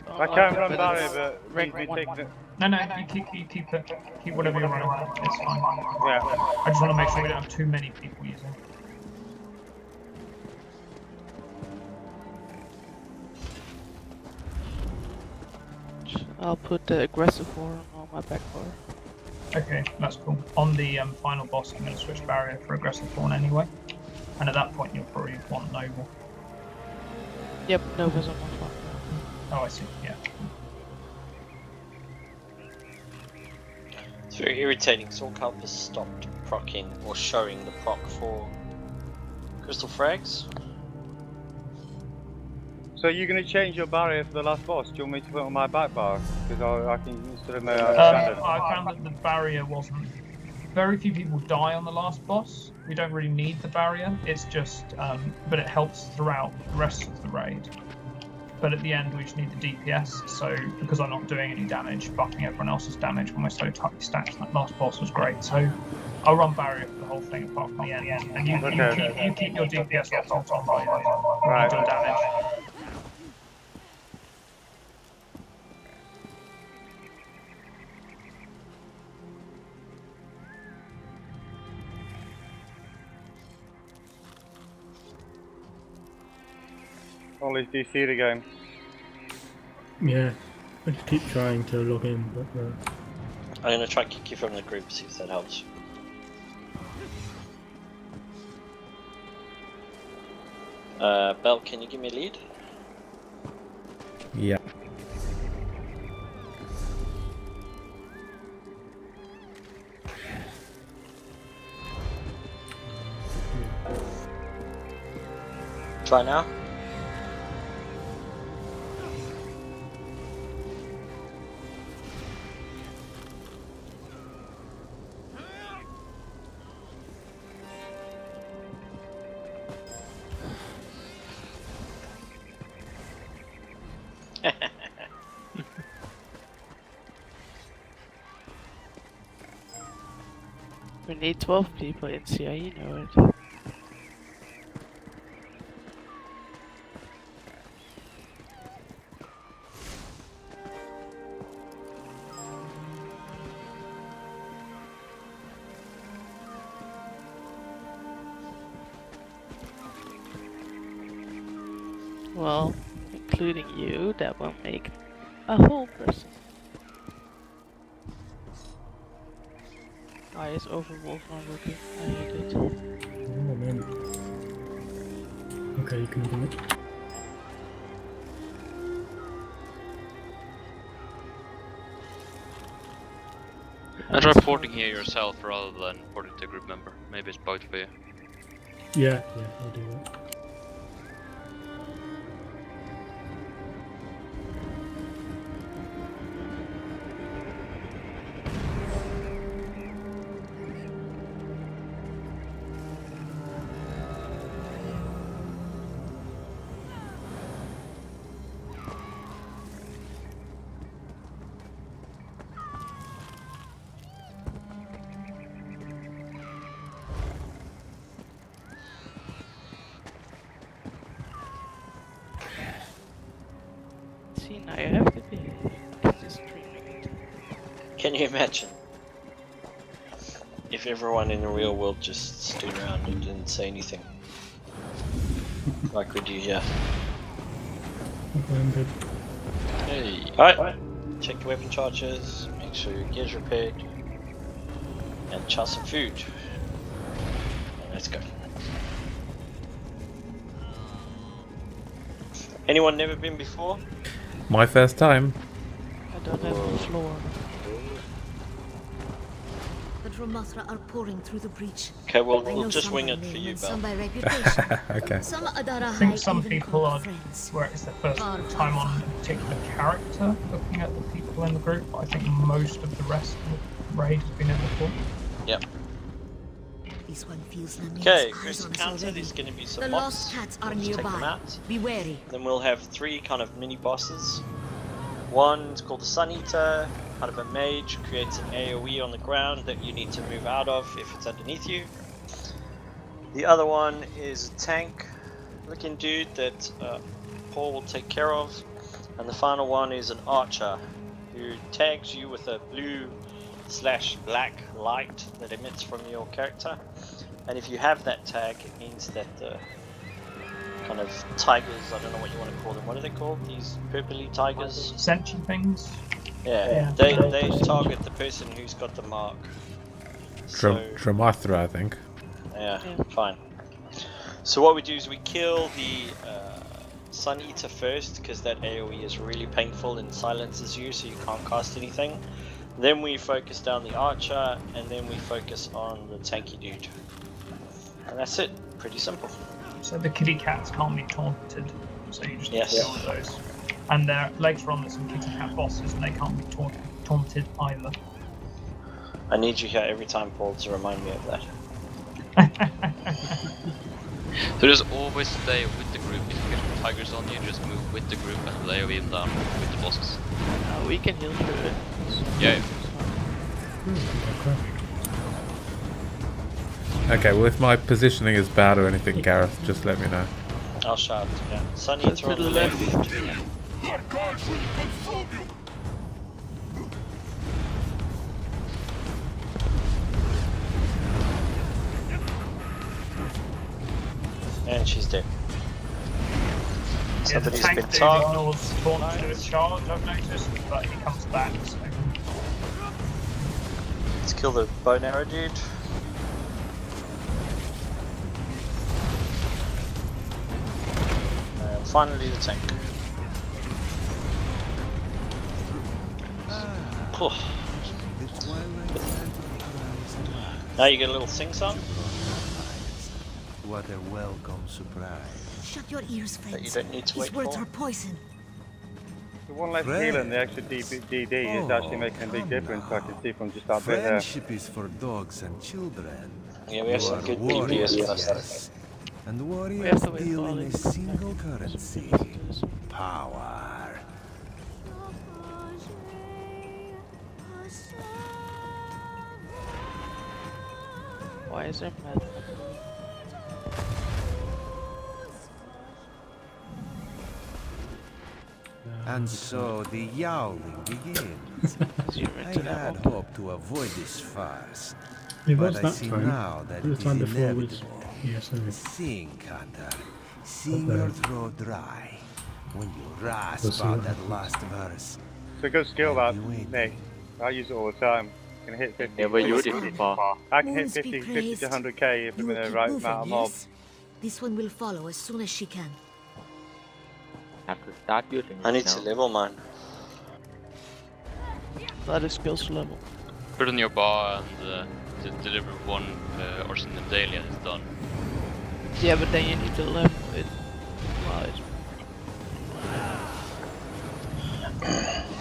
I can't run barrier, but needs me taking it. No, you keep it. Keep whatever you're running. It's fine. Yeah. I just want to make sure we don't have too many people using. I'll put the aggressive horn on my back bar. Okay, that's cool. On the final boss, I'm going to switch barrier for aggressive horn anyway. And at that point, you'll probably want Nova. Yep, Nova's on my phone. Oh, I see. Yeah. It's very irritating. Lorkhaj has stopped proccing or showing the proc for crystal frags. So you're going to change your barrier for the last boss? Do you want me to put it on my back bar? Because I can instead of my standard. I found that the barrier wasn't. Very few people die on the last boss. We don't really need the barrier. It's just, but it helps throughout the rest of the raid. But at the end, we just need the DPS. So because I'm not doing any damage, buffing everyone else's damage when we're so tightly stacked, that last boss was great. So I'll run barrier for the whole thing apart from the end. And you keep your DPS off right. Your damage. Ollie's DC the game. Yeah, I just keep trying to log in, but I'm gonna try to kick you from the group, see if that helps. Bell, can you give me a lead? yeah. Try now. We need 12 people in CI, you know it. Well, including you, that will make a whole person. Why is Overwolf not working? I hate it. Oh man. Okay, you can do it. And try porting here yourself rather than porting to a group member. Maybe it's both for you. Yeah, I'll do that. See, now you have to be just streaming it. Can you imagine if everyone in the real world just stood around and didn't say anything? Like we do here. Okay, I'm good. Hey. Alright, check your weapon charges, make sure your gear's repaired, and chow some food. And let's go. Anyone never been before? My first time. I don't have the floor. The Dromothra are pouring through the breach. Okay, well, we'll just wing it for you, Bell. Some by reputation. Okay. Some Adara I think High some even people call are friends. where it's their first time on a particular character, looking at the people in the group. But I think most of the rest of the raid has been in before. Yep. This one feels Okay, eyes first on us encounter, already. there's going to be some The mobs. lost cats are We'll just take them nearby. out. Be wary. Then we'll have 3 kind of mini bosses. One is called the Sun Eater, kind of a mage, creates an AoE on the ground that you need to move out of if it's underneath you. The other one is a tank looking dude that Paul will take care of. And the final one is an archer who tags you with a blue/black light that emits from your character. And if you have that tag, it means that the kind of tigers, I don't know what you want to call them, what are they called? These purpley tigers? Sentry things. Yeah, they target the person who's got the mark. So, Dramathra, I think. yeah, fine. So what we do is we kill the Sun Eater first, because that AoE is really painful and silences you, so you can't cast anything. Then we focus down the archer, and then we focus on the tanky dude. And that's it. Pretty simple. So the kitty cats can't be taunted, so you just Yes. deal with those. And later on there's some kitty cat bosses and they can't be taunted either. I need you here every time, Paul, to remind me of that. So just always stay with the group. If you get tigers on you, just move with the group and lay them down with the bosses. We can heal through it. Yeah. Okay, well if my positioning is bad or anything, Gareth, just let me know. I'll shout, yeah. Sun To Eater on the the left. left. And she's dead. Yeah, the Somebody's tank been dude targeted. ignores taunt to do a charge, I've noticed, but he comes back, so... Let's kill the bow and arrow dude. And finally the tank. Cool. Now you get a little sing-song What a welcome surprise. Shut your ears, that you friends. don't need to His wait words for. are poison. The one less heal and the extra DD is actually making a big difference. I can see from just that bit there. Friendship is for dogs and children. Yeah, we have You some are good warriors, DPS last time. yes. And have warriors to wait deal for in a Alith. single currency. Power. Why is there mad? And so the yowling begins. Zoom I into that had one. hoped to avoid this farce. It But was I that see time. now that It was it time is before with inevitable. ESO. Sing, Hunter. Sing your throat dry. When you rasp out that last verse. It's a good skill that, Nick. I use it all the time. I can hit 50. Never used it before. I can hit Moons be 50 praised. to 100k if You I'm in will the keep right moving, amount of mobs. yes? This one will follow as soon as she can. Have to start using I it need now. to level mine. That is skills level. Put on your bar and deliver one Arsenal daily and it's done. Yeah, but then you need to level it. Well, it's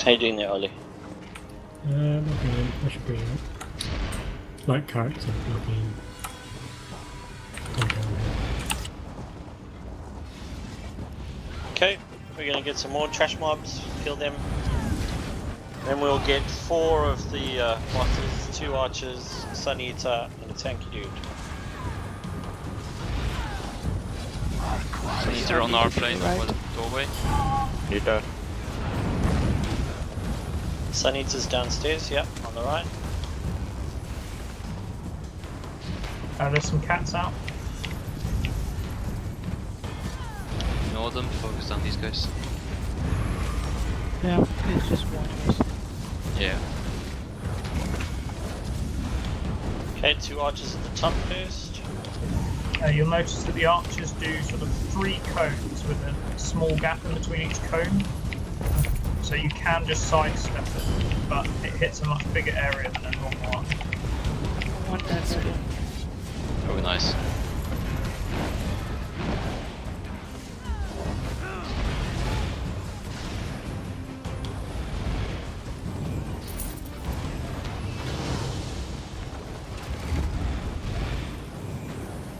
How you doing there, Ollie? Logging in. I should be in. Like character, logging in. Go down Okay, we're gonna get some more trash mobs, kill them. Then we'll get 4 of the bosses, 2 archers, Sun Eater, and a tanky dude. Eater on our plane over the doorway. Eater. Sun Eater's downstairs, yep, on the right. There's some cats out. Ignore them, focus on these guys. yeah, it's just one. Yeah. Okay, 2 archers at the top first. You'll notice that the archers do sort of 3 cones with a small gap in between each cone. So you can just sidestep it, but it hits a much bigger area than a normal one. I want that skill. Oh, nice.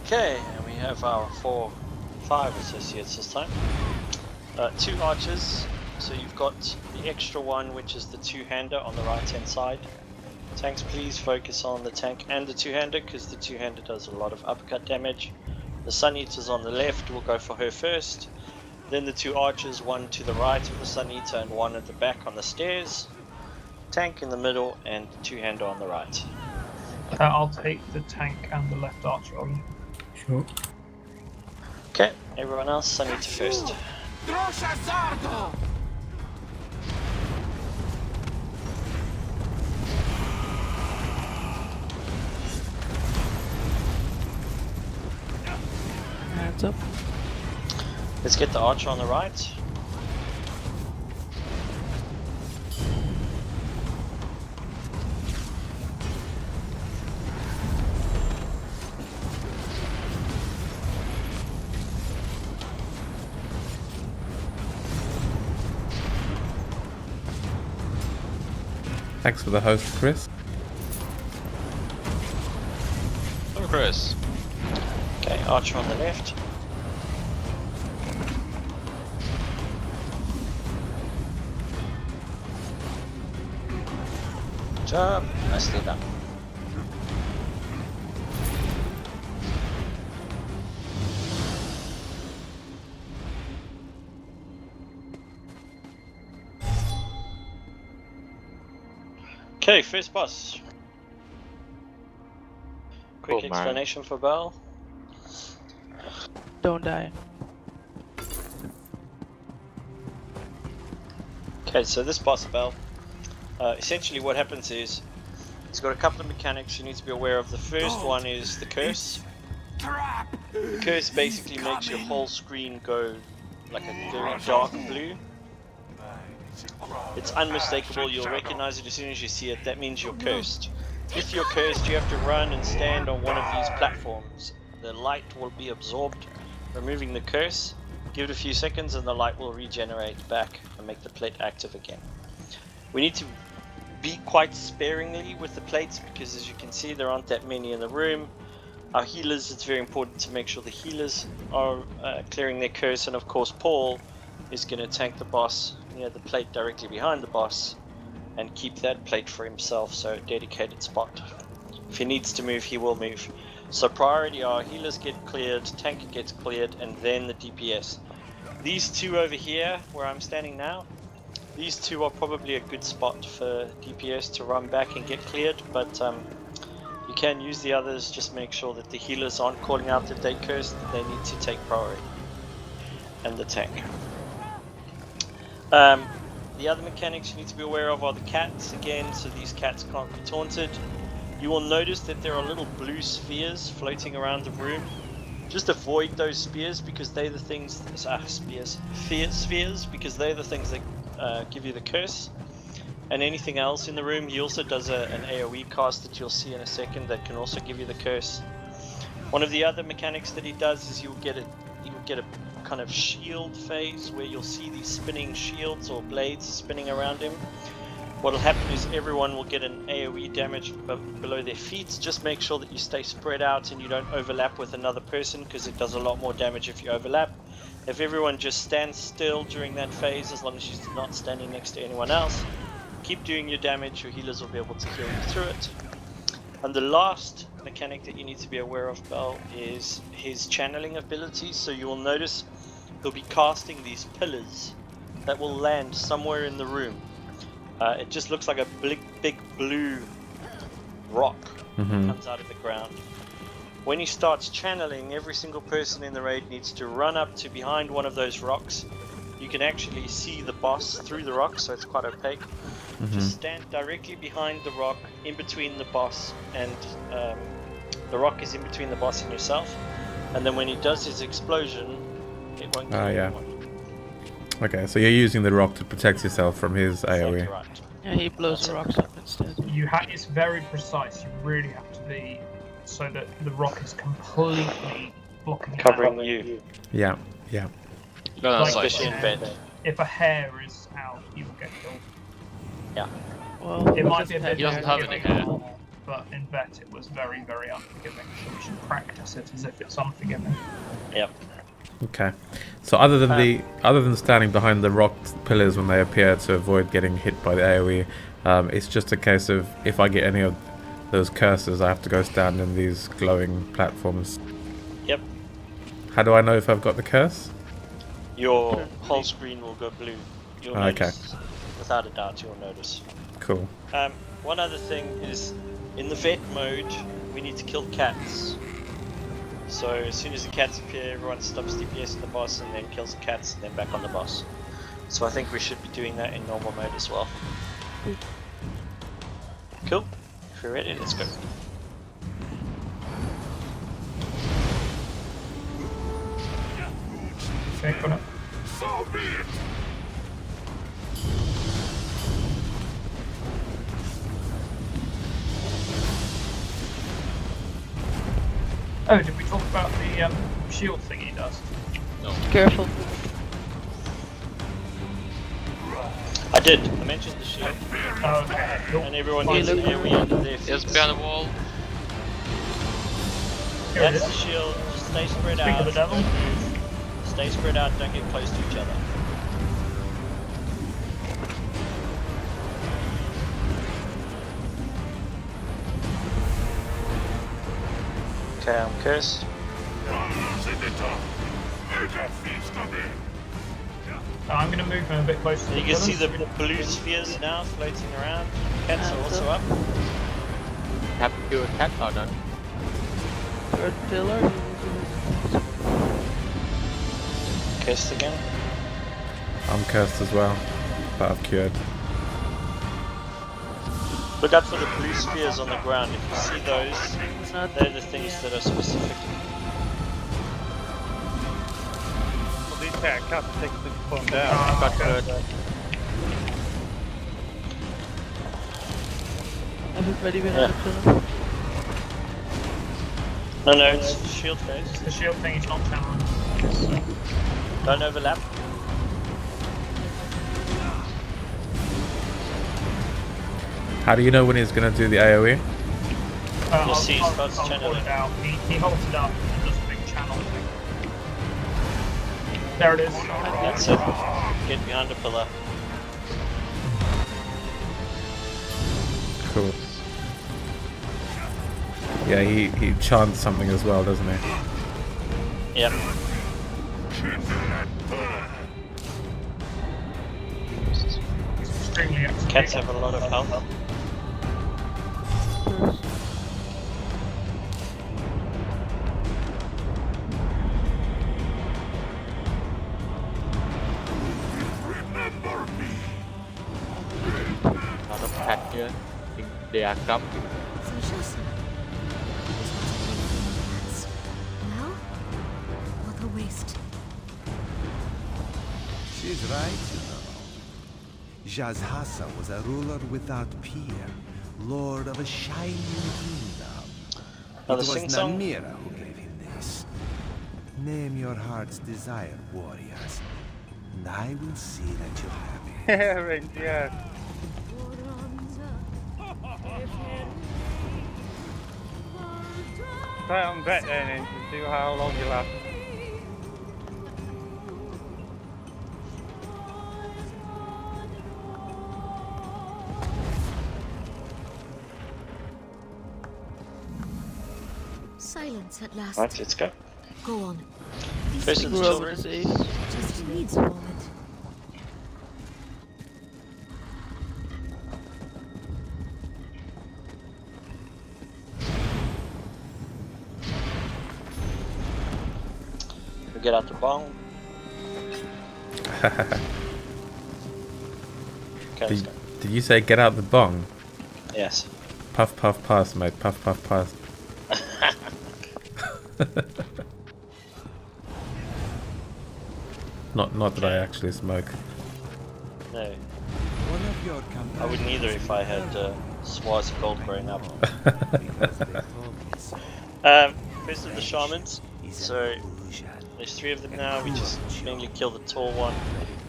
Okay, and we have our 5 associates this time. 2 archers, so you've got the extra one, which is the 2-hander on the right hand side. Tanks, please focus on the tank and the 2-hander, because the 2-hander does a lot of uppercut damage. The Sun Eater's on the left, we'll go for her first. Then the 2 archers, one to the right of the Sun Eater and one at the back on the stairs. Tank in the middle and 2-hander on the right. I'll take the tank and the left archer on. Sure. Okay, everyone else, Sun Eater first. Hands up. Let's get the archer on the right. Thanks for the host, Chris. Oh, Chris. Okay, archer on the left. Job, nicely done. Okay, first boss. Quick Oh, man. explanation for Bell. Don't die. Okay, so this boss Bell, essentially what happens is, he's got a couple of mechanics you need to be aware of. The first one is the curse. The curse basically makes your whole screen go like a very dark blue. It's unmistakable, you'll recognize it as soon as you see it. That means you're cursed. If you're cursed, you have to run and stand on one of these platforms. The light will be absorbed, removing the curse. Give it a few seconds and the light will regenerate back and make the plate active again. We need to be quite sparingly with the plates because, as you can see, there aren't that many in the room. Our healers, it's very important to make sure the healers are clearing their curse, and of course Paul is going to tank the boss near the plate directly behind the boss and keep that plate for himself, so a dedicated spot. If he needs to move, he will move. So priority are healers get cleared, tank gets cleared, and then the DPS. These two over here, where I'm standing now, these two are probably a good spot for DPS to run back and get cleared, but you can use the others. Just make sure that the healers aren't calling out that they cursed, they need to take priority. And the tank. The other mechanics you need to be aware of are the cats again, so these cats can't be taunted. You will notice that there are little blue spheres floating around the room. Just avoid those spheres because they're the things, spheres because they're the things that give you the curse. And anything else in the room, he also does an AoE cast that you'll see in a second that can also give you the curse. One of the other mechanics that he does is you'll get a kind of shield phase where you'll see these spinning shields or blades spinning around him. What will happen is everyone will get an AoE damage below their feet. Just make sure that you stay spread out and you don't overlap with another person, because it does a lot more damage if you overlap. If everyone just stands still during that phase, as long as you're not standing next to anyone else, keep doing your damage, your healers will be able to heal you through it. And the last mechanic that you need to be aware of, Bell, is his channeling abilities. So you will notice he'll be casting these pillars that will land somewhere in the room. It just looks like a big blue rock that comes out of the ground. When he starts channeling, every single person in the raid needs to run up to behind one of those rocks. You can actually see the boss through the rock, so it's quite opaque. Just stand directly behind the rock, in between the boss and the rock is in between the boss and yourself. And then when he does his explosion, it won't kill anyone. Okay, so you're using the rock to protect yourself from his AoE. Exactly right. Yeah, he blows the rocks up instead. It's very precise. You really have to be so that the rock is completely blocking Covering out. you. Yeah, yeah. No, that's Like, Especially in bed. If a hair is out, you will get killed. Yeah. Well, It might be a bit He doesn't have any hair. but in vet it was very, very unforgiving. So we should practice it as if it's unforgiving. Yep. Okay. So other than standing behind the rock pillars when they appear to avoid getting hit by the AoE, it's just a case of if I get any of those curses, I have to go stand in these glowing platforms. Yep. How do I know if I've got the curse? Your whole screen will go blue. You'll Okay. notice. Without a doubt, you'll notice. Cool. One other thing is, in the vet mode, we need to kill cats. So as soon as the cats appear, everyone stops DPS the boss and then kills the cats and then back on the boss. So I think we should be doing that in normal mode as well. Cool. If you're ready, let's go. Okay, got it. Oh, did we talk about the shield thing he does? No. Careful. I did. I mentioned the shield. Oh, okay. Cool. And everyone gets an AoE under their feet. Yes, behind the wall. Here it That's the is. shield. Just stay spread Speak out. of the devil. Don't move. Stay spread out. Don't get close to each other. Okay, I'm cursed. I'm going to move him a bit closer to You the can see the pillars. blue spheres now floating around. Cats are also up. Have you attack or not? Third pillar. Cursed again. I'm cursed as well, but I've cured. Look out for the blue spheres on the ground. If you see those, they're the things that are specific. Well, these cats take them to put them down. Oh, Got okay. hurt. Everybody behind the pillar. No, it's shield phase. The shield thing is not channeling. Don't overlap. How do you know when he's going to do the AoE? You'll see it starts I'll channeling. point it out. He holds it up and does a big channel thing. There it is. That's it. Get behind the pillar. Cool. Yeah, he chants something as well, doesn't he? Yep. Extremely excellent. Cats have a lot of health. Lot of cat here. Think they are coming. So Jocelyn, this was a dream. Now, what a waste. She's right, you know. Jazhassa was a ruler without peer, lord of a shining kingdom. Another It was sing-song? Namira who gave him this. Name your heart's desire, warriors, and I will see that you have it. Herring, yeah. Try on bet then and see how long you last. Silence at last. Right, let's go. Go on. These First of the things children. just needs a moment. We get out the bong. Okay, let's go. Did you say get out the bong? Yes. Puff puff pass, mate. Puff puff pass. Not that I actually smoke. No. One of your I wouldn't either if I had swaths of gold growing up. because they told me so. First of the shamans. So there's 3 of them now. We just mainly kill the tall one.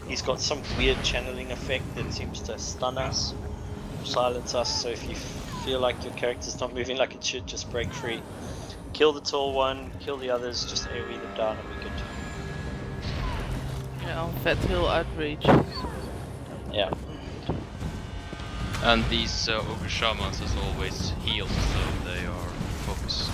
He's got some weird channeling effect that seems to stun us, silence us. So if you feel like your character's not moving like it should, just break free. Kill the tall one, kill the others, just AoE them down and we're good. Yeah, on Fat Hill Outrage. Yeah. And these ogre shamans as always healed, so they are focused.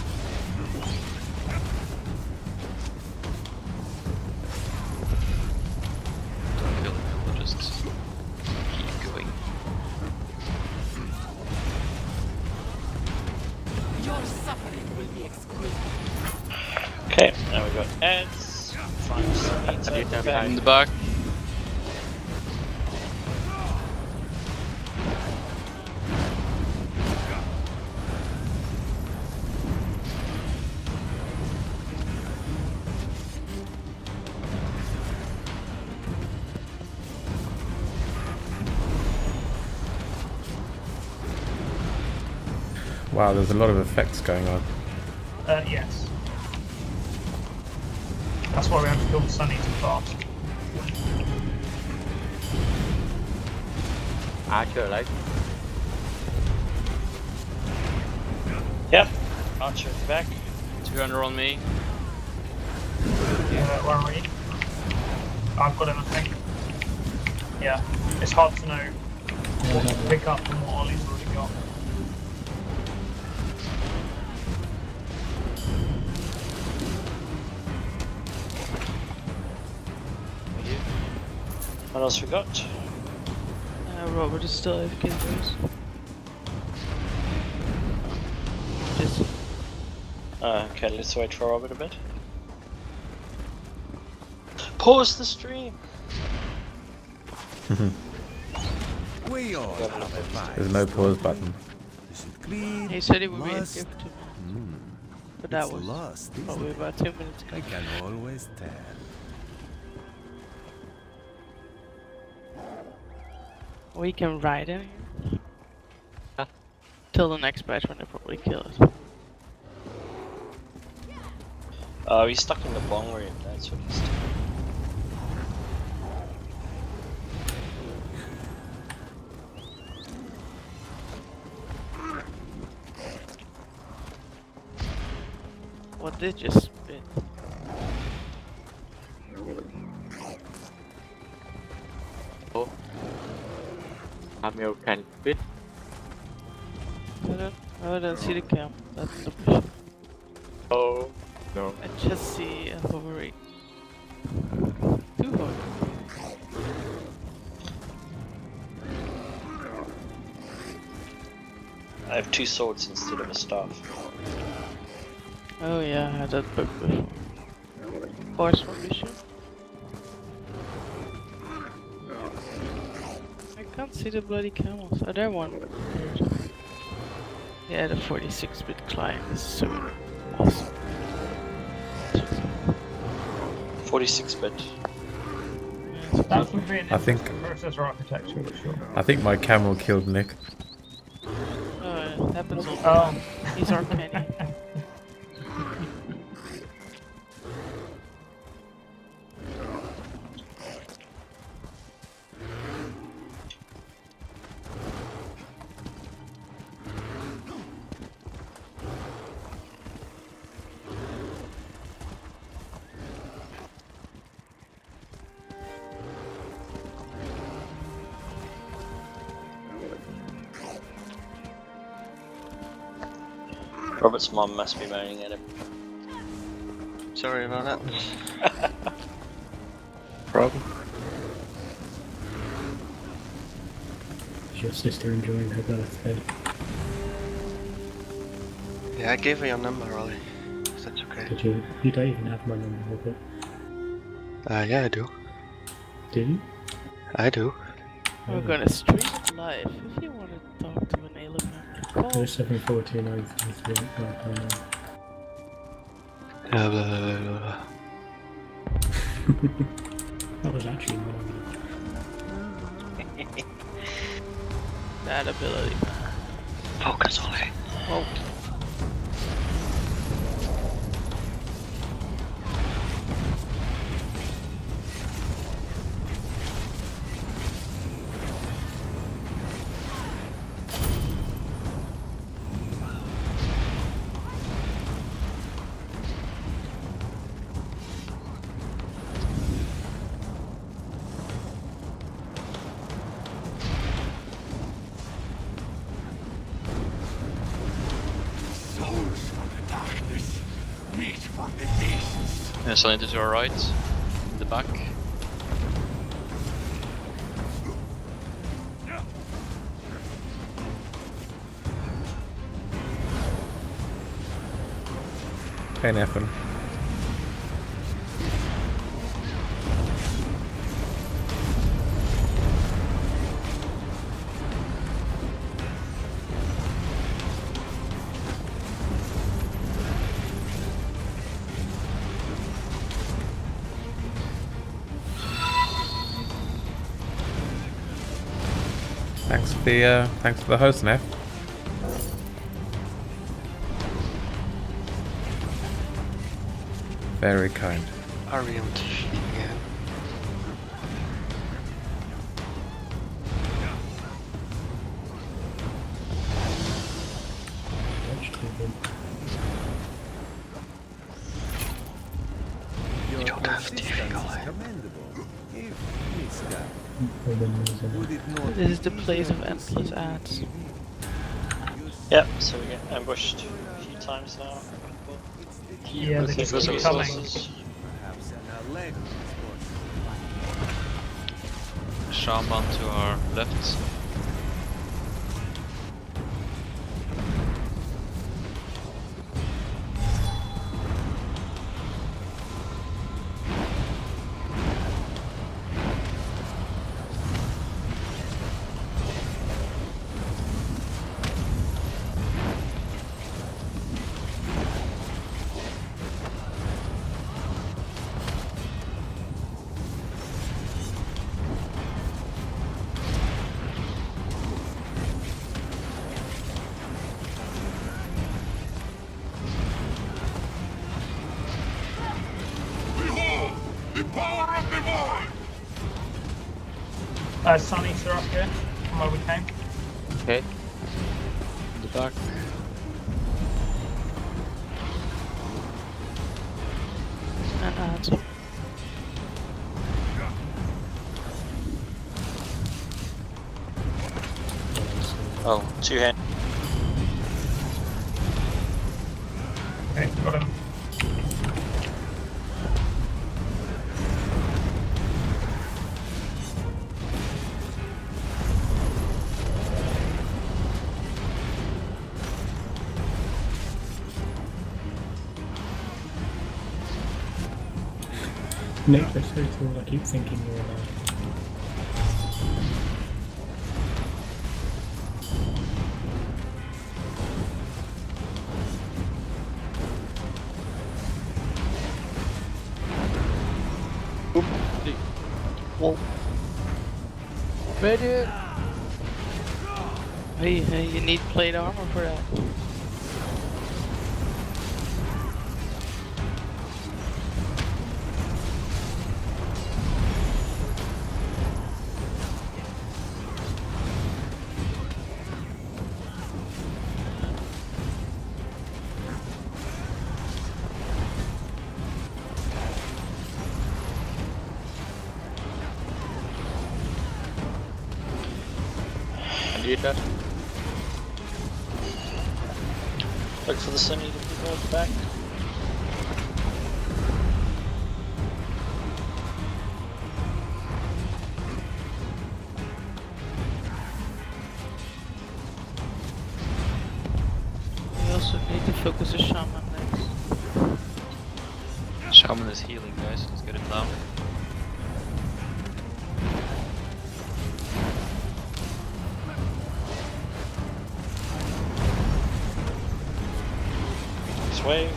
Okay, now we've got Eds. Find Sunita in the back. In the back. Wow, there's a lot of effects going on. Yes. That's why we have to kill Sunny too fast. Archer, right? Yep. Archer at the back. 200 on me. Where are we? I've got him, I think. Yeah. It's hard to know what to pick up from what Ollie's already got. What else we got? Robert is still AFK, boys. Just Okay, let's wait for Robert a bit. Pause the stream! We all have a vice. There's no pause button. Is it clean? he said he would be Must- AFK for 2 minutes. But It's that was lost, isn't probably it? about 2 minutes ago. I can always tell. We can ride in here. Till the next batch when they probably kill us. Oh, he's stuck in the bong room, that's what he's doing. What did you spit? Oh. Camel can spit. I don't see the cam. That's the question. Oh. No. I just see a hovering. 2 hovering. I have 2 swords instead of a staff. Oh yeah, I had that book before. Horse one issue. I can't see the bloody camels. Are there one? Yeah, the 46-bit client is so awesome. 46-bit. That would be an I think- interesting processor architecture for sure. I think my camel killed Nick. Oh, it happens all the Oh. time. He's our penny. Robert's mom must be moaning at him. Sorry about that. Problem. Is your sister enjoying her birthday? Yeah, I gave her your number, Ollie. If that's okay. Did you? You don't even have my number, but Yeah, I do. do you? I do. We're gonna stream it live. If you want to talk to an alien member, call. 07429338999. Blah, blah, blah, blah, blah. That was actually my number. That ability. Focus, Ollie. Oh. Yeah, something to our right. In the back. Pain effing. Thanks for the host, Neff. Very kind. Orient again. Your don't have to persistence go is ahead. commendable. If Mister would it not This is the be place of easier to endless see ads. TV? You Yep, so we get ambushed a few times now. It's the Yeah, they Because just of keep coming. resources. perhaps an leg Shaman to our left. Sunnies are up here from where we came. Okay. In the back. And ads. Oh, two hand. Okay, got him. Nick, they're so cool. I keep thinking you're alive. Whoa. Medic! Hey, you need plate armor for that. Need that. Look for the Sunny to be moved back. We also need to focus the shaman next. Shaman is healing, guys. Let's get him down. Next wave.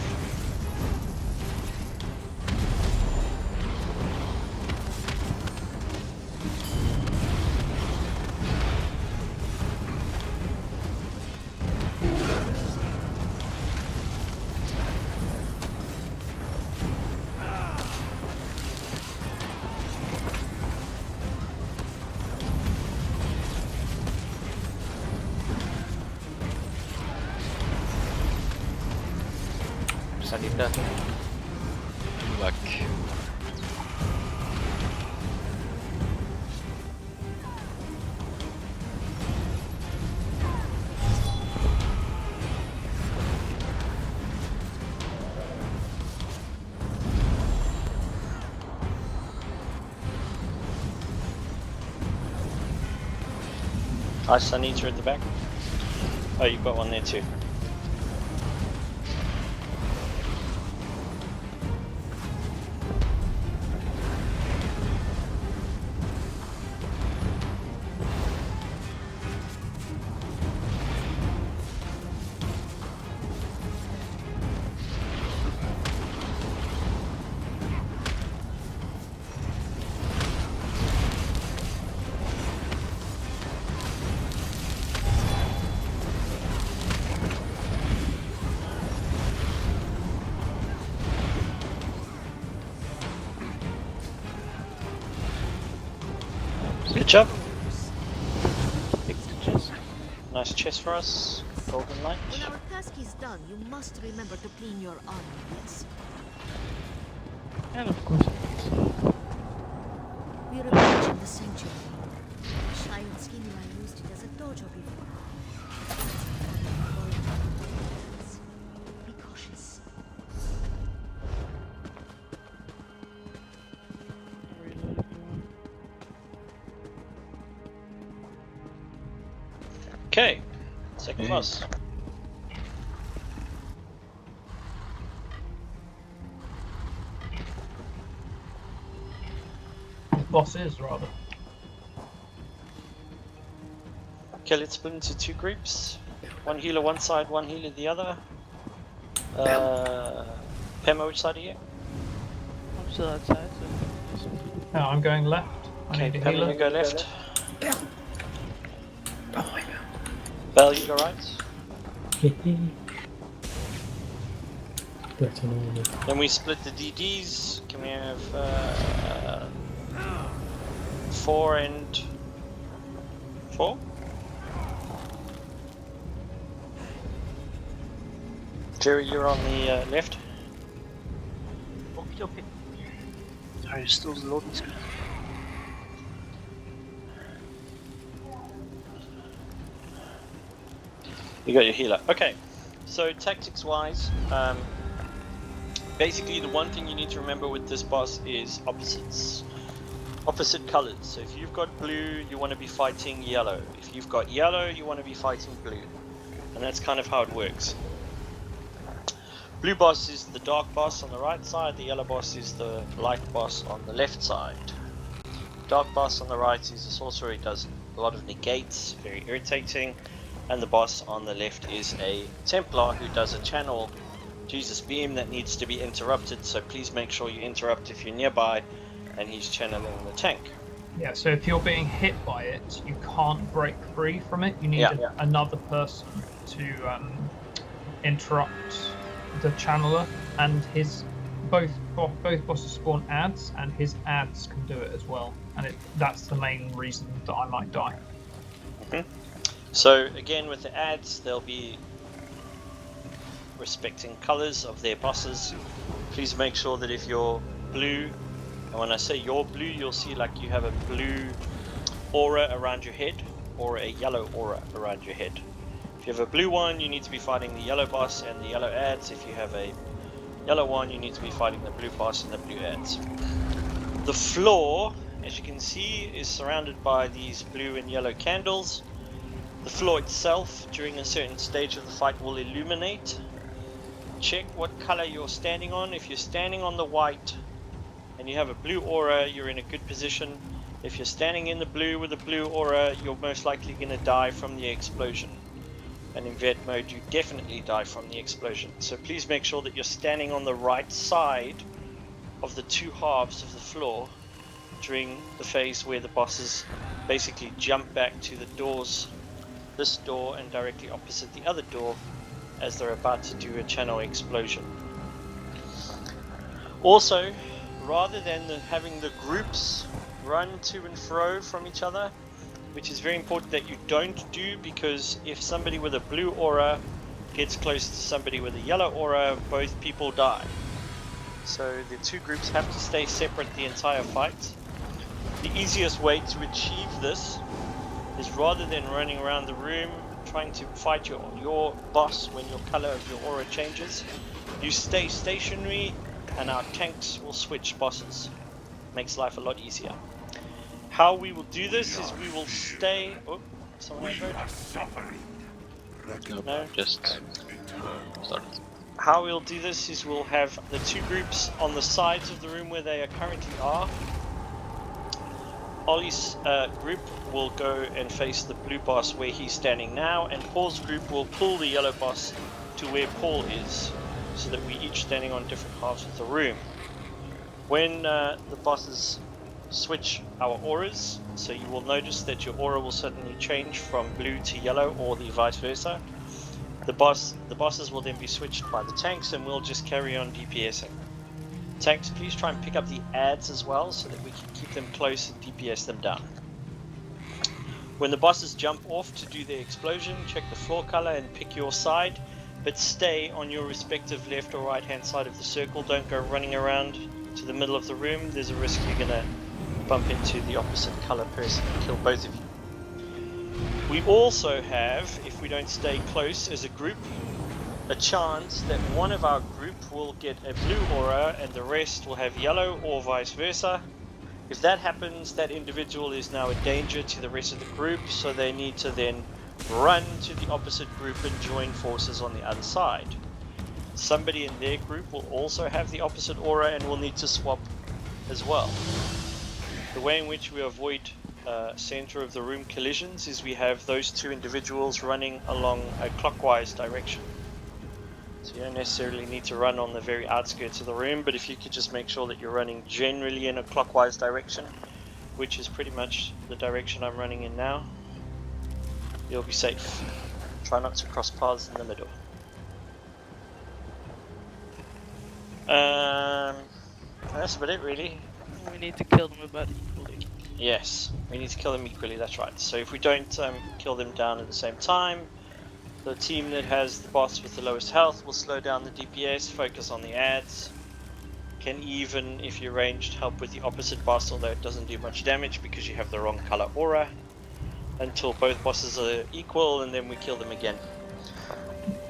Sanita. Back. Sunnies at the back. Oh, you've got one there too. Good job. Fix the chest. Nice chest for us. Golden light. When our task is done, you must remember to clean your armor, yes? And of course, We're approaching the sanctuary. Giant skinner I used it as a dojo before. Be cautious. Okay. Second boss. Bosses, rather. Okay, let's split into two groups. One healer one side, one healer the other. Pema, which side are you? I'm still outside, so. No, I'm going left. I Okay, need a Pema, healer. you go left. Bell, you go right. Better normal. Then we split the DDs. Can we have 4 and 4? Jerry, you're on the left. Okay. Sorry, still loading screen. You got your healer. Okay, so tactics wise, basically the one thing you need to remember with this boss is opposites. Opposite colors. So if you've got blue, you want to be fighting yellow. If you've got yellow, you want to be fighting blue. And that's kind of how it works. Blue boss is the dark boss on the right side, the yellow boss is the light boss on the left side. Dark boss on the right is a sorcerer, he does a lot of negates, very irritating. And the boss on the left is a Templar who does a channel Jesus beam that needs to be interrupted, so please make sure you interrupt if you're nearby and he's channeling the tank. Yeah, so if you're being hit by it, you can't break free from it. You need another person to interrupt the channeler, and his both bosses spawn ads, and his ads can do it as well. And that's the main reason that I might die. So again, with the ads, they'll be respecting colors of their bosses. Please make sure that if you're blue, and when I say you're blue, you'll see like you have a blue aura around your head or a yellow aura around your head. If you have a blue one, you need to be fighting the yellow boss and the yellow ads. If you have a yellow one, you need to be fighting the blue boss and the blue ads. The floor, as you can see, is surrounded by these blue and yellow candles. The floor itself, during a certain stage of the fight, will illuminate. Check what color you're standing on. If you're standing on the white and you have a blue aura, you're in a good position. If you're standing in the blue with a blue aura, you're most likely going to die from the explosion. And in vet mode, you definitely die from the explosion. So please make sure that you're standing on the right side of the two halves of the floor during the phase where the bosses basically jump back to the doors, this door and directly opposite the other door, as they're about to do a channel explosion. Also, rather than having the groups run to and fro from each other, which is very important that you don't do, because if somebody with a blue aura gets close to somebody with a yellow aura, both people die. So the two groups have to stay separate the entire fight. The easiest way to achieve this is, rather than running around the room trying to fight your boss when your color of your aura changes, you stay stationary and our tanks will switch bosses. Makes life a lot easier. How we will do this is we will stay... Oh, someone had voted? No? Just started. How we'll do this is we'll have the two groups on the sides of the room where they currently are. Ollie's group will go and face the blue boss where he's standing now, and Paul's group will pull the yellow boss to where Paul is, so that we're each standing on different halves of the room. When the bosses switch our auras, so you will notice that your aura will suddenly change from blue to yellow, or the vice versa. The bosses will then be switched by the tanks, and we'll just carry on DPSing. Tanks, please try and pick up the ads as well, so that we can keep them close and DPS them down. When the bosses jump off to do their explosion, check the floor color and pick your side, but stay on your respective left or right hand side of the circle. Don't go running around to the middle of the room. There's a risk you're gonna bump into the opposite color person and kill both of you. We also have, if we don't stay close as a group, a chance that one of our group will get a blue aura and the rest will have yellow, or vice versa. If that happens, that individual is now a danger to the rest of the group, so they need to then run to the opposite group and join forces on the other side. Somebody in their group will also have the opposite aura and will need to swap as well. The way in which we avoid center of the room collisions is we have those two individuals running along a clockwise direction. So you don't necessarily need to run on the very outskirts of the room, but if you could just make sure that you're running generally in a clockwise direction, which is pretty much the direction I'm running in now, you'll be safe. Try not to cross paths in the middle. That's about it really. We need to kill them about equally. Yes, we need to kill them equally, that's right. So if we don't kill them down at the same time, the team that has the boss with the lowest health will slow down the DPS, focus on the ads. Can even, if you're ranged, help with the opposite boss, although it doesn't do much damage because you have the wrong color aura. Until both bosses are equal, and then we kill them again.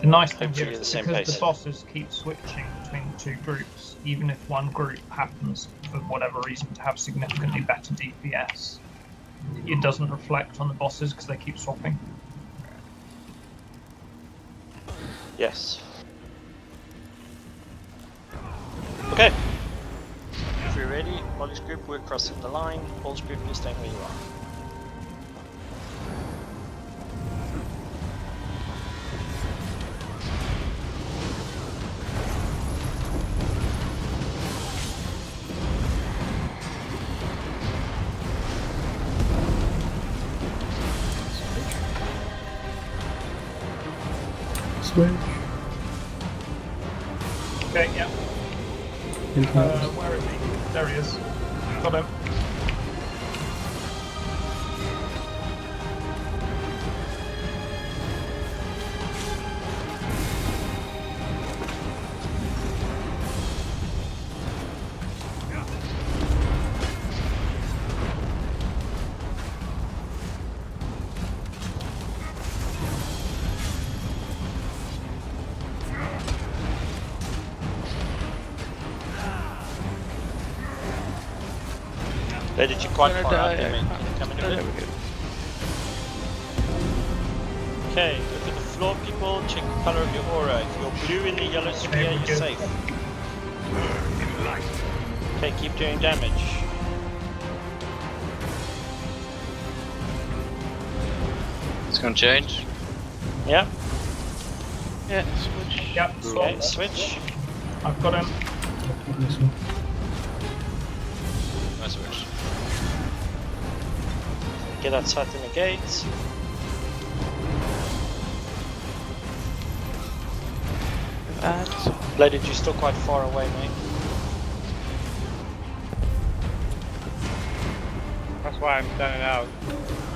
The nice thing Hopefully here at the is same because pace. the bosses keep switching between the two groups, even if one group happens, for whatever reason, to have significantly better DPS, it doesn't reflect on the bosses because they keep swapping. Yes. Okay. If you're ready, Molly's group, we're crossing the line. Paul's group, you're staying where you are. Switch. Okay, yeah. Where is he? There he is. Got him. Where did you quite far out there, mate? Can you come in a bit? Okay, look at the floor, people. Check the color of your aura. If you're blue in the yellow sphere, you're safe. Okay, keep doing damage. It's gonna change. Yeah. Yeah, switch. Yep, Okay, switch. I've got him. This one. I switch. Get outside the negate. Ads. Bladed, you're still quite far away, mate. That's why I'm standing out.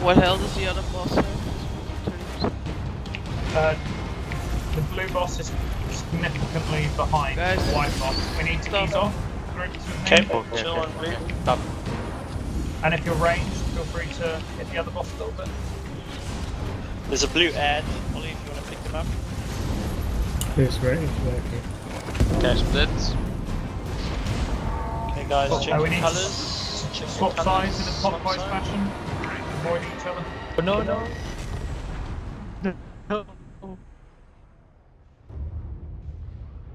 What hell does the other boss have? The blue boss is significantly behind Guys, the white boss. We need to stop. ease off. Groups with Okay, me. chill on blue. And if you're ranged, feel free to hit the other boss a little bit. There's a blue ad, Ollie, if you want to pick them up. This right, exactly. Okay, Split. Okay guys, check we your need to colours. Check your swap colours. sides in a clockwise Swap side. fashion. Avoid each other. No, no.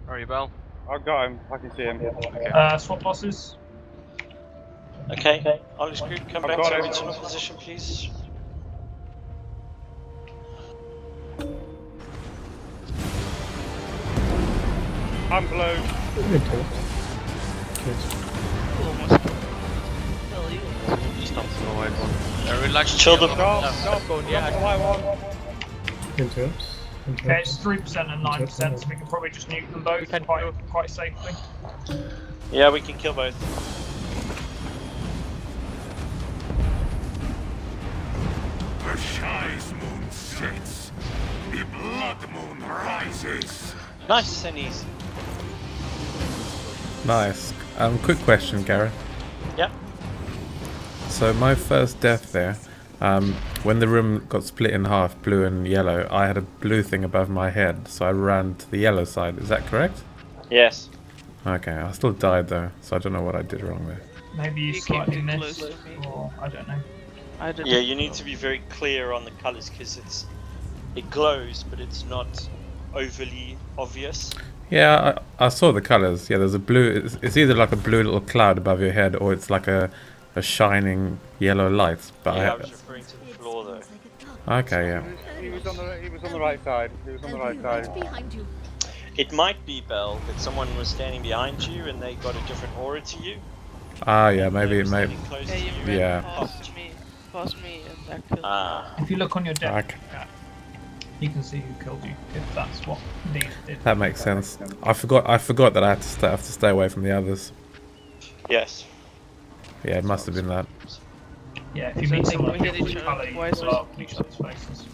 Are you, Bell? I've got him. I can see him. Swap bosses. Okay, Ollie's group, come I've back got to it. original position, please. I'm blue. Into it. Almost. Hell, you almost. Just not the white one. Relax. Chill the- Stop. Going, Not the white one. Into it. Into Okay, it. it's 3% and 9%, so we can probably just nuke them both quite safely. Yeah, we can kill both. Lorkhaj's moon sets. The blood moon rises. Nice and easy. Nice. Quick question, Gareth. Yep. So my first death there, when the room got split in half, blue and yellow, I had a blue thing above my head, so I ran to the yellow side. Is that correct? Yes. Okay, I still died though, so I don't know what I did wrong there. Maybe you You came slightly too missed, close to me. or I don't know. I don't Yeah, you need to be very clear on the colours because it glows, but it's not overly obvious. Yeah, I saw the colours. Yeah, there's a blue. It's either like a blue little cloud above your head, or it's like a shining yellow light. But Yeah, I was referring to the floor though. okay, yeah. He was on the right side. He was on the right side. Behind you. It might be, Belle, that someone was standing behind you and they got a different aura to you. Ah, yeah, They maybe were it may. standing close Yeah, to you you. ran Yeah. past me, and that killed me. Ah. If you look on your deck, Okay. you can see who killed you, if that's what Neith did. That makes sense. I forgot that I had to have to stay away from the others. Yes. Yeah, it must have been that. Yeah, if you So I meet think someone we hit with each other colour, you twice or blow something. each other's faces.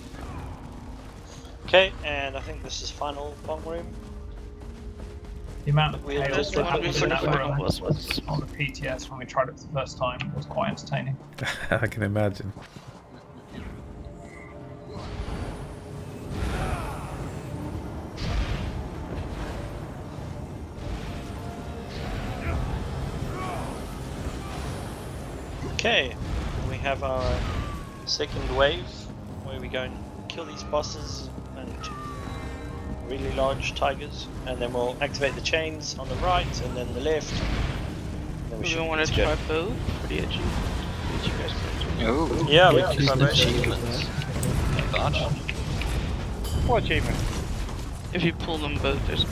Okay, and I think this is final bong room. The amount of We had chaos just that one happened in that before room was on the PTS when we tried it for the first time was quite entertaining. I can imagine. Okay, we have our second wave where we go and kill these bosses and really large tigers, and then we'll activate the chains on the right and then the left. Then Do should we be want good to go. try both? What do you actually? Did you guys want to? Oh, Yeah, we Yeah, can choose try the both. achievements. Badge. What achievement? If you pull them both, there's.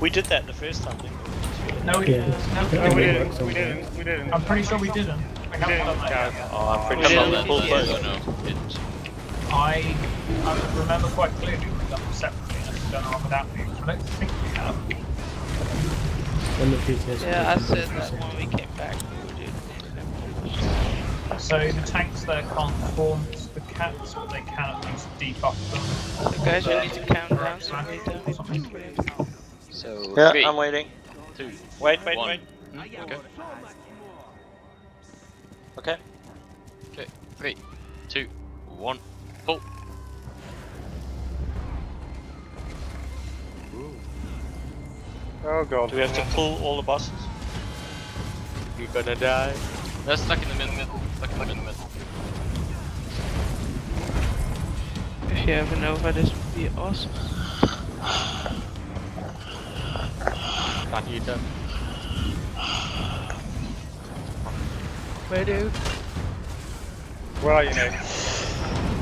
We did that the first time, didn't we? No, we Yeah. didn't. No, No, we didn't. We didn't. We didn't. I'm pretty sure we didn't. We haven't didn't, done that Gareth. yet. Oh, I'm pretty We sure didn't. we pulled Yeah. both. No, didn't. I remember quite clearly we've done them separately and we've done them without me. I don't think we have. When the PTS Yeah, I was said open, that so- when we came back. We did. So the tanks there can't perform the cats, but they can at least debuff them. So guys, you need to count down so we Or don't. something. So, Yeah, 3, I'm waiting. 2, Wait. 1. Okay. Okay. Okay. 3, 2, 1. Pull. Oh god. Do we have to pull all the bosses? You're gonna die. They're stuck in the middle. Stuck in the middle. If you have a Nova, this would be awesome. Can't eat them. Where, dude? Where are you, Nate?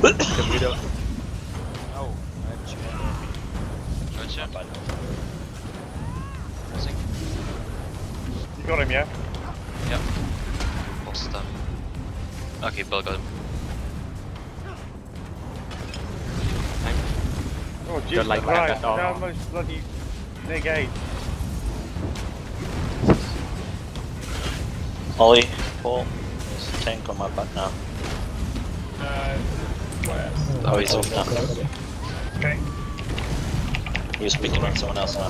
The widow. Oh, Gotcha. You got him, yeah? Yep. Lost them. Okay, Bill got him. Oh, Jesus like Christ. that, How much bloody negate? Ollie, Paul. There's a tank on my butt now. Where? Oh, he's off now. Okay. He was picking on someone else now.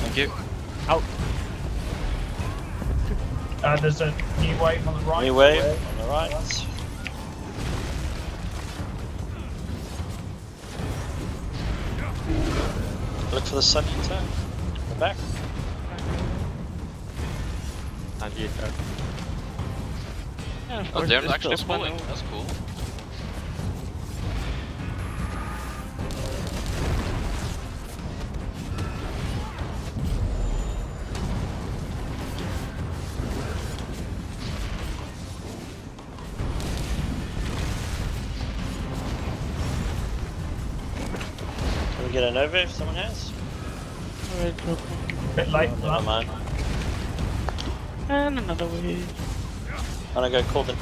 Thank you. There's a new wave on the right. New wave on the right. Look for the sun eater. In the back. Can't eat them. Yeah, of Oh, course, they're there's actually still one pulling. Nova. That's cool. Can we get a Nova if someone has? Alright, cool. Bit late for Never that. mind. And another wave. I'm gonna go call them.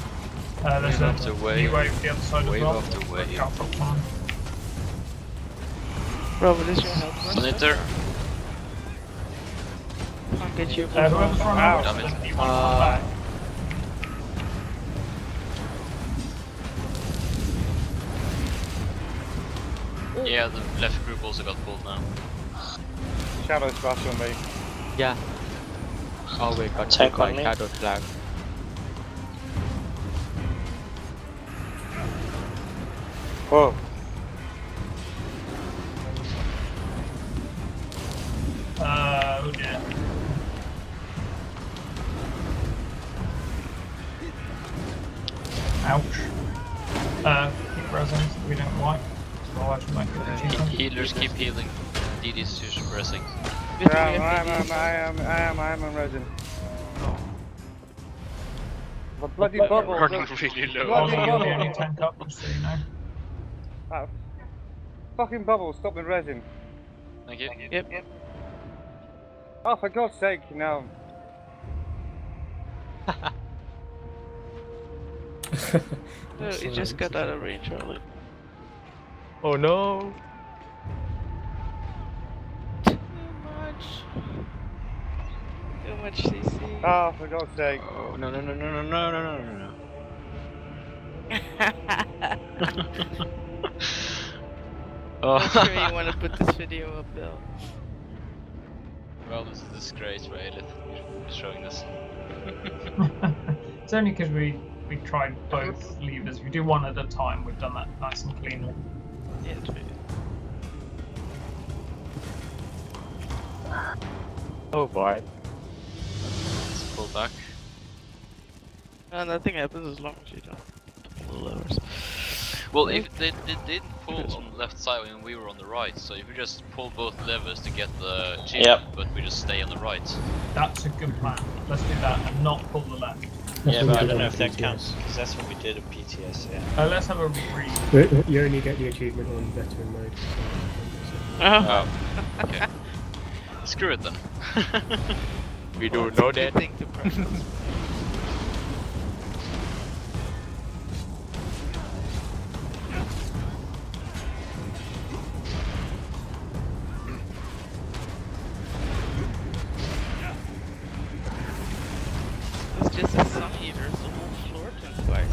There's Wave after a wave. new wave the other side Wave as well. after wave. Can't put one. Bro, what is your health? Senator. Can't get you. Whoever's run out, Damn it. then you want to come back. Yeah, the left group also got pulled now. Shadow splash on me. Yeah. Oh wait, got Tank hit by on me. shadow flag. Whoa. Oh dear. Ouch. Keep resins that we don't like. Otherwise we might get the achievement. Healers keep healing. DD's just pressing. I am on resin. The bloody bubble. Running really low. Ollie, Bloody you're the bubble. only tank up, just so you know. That fucking bubble, stop the resin. Thank you. Yep. Oh, for God's sake, no. No, you just got out of range early. Oh no! Too much CC. Oh, for God's sake. Oh, no, no, no, no, no, no, no, no, no. I'm sure you want to put this video up, Bill. Well, this is a disgrace for Alith. You're showing this. It's only because we tried both levers. If we do one at a time, we've done that nice and cleanly. Yeah, true. Oh boy. Let's pull back. Nothing happens as long as you don't pull the levers. Well, if they didn't pull on the left side when we were on the right, so if we just pull both levers to get the achievement, but we just stay on the right. That's a good plan. Let's do that and not pull the left. Yeah, but I don't know if that counts, because that's what we did at PTS, yeah. Let's have a read. You only get the achievement on veteran mode. Oh, okay. Screw it then. We do know that. Thing to practice. It's just a sun eater, so whole floor turns white.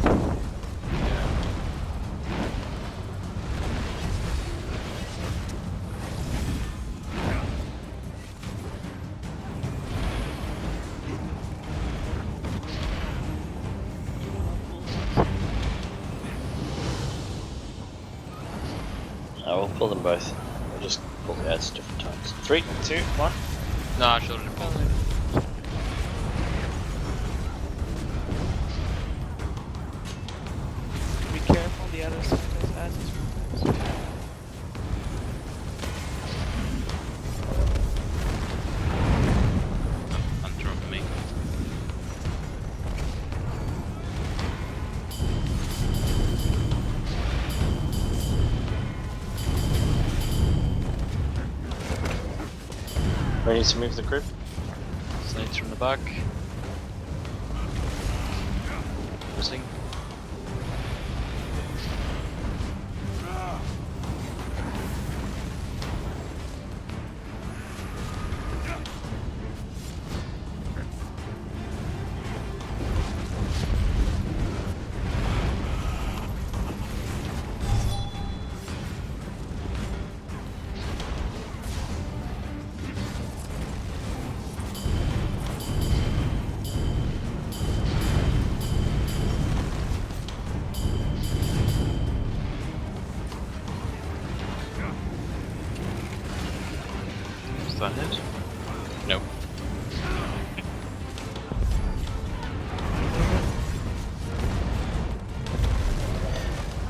I will pull them both. We'll just pull the ads different times. 3, 2, 1. No, I should have pulled it. Be careful, the other side has asses. Hunter on me. Ready to move the group? Snakes from the back. Missing. Is that it? No.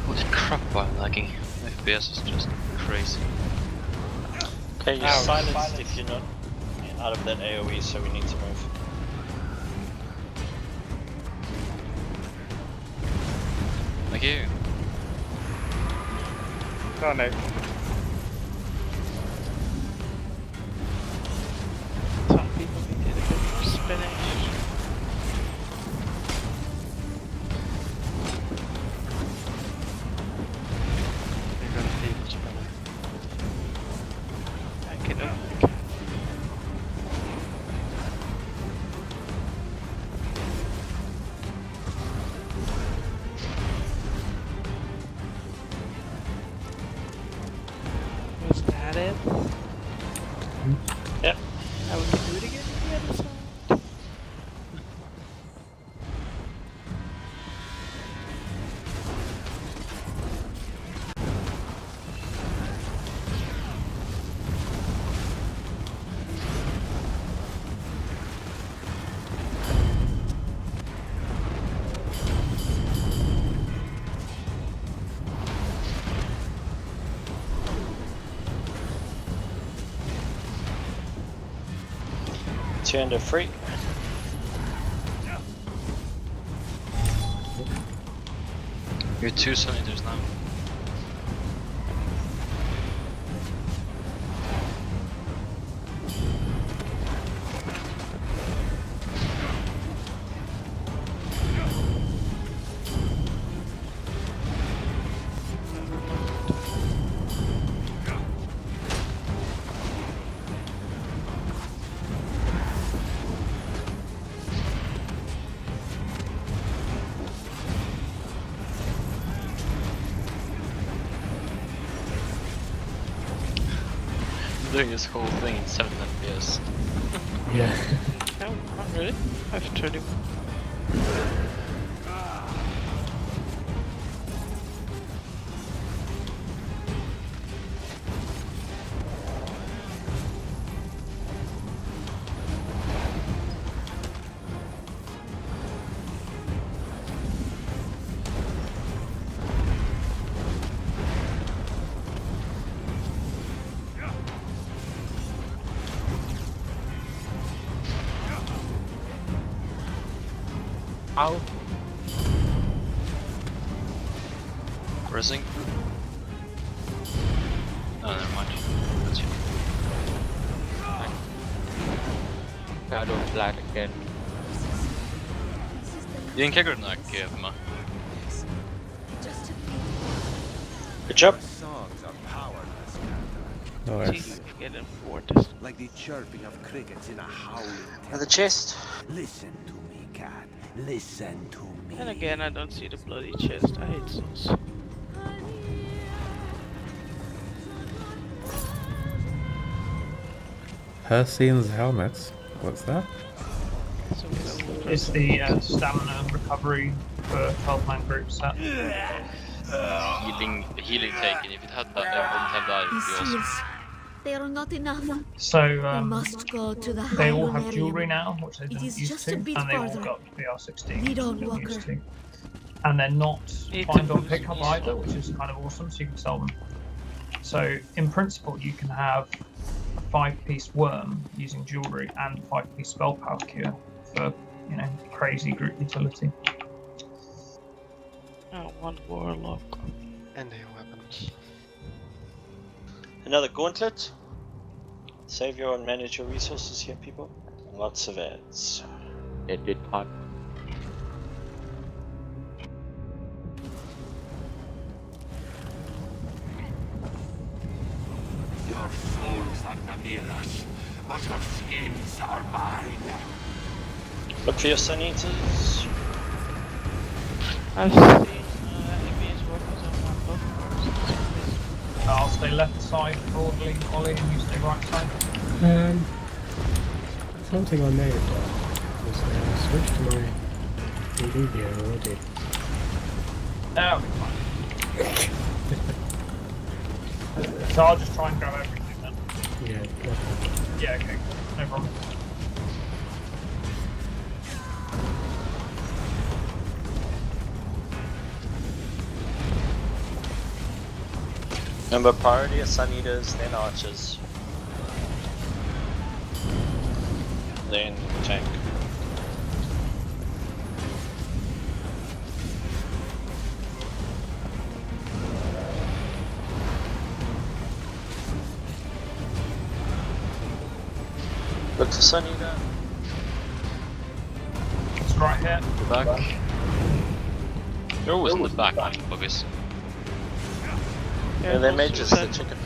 Holy crap, why I'm lagging. FPS is just crazy. Okay, you're silenced if you're not out of that AoE, so we need to move. Thank you. No, no. Some people can get a bit more spinach. You're gonna see much better. I can dead. Yep. And we can do it again on the other side. Turn to free. You're 2 centimeters now. Doing this whole thing in 7 FPS. Yeah. No, not really. I've turned it. Ow. Pressing. Oh, never mind. That's you. Shadow flat again. Det är en keggernack, Emma. Good job. Songs are powerless, Nice. Jesus, get in Fortis. like the chirping of crickets in a howling At the chest. Listen to me, cat. Listen to me. And again, I don't see the bloody chest. I hate souls. Hercine's helmets. What's that? It's the stamina recovery for 12-man group set. Healing taken. If it had that, I wouldn't have that. It would These be awesome. seals, they are not enough. So We must go to the they all Highland have jewelry area. now, which they It didn't is used just to, a and bit they all farther. got VR16. Lead on, which they didn't Walker. used to. And they're not Need to timed on boost pickup ESO. either, which is kind of awesome, so you can sell them. So in principle, you can have a 5-piece worm using jewelry and 5-piece spell power cure for, you know, crazy group utility. Oh, one warlock. And their weapons. Another gauntlet. Save your and manage your resources here, people. Lots of ads. It did part. Your souls are Namila's, but your skins are mine. Look for your Sun Eaters. I've seen enemies weapons on my book. I'll stay left side broadly, Ollie, and you stay right side. Something I made was I switched to my TV gear already. That'll be fine. So I'll just try and grab everything then. Yeah, definitely. Yeah, okay, no problem. Remember, priority are Sun Eaters, then Archers. Then tank. Look for Sun Eater. It's right here. Back. You're always in the back, obvious. And then mages the chicken.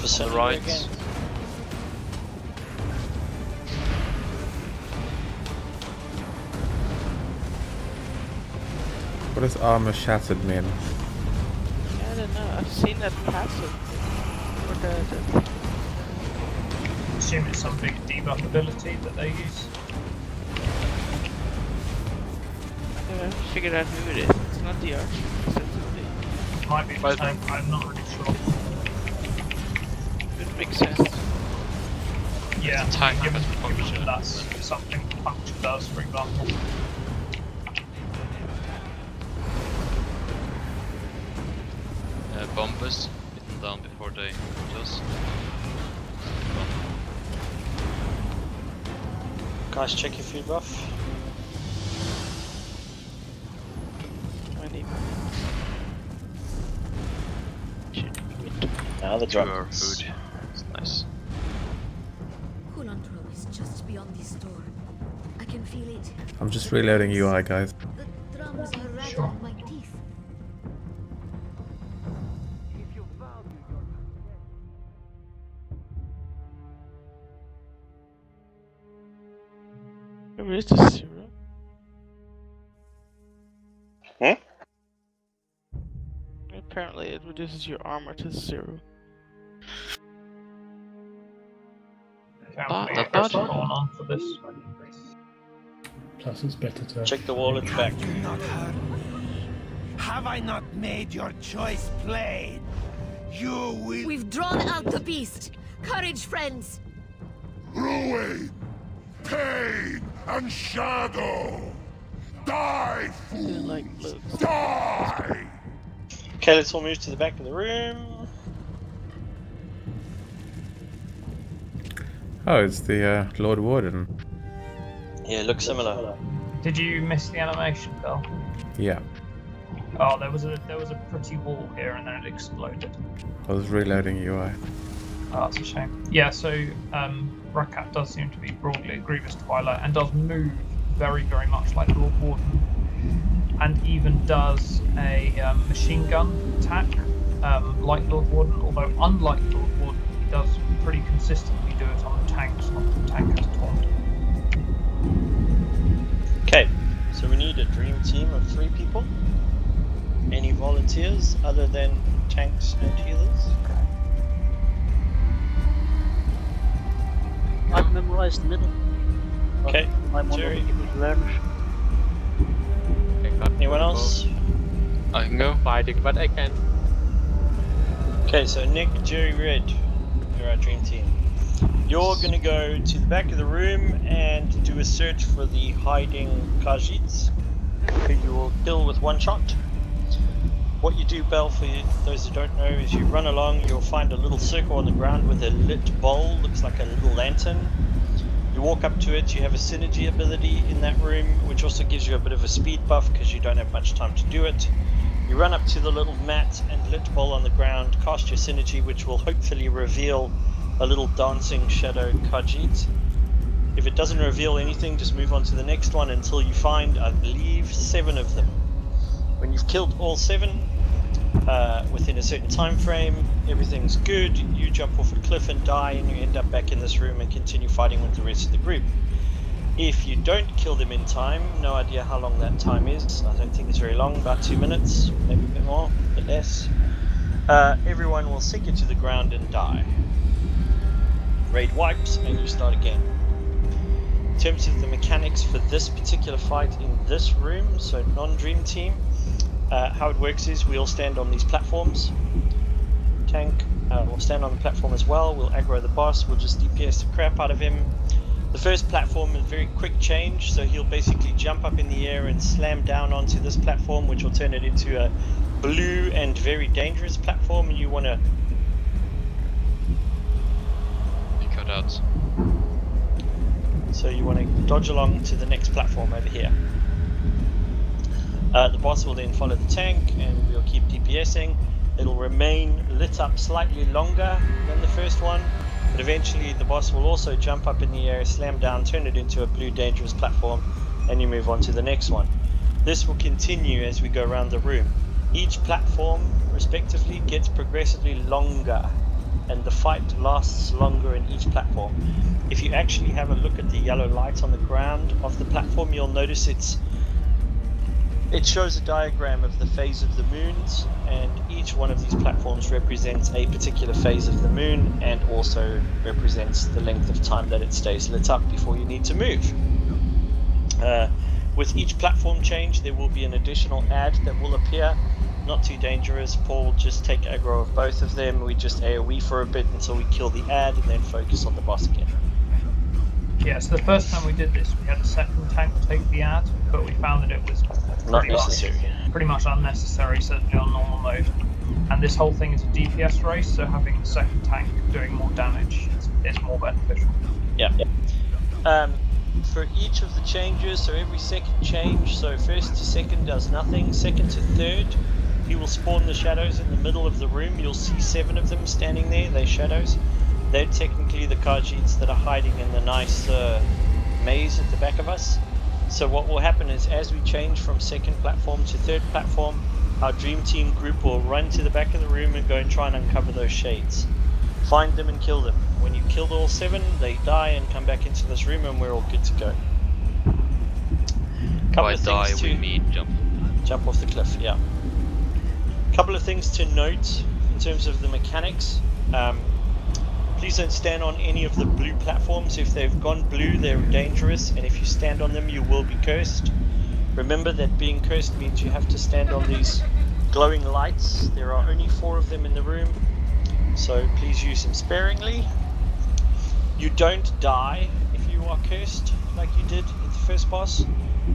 vicinity right. again. What does armor shattered mean? I don't know. I've seen that passive. Or the I assume it's some big debuff ability that they use. I haven't figured out who it is. It's not the archer. It might be the tank, I'm not really sure. It makes sense. Yeah, Tank given has function. that's something function does, for example. Bombers, hit them down before they hit us. Guys, check your food buff. 20. Now the Our drums. food. It's nice. Kulantro is just beyond this door. I can feel it. I'm just reloading UI, guys. The drums are rattling Sure. my teeth. Maybe it's a 0. Apparently it reduces your armor to 0. Can't Not press bad. on for this. Plus, it's better to have. Check the wall at the back. You not heard me? Have I not made your choice plain? You will We've drawn out the beast. Courage, friends. ruin, pain, and shadow. Die, I fool! like blue. Die! Okay, let's all move to the back of the room. Oh, it's the Lord Warden. Yeah, looks similar. Did you miss the animation, Bill? Yeah, Oh, there was a pretty wall here and then it exploded. I was reloading UI. Oh, that's a shame. Yeah, so Rakat does seem to be broadly a Grievous Twilight and does move very, very much like Lord Warden, and even does a machine gun attack like Lord Warden, although unlike Lord Warden, he does pretty consistently do it on the tanks once the tank has taunt. Okay, so we need a dream team of 3 people. Any volunteers other than tanks and healers? I've memorized the middle. Okay, I'm one Jerry. of the people learners. Anyone else? I can go. Fighting, but I can. Okay, so Nick, Jerry, Red, you're our dream team. You're gonna go to the back of the room and do a search for the hiding Khajiits, who you will kill with 1 shot. What you do, Bell, for those who don't know, is you run along, you'll find a little circle on the ground with a lit bowl, looks like a little lantern. You walk up to it, you have a synergy ability in that room, which also gives you a bit of a speed buff because you don't have much time to do it. You run up to the little mat and lit bowl on the ground, cast your synergy, which will hopefully reveal a little dancing shadow Khajiit. If it doesn't reveal anything, just move on to the next one until you find, I believe, 7 of them. When you've killed all 7 within a certain time frame, everything's good, you jump off a cliff and die, and you end up back in this room and continue fighting with the rest of the group. If you don't kill them in time, no idea how long that time is, I don't think it's very long, about 2 minutes, maybe a bit more, a bit less, everyone will sink into the ground and die. Raid wipes and you start again. In terms of the mechanics for this particular fight in this room, so non-dream team, how it works is we all stand on these platforms. Tank will stand on the platform as well, we'll aggro the boss, we'll just DPS the crap out of him. The first platform is a very quick change, so he'll basically jump up in the air and slam down onto this platform, which will turn it into a blue and very dangerous platform, and you want to... You cut out. So you want to dodge along to the next platform over here. The boss will then follow the tank and we'll keep DPSing. It'll remain lit up slightly longer than the first one, but eventually the boss will also jump up in the air, slam down, turn it into a blue dangerous platform, and you move on to the next one. This will continue as we go around the room. Each platform respectively gets progressively longer and the fight lasts longer in each platform. If you actually have a look at the yellow light on the ground of the platform, you'll notice it shows a diagram of the phase of the moons, and each one of these platforms represents a particular phase of the moon and also represents the length of time that it stays lit up before you need to move. With each platform change, there will be an additional ad that will appear. Not too dangerous. Paul, just take aggro of both of them. We just AoE for a bit until we kill the ad and then focus on the boss again. Yeah, so the first time we did this, we had a second tank take the ad, but we found that it was Not necessary. Pretty much unnecessary, certainly on normal mode. And this whole thing is a DPS race, so having the second tank doing more damage is more beneficial. Yeah. For each of the changes, so every second change, so first to second does nothing, second to third, he will spawn the shadows in the middle of the room. You'll see 7 of them standing there, they're shadows. They're technically the Khajiits that are hiding in the nice maze at the back of us. So what will happen is, as we change from second platform to third platform, our dream team group will run to the back of the room and go and try and uncover those shades. Find them and kill them. When you killed all 7, they die and come back into this room and we're all good to go. By die, we mean jump. Jump off the cliff, yeah. Couple of things to note in terms of the mechanics. Please don't stand on any of the blue platforms. If they've gone blue, they're dangerous, and if you stand on them, you will be cursed. Remember that being cursed means you have to stand on these glowing lights. There are only 4 of them in the room, so please use them sparingly. You don't die if you are cursed like you did at the first boss.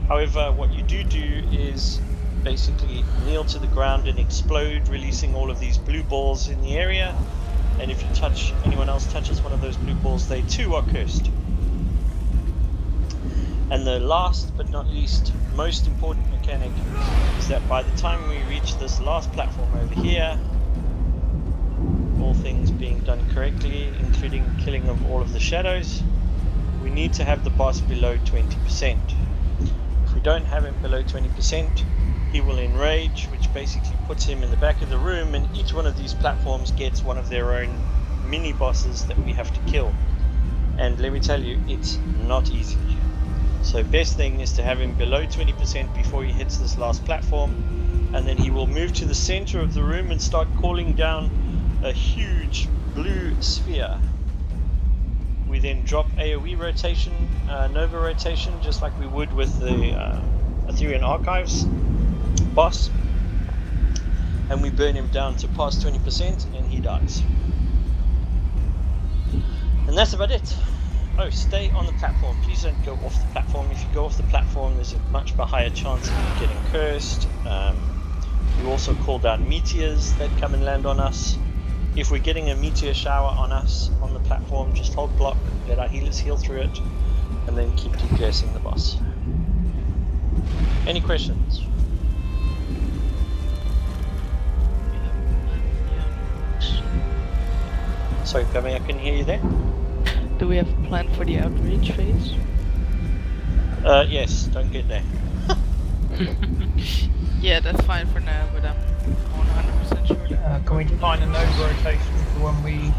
However, what you do is basically kneel to the ground and explode, releasing all of these blue balls in the area. And if anyone else touches one of those blue balls, they too are cursed. And the last but not least, most important mechanic is that by the time we reach this last platform over here, all things being done correctly, including killing of all of the shadows, we need to have the boss below 20%. If we don't have him below 20%, he will enrage, which basically puts him in the back of the room, and each one of these platforms gets one of their own mini bosses that we have to kill. And let me tell you, it's not easy. So best thing is to have him below 20% before he hits this last platform, and then he will move to the center of the room and start calling down a huge blue sphere. We then drop AoE rotation, Nova rotation, just like we would with the Ethereum Archives boss, and we burn him down to past 20% and he dies. And that's about it. Oh, stay on the platform. Please don't go off the platform. If you go off the platform, there's a much higher chance of you getting cursed. We also call down meteors that come and land on us. If we're getting a meteor shower on us on the platform, just hold block, let our healers heal through it, and then keep DPSing the boss. Any questions? Sorry, Pammy, I couldn't hear you there. Do we have a plan for the outrage phase? Yes, don't get there. Yeah, that's fine for now, but I'm 100% sure. Can we define a Nova rotation for when we...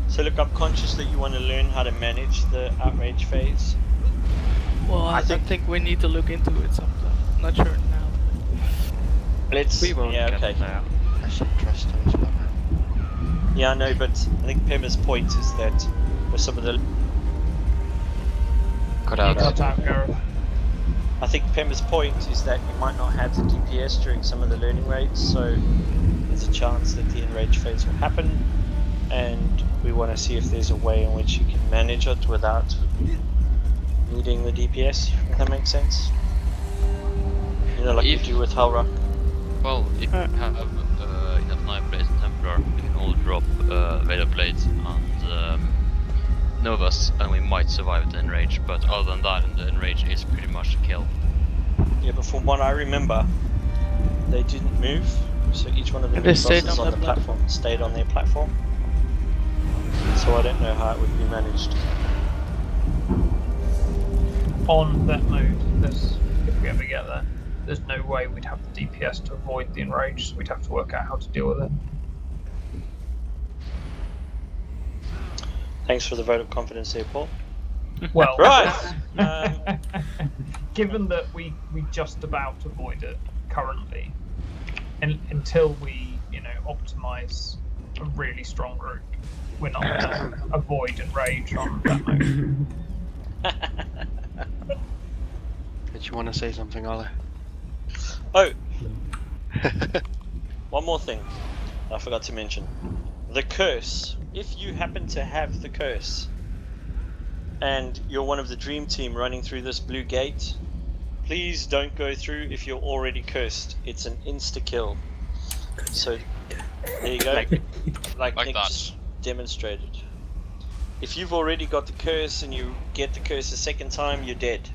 So look, I'm conscious that you want to learn how to manage the outrage phase. Well, I think we need to look into it sometime. Not sure now. Let's... We won't yeah, get okay. there. I should trust those by now. Yeah, I know, but I think Pema's point is that with some of the... Cut out. Gareth. I think Pema's point is that you might not have the DPS during some of the learning rates, so there's a chance that the enrage phase will happen, and we want to see if there's a way in which you can manage it without needing the DPS, if that makes sense. You know, like you do with Halra. Well, if you have enough knife blades and Templar, we can all drop Vader blades and Novas, and we might survive the enrage, but other than that, the enrage is pretty much a kill. Yeah, but from what I remember, they didn't move, so each one of the And they stayed bosses on on the the platform stayed on their platform. So I don't know how it would be managed. On that mode, if we ever get there, there's no way we'd have the DPS to avoid the enrage, so we'd have to work out how to deal with it. Thanks for the vote of confidence here, Paul. Well, Right. Given that we just about avoid it currently, and until we optimize a really strong group, we're not gonna avoid and rage on that mode. Did you want to say something, Ollie? Oh, one more thing I forgot to mention. The curse. If you happen to have the curse and you're one of the dream team running through this blue gate, please don't go through if you're already cursed. It's an insta-kill. So, there you go. Like Nick that. just demonstrated. If you've already got the curse and you get the curse a second time, you're dead.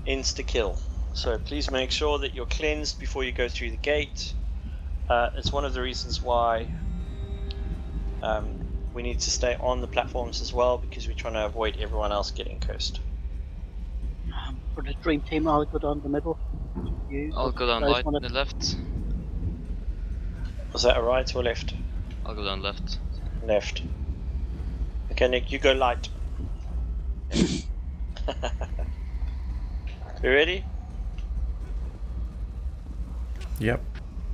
Insta-kill. So please make sure that you're cleansed before you go through the gate. It's one of the reasons why we need to stay on the platforms as well, because we're trying to avoid everyone else getting cursed. For the dream team, I'll go down the middle. I'll go down guys right wanna- and the left. Was that a right or left? I'll go down left. Left. Okay, Nick, you go light. You ready? Yep.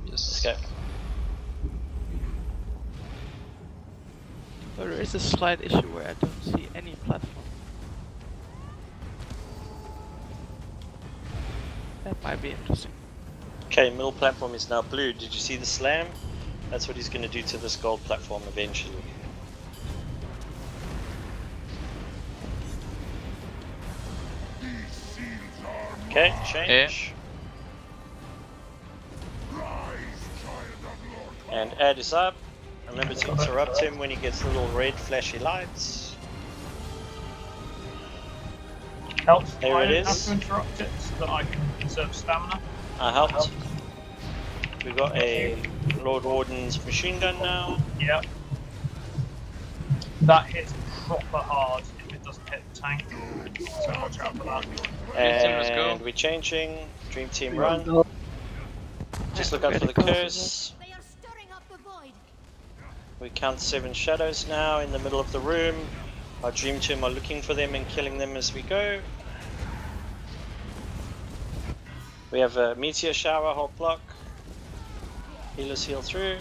Yes. Let's go. But there is a slight issue where I don't see any platform. That might be interesting. Okay, middle platform is now blue. Did you see the slam? That's what he's going to do to this gold platform eventually. Okay, change. And add is up. Remember to interrupt him when he gets little red flashy lights. Helps. There I it don't have is. to interrupt it so that I can conserve stamina. I helped. We've got a Lord Warden's machine gun now. Yep. That hits proper hard if it doesn't hit the tank. So watch out for that. And we're changing. Dream Team run. Just look out for the curse. They are stirring up the void. We count 7 shadows now in the middle of the room. Our Dream Team are looking for them and killing them as we go. We have a meteor shower, hot block. Healers heal through.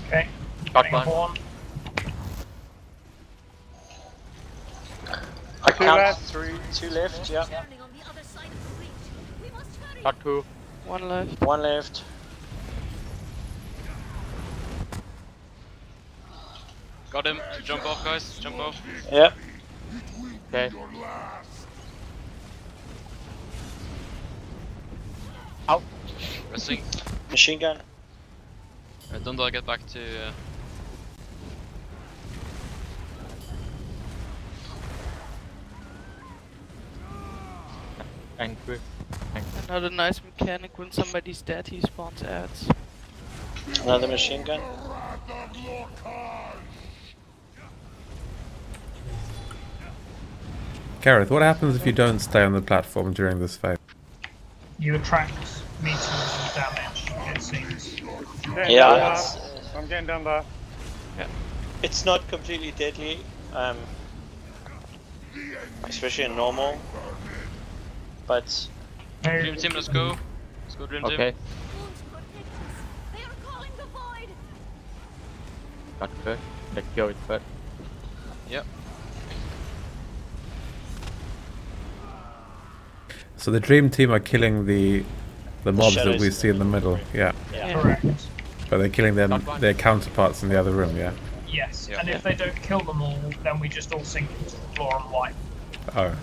Okay. Got Getting one. I count 3, 2 left, yeah. Turning on the other side of the breach. We must hurry. Got two. One left. 1 left. Got him. Jump off, guys. Jump off. Yep. Okay. Out. Resting. Machine gun. Don't I get back to... Angry. Another nice mechanic: when somebody's dead, he spawns ads. Another machine gun. Gareth, what happens if you don't stay on the platform during this phase? You attract meters of damage, it seems. Yeah, I'm getting down there. it's not completely deadly, especially in normal. But Dream Team, let's go. Let's go, Dream Team. Okay. Wounds protect us. They are calling the void. Got good. Let's kill it first. Yep. So the dream team are killing the mobs that shadows we in see in the middle, yeah. Correct. But they're killing their counterparts in the other room, yeah. Yes. Yeah. And if they don't kill them all, then we just all sink into the floor and wipe. Oh.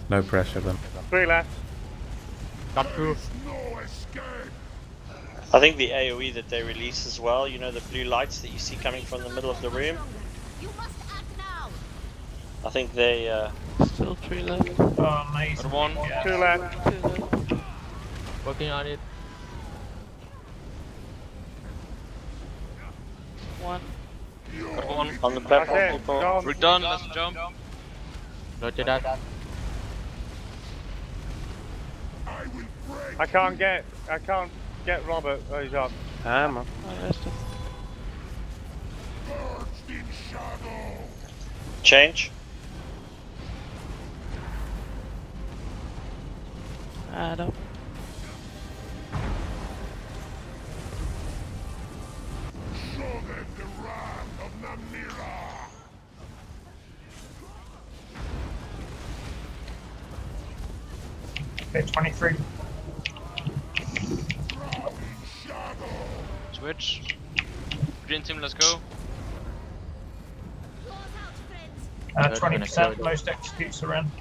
No pressure then. 3 left. Got two. I think the AoE that they release as well, you know, the blue lights that you see coming from the middle of the room, You must act now. I think they Still 3 left. Oh, amazing. Got one. Yeah. 2 left. 2 left. Working on it. 1. Got one. on the platform, Okay, people. go. We're done. Let's jump. Roger that. I can't Get Robert. Oh, he's up. I'm up. I rested. Change. Add up. Okay, 23. Switch. Green team, let's go. 20%, most executes are in.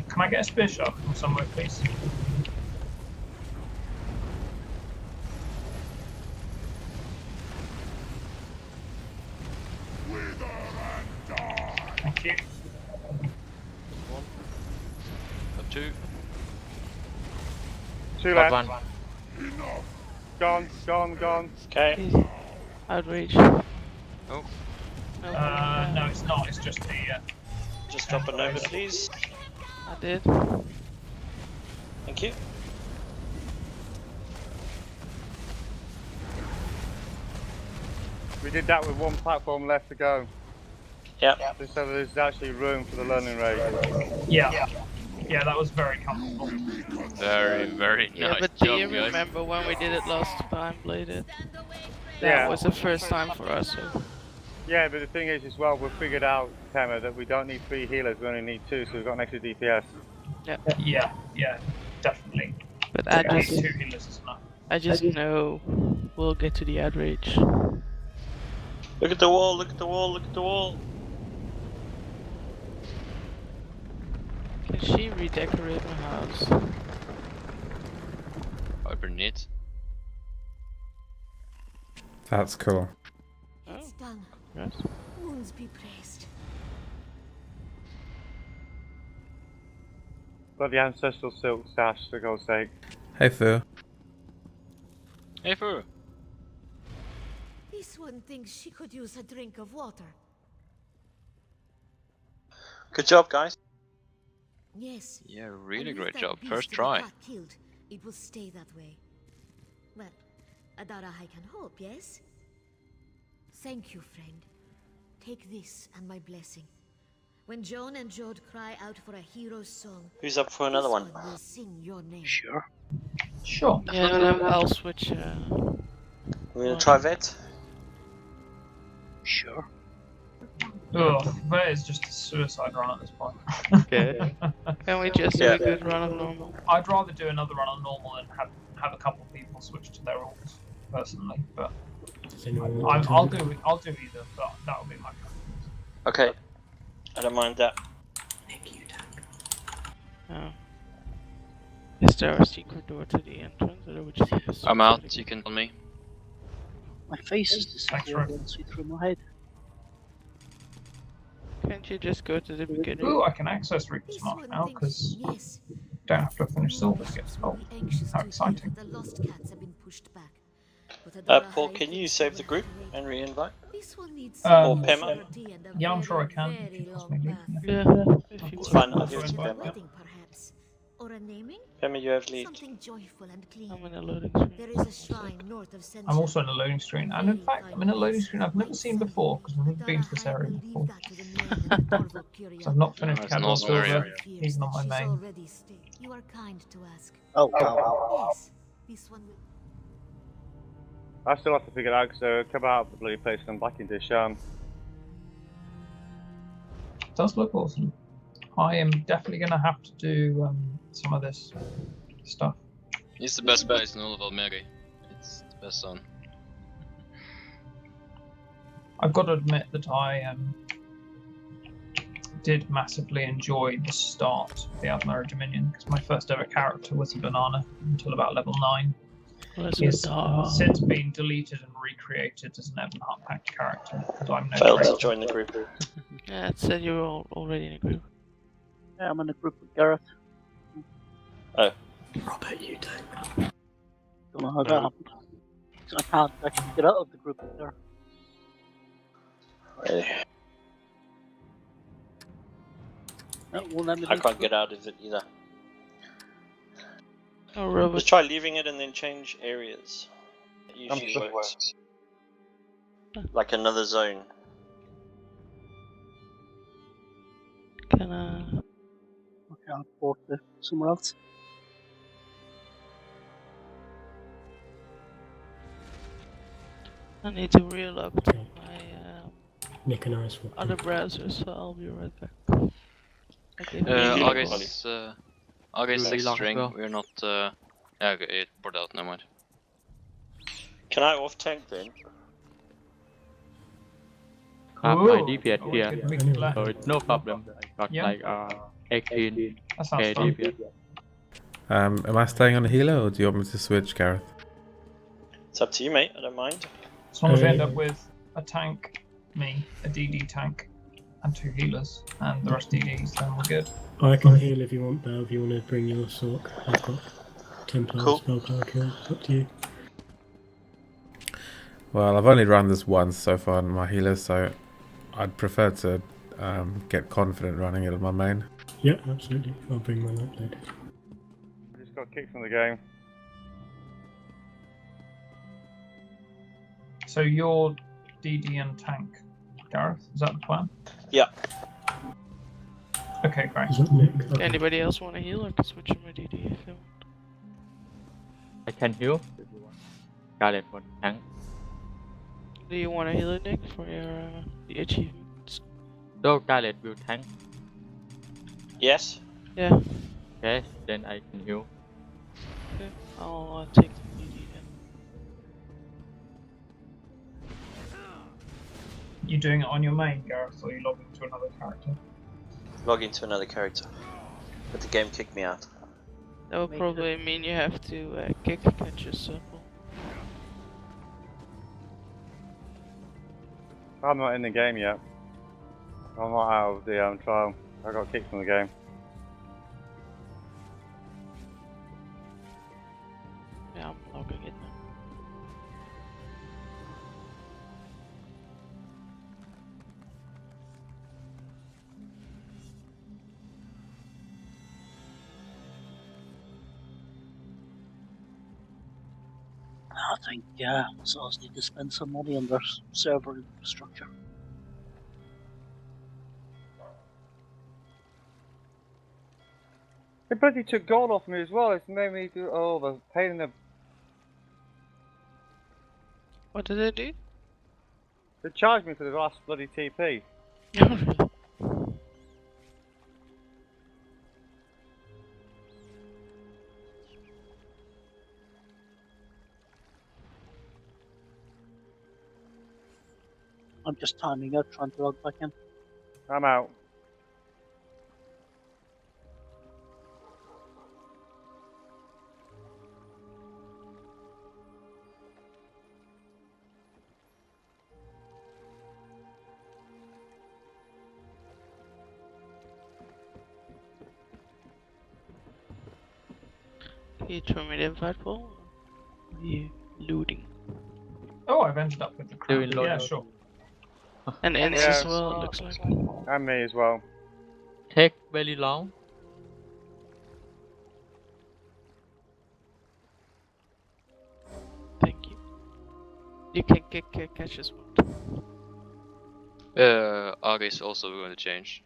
Can I get a spear shot from somewhere, please? Thank you. One. Got two. Two Got left. one. Gone. Okay. Easy. Outrage. Oh. No. No, it's not. It's just the. Just drop an over, please. I did. Thank you. We did that with one platform left to go. Yeah. Just so there's actually room for the learning rate. Yeah. Yeah, that was very comfortable. Very, very Yeah, nice but do job, you guys. remember when we did it last time, Bladed? That Yeah. was the first time for us. So. Yeah, but the thing is as well, we've figured out, Tema, that we don't need 3 healers, we only need 2, so we've got an extra DPS. Yeah, definitely. But I At least just, 2 healers is enough. I just know we'll get to the outrage. Look at the wall, look at the wall, look at the wall. Can she redecorate my house? Oh, pretty neat. That's cool. It's done. Yes. Wounds be praised. Got the ancestral silk stash, for God's sake. Hey, Fu. Hey, Fu. This one thinks she could use a drink of water. Good job, guys. Yes. Yeah, really And great if that job. beast First we try. got killed, it will stay that way. Well, Adara, I can hope, yes? Thank you, friend. Take this and my blessing. When Joan and Jode cry out for a hero's song, Who's up for another one? will sing your name. Sure. Sure. Yeah, and I'll switch. We're gonna try Vet. Sure. Ugh, that is just a suicide run at this point. Okay. Can we just do a good run of normal? I'd rather do another run on normal and have a couple of people switch to their orcs, personally. But Does anyone want to I'll do either. But that would be my preference. Okay. I don't mind that. Oh. Is there a secret door to the entrance, or do we just have a I'm out, you can tell me. My face is disappearing once we through my head. Can't you just go to the beginning? Ooh, I can access Reaper's Mark now because don't have to finish silver to get spelled. How exciting! The lost cats have been pushed back. Paul, can you save the group and re-invite? Um, Or Pema? Yeah, I'm sure I can. If you trust me, Yeah. It's fine, I'll give it to Pema. Or a naming? Pema, you have lead. Something joyful and clean. I'm in a loading screen. There is a shrine north of Central. I'm also in a loading screen, and in fact, I'm in a loading screen I've never seen before because I've never been to this area before. So I've not finished It's an Cadwell awesome area. Silver, even on my main. You are kind to ask. Oh, wow. Yes, this one will. I still have to figure it out because they're come out of the bloody place and back into Sham. It does look awesome. I am definitely going to have to do some of this stuff. It's the best base in all of Almeri. It's the best zone. I've got to admit that I did massively enjoy the start of the Almera Dominion because my first ever character was a banana until about level 9. He's since been deleted and recreated as an Ebonheart Pact character because I'm no Failed to traitor. join the group. Yeah, it said you were already in a group. Yeah, I'm in a group with Gareth. Oh. Robert, you don't. Don't know how that happened. I can't actually get out of the group with Gareth. Really? That won't let me I do can't it. get out of it either. Oh, robot. Just try leaving it and then change areas. It usually sure. works. Like another zone. Can Okay, I'll port to somewhere else. I need to reload Okay. my Nick and I swapped. other browser, so I'll be right back. Okay. August You 6 reload as string, well? we're not. Yeah, okay, it poured out, never mind. Can I off tank then? My Ooh, DPS oh, here, good, make it black. so it's no problem. I got Yeah. like 18 That sounds fun. DPS. Am I staying on a healer, or do you want me to switch, Gareth? It's up to you, mate. I don't mind. As long as we end up with a tank, me, a DD tank, and 2 healers, and the rest DDs, then we're good. I can heal if you want, though. If you want to bring your Sork, I've got Templar Cool. spell power kills. It's up to you. Well, I've only run this once so far on my healer, so I'd prefer to get confident running it on my main. Yeah, absolutely. I'll bring mine up later. I just got kicked from the game. So you're DD and tank, Gareth? Is that the plan? Yeah. Okay, great. Is that Nick? Okay. Anybody else want to heal? I can switch to my DD if you want. I can heal if you want. Gareth for tank. Do you want to heal it, Nick, for your the achievements? So Gareth will tank. Yes. Yeah. Okay, then I can heal. Okay. I'll take the DD then. You doing it on your main, Gareth, or you logging to another character? Log into another character. But the game kicked me out. That would probably mean you have to kick catch a circle. I'm not in the game yet. I'm not out of the trial. I got kicked from the game. Yeah, I'm logging it now. I think, yeah, Soz need to spend some money on their server infrastructure. They bloody took gold off me as well. It's made me do the pain in the. What did they do? They charged me for the last bloody TP. I'm just timing out, trying to log back in. I'm out. Can you throw me the invite ball? Or are you looting? Oh, I've ended up with the crown. Doing Yeah, loads. sure. And ends Yeah. as well, it looks like. And me as well. Take very long. Thank you. You can kick catch as well. August is also going to change.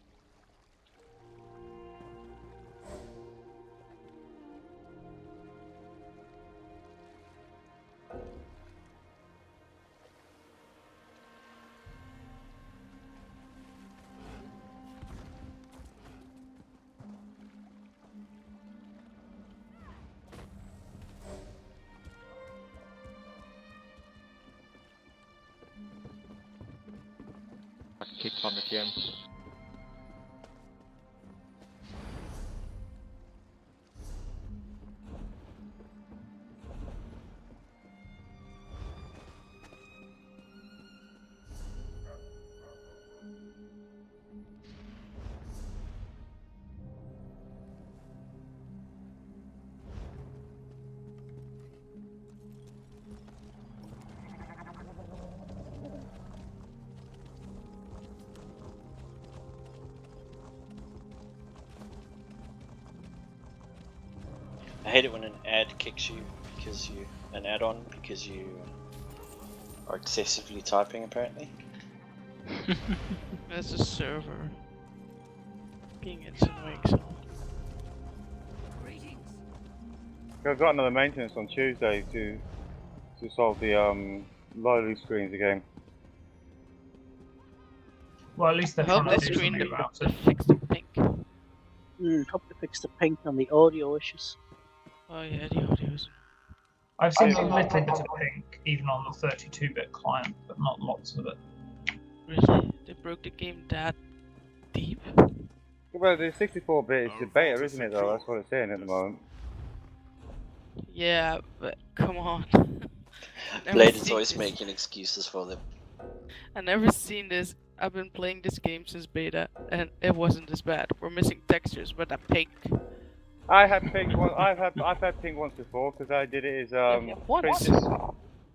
Got kicked from the game. hate it when an ad kicks you because an add-on because you are excessively typing apparently. That's a server. Being annoying so. I've got another maintenance on Tuesday to solve the loading screens again. Well, at least they're I hope trying they to do screen something the about it. fix the pink. Hope they fix the pink and the audio issues. Oh yeah, the audio's. I've seen a little bit of pink, even on the 32-bit client, but not lots of it. Really? They broke the game that deep? Well, the 64-bit is the beta, isn't it? Though that's what it's saying at the moment. Yeah, but come on. Blade is always making excuses for them. I've never seen this. I've been playing this game since beta, and it wasn't this bad. We're missing textures, but that pink. I had pink one. I've had pink once before because I did it as Once?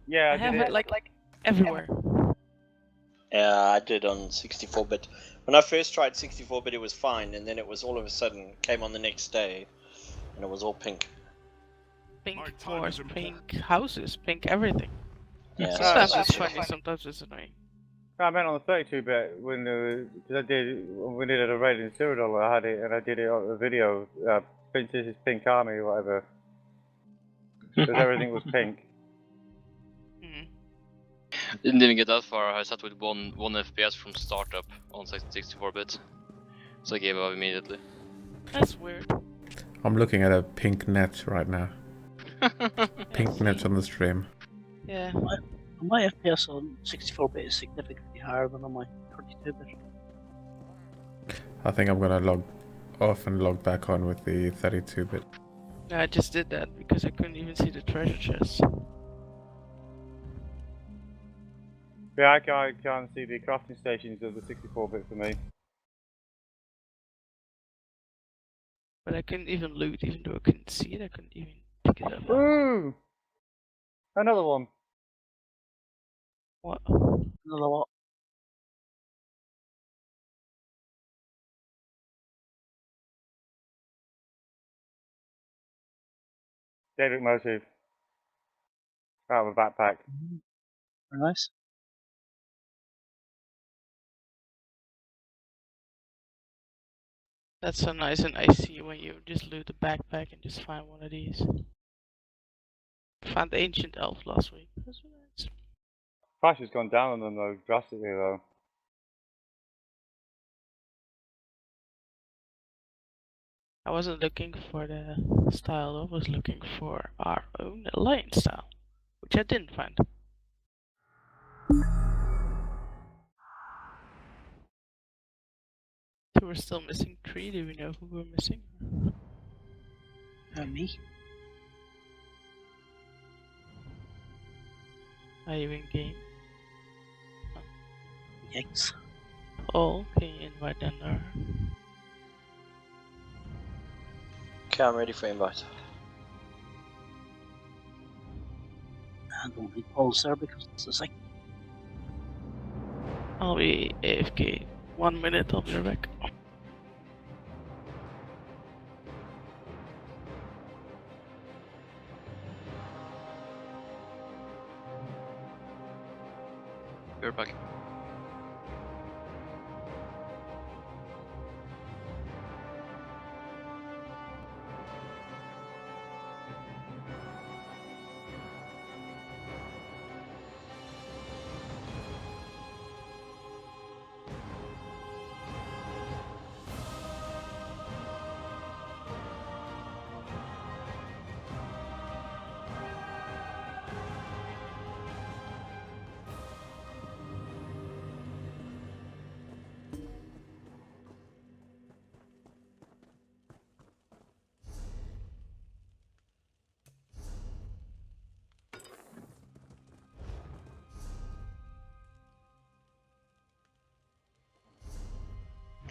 Yeah, I have it like everywhere. Yeah, I did on 64-bit. When I first tried 64-bit, it was fine, and then it was all of a sudden came on the next day, and it was all pink. Pink floors, pink houses, pink everything. Yeah, sometimes it's funny, sometimes it's annoying. I meant on the 32-bit when because we did a raid in Cyrodiil, I had it and I did it on the video. Princess's Pink Army or whatever. Because everything was pink. Didn't even get that far. I sat with one FPS from startup on 64-bit, so I gave up immediately. That's weird. I'm looking at a pink net right now. Pink net on the stream. Yeah. My FPS on 64-bit is significantly higher than on my 32-bit. I think I'm gonna log off and log back on with the 32-bit. I just did that because I couldn't even see the treasure chest. Yeah, I can't see the crafting stations of the 64-bit for me. But I couldn't even loot, even though I couldn't see it, I couldn't even pick it up. Ooh! Another one. What? Another what? Daedric motive. Out of a backpack. Very nice. That's so nice and icy when you just loot a backpack and just find one of these. Found the ancient elf last week. That's so nice. Price has gone down on them though, drastically though. I wasn't looking for the style, I was looking for our own alliance style, which I didn't find. So we're still missing 3, do we know who we're missing? Me. Are you in game? Yes. Oh, can you invite them there? Okay, I'm ready for invite. I don't need Paul's there because it's a second. I'll be AFK. 1 minute, I'll be right back. You're back.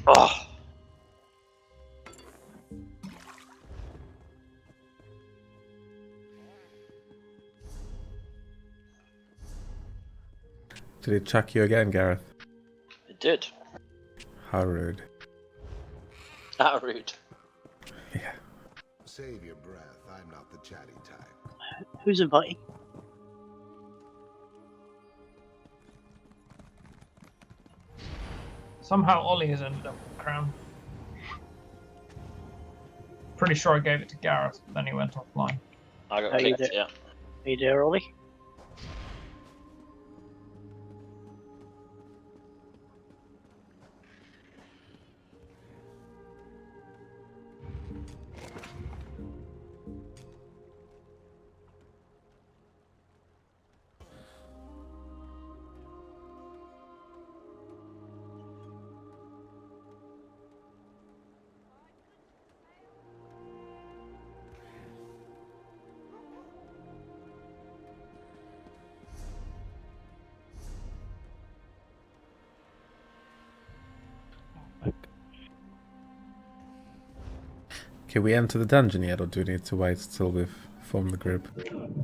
Oh! Did it chuck you again, Gareth? It did. How rude. How rude. Yeah. Save your breath. I'm not the chatty type. Who's inviting? Somehow Ollie has ended up with the crown. Pretty sure I gave it to Gareth, but then he went offline. I got How you kicked, do- yeah. Are you there, Ollie? Can we enter the dungeon yet, or do we need to wait till we've formed the group?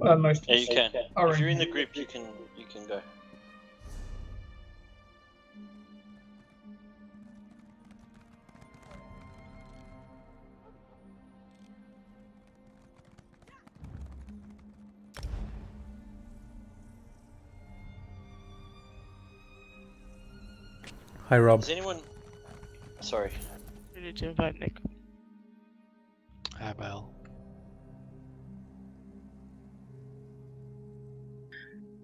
Most Yeah, you can. are If you're in the here. group, you can go. Hi, Rob. Does anyone? Sorry. You need to invite Nick. Ah, well.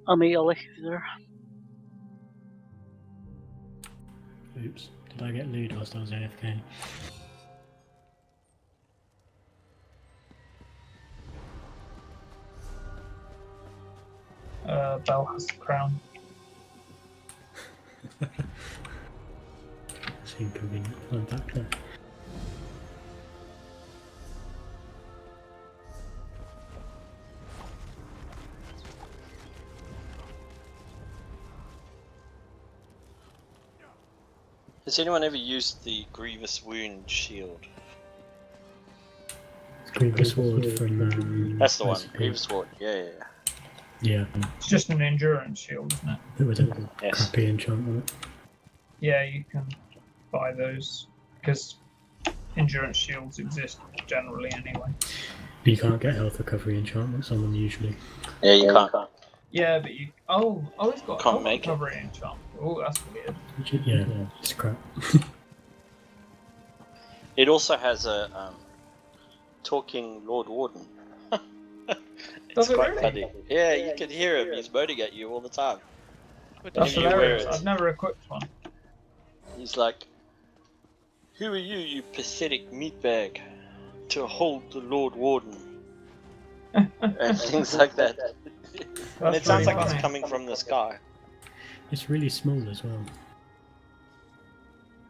I'll meet Ollie if you're there. Oops. Did I get lewd whilst I was AFK? Belle has the crown. It's inconvenient. I'm back there. Has anyone ever used the Grievous Wound Shield? Grievous Sword from. That's the one. ICP. Grievous Sword. Yeah. Yeah. It's just an endurance shield, isn't it? It was a Yes. crappy enchantment on it. Yeah, you can buy those because endurance shields exist generally anyway. You can't get health recovery enchantments on them usually. Yeah, you can't. Yeah, but you. Oh, it's got Can't health make it. recovery enchantment. Oh, that's weird. Yeah, it's crap. It also has a talking Lord Warden. Does It's it quite really? funny. Yeah, you can hear him. He's moaning at you all the time. That's Give you hilarious. words. I've never equipped one. He's like, "Who are you, you pathetic meatbag, to hold the Lord Warden?" and things like that. And it sounds really like funny. it's coming from this guy. It's really small as well.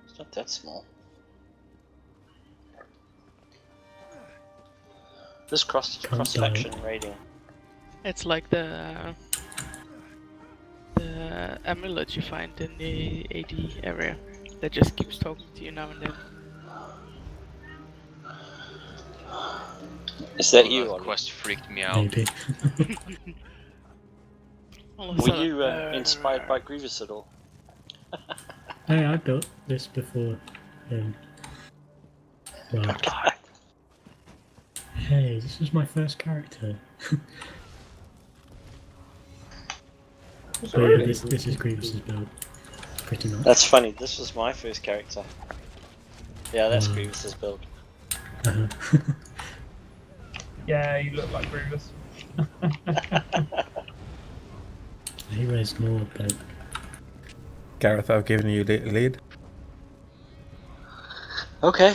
It's not that small. This cross-faction raiding. It's like the amulet you find in the AD area that just keeps talking to you now and then. Is that Oh, you, that Ollie? quest freaked me out. Maybe. All of a Were sudden, you inspired by Grievous at all? Hey, I built this before. Well, hey, this was my first character. So yeah, this is Grievous's build, pretty much. That's funny. This was my first character. Yeah, that's Wow. Grievous's build. Uh-huh. Yeah, you look like Grievous. He wears more, but Gareth, I've given you lead. Okay.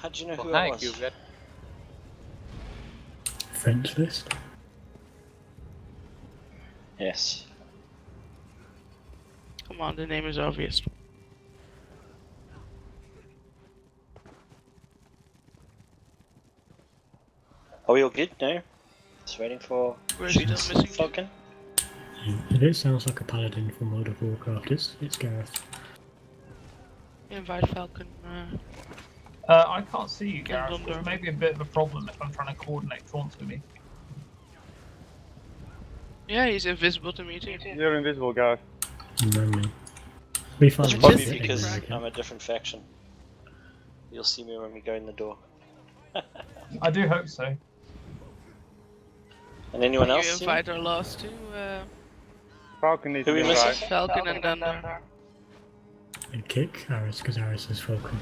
How'd you know who I Thank you. was? French list. Yes. come on, the name is obvious. Are we all good? No? Just waiting for We're still missing Falcon. It sounds like a paladin from World of Warcraft. It's Gareth. Invite Falcon. I can't see you, Gareth. Thunder. Which may be a bit of a problem if I'm trying to coordinate taunts with you. Yeah, he's invisible to me too. You're invisible, guys. Lonely. We That's finally probably did it because anyway, okay? I'm a different faction. You'll see me when we go in the door. I do hope so. And anyone Can else? you invite our last two? Falcon needs Who to we be missing? right. Falcon and Dunder. And kick Aris, because Aris is Falcon.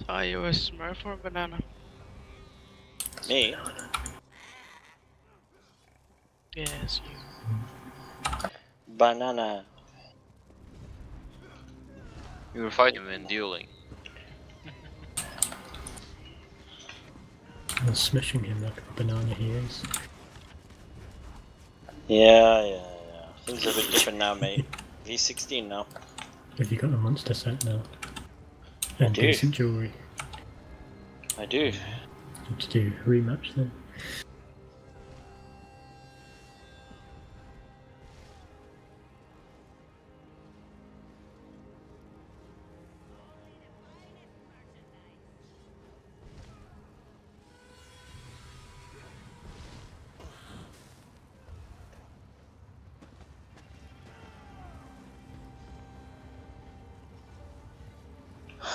Are you a Smurf or a banana? Me? Yes, you. Banana. You were fighting him in dueling. And smashing him like a banana he is. Yeah. Things are a bit different now, mate. V16 now. Have you got a monster set now? And do. decent jewellery. I do. To do rematch then.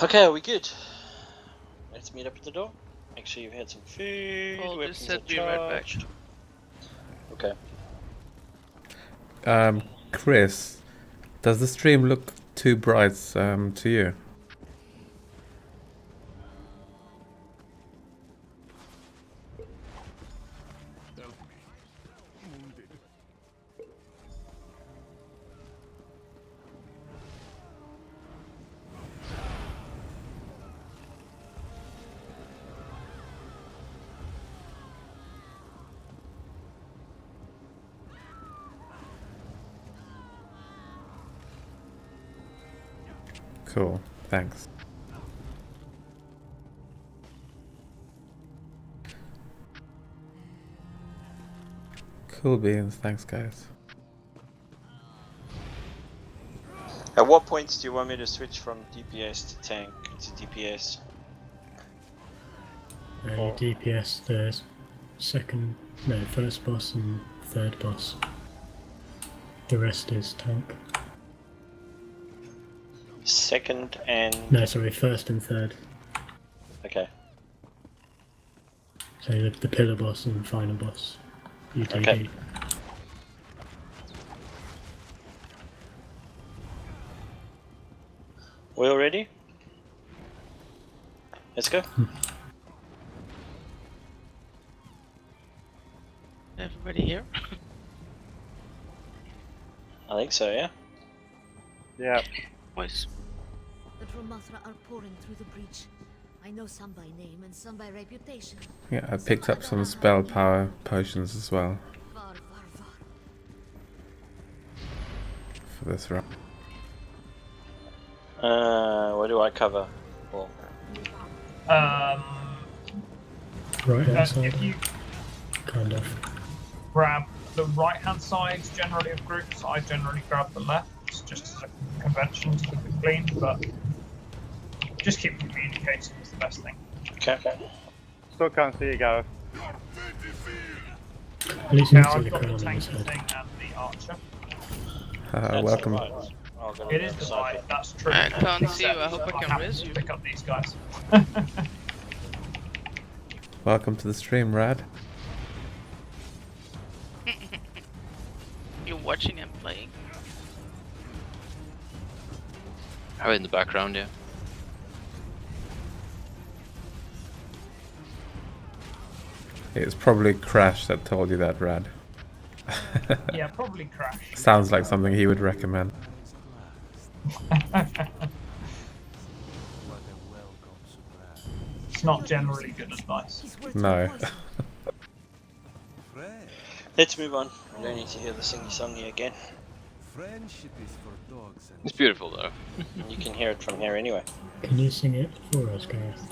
Okay, are we good? Let's meet up at the door. Make sure you've had some food. Paul Weapons just said are be right back. charged. Okay. Chris, does the stream look too bright to you? Cool, thanks. Cool beans, thanks guys. At what point do you want me to switch from DPS to tank to DPS? DPS the first boss and third boss. The rest is tank. Second and... No, sorry, first and third. Okay. So the pillar boss and final boss. UTD. Okay. We all ready? Let's go. Everybody here? I think so, yeah. Yeah. Nice. The Dromothra are pouring through the breach. I know some by name and some by reputation. Yeah, I picked up some spell power potions as well for this round. What do I cover? Well, Right hand side. If you Kind of. grab the right hand side generally of groups, I generally grab the left, just as a convention to keep it clean, but just keep communicating is the best thing. okay. Still can't see you, Gareth. At least you Now can see I've the got the crown on tank his thing head. and the archer. That's Welcome. all right. I'll go It on is the the side. fight, that's true. I can't see you, I Except hope I can have res to you. pick up these guys. Welcome to the stream, Rad. You're watching him playing. I have it in the background, yeah. It's probably Crash that told you that, Rad. Yeah, probably Crash. Sounds like something he would recommend. What a not generally good advice. No. Let's move on. I don't need to hear the singy-songy again. Friendship is for dogs and It's beautiful though. You can hear it from here anyway. Can you sing it for us, Gareth?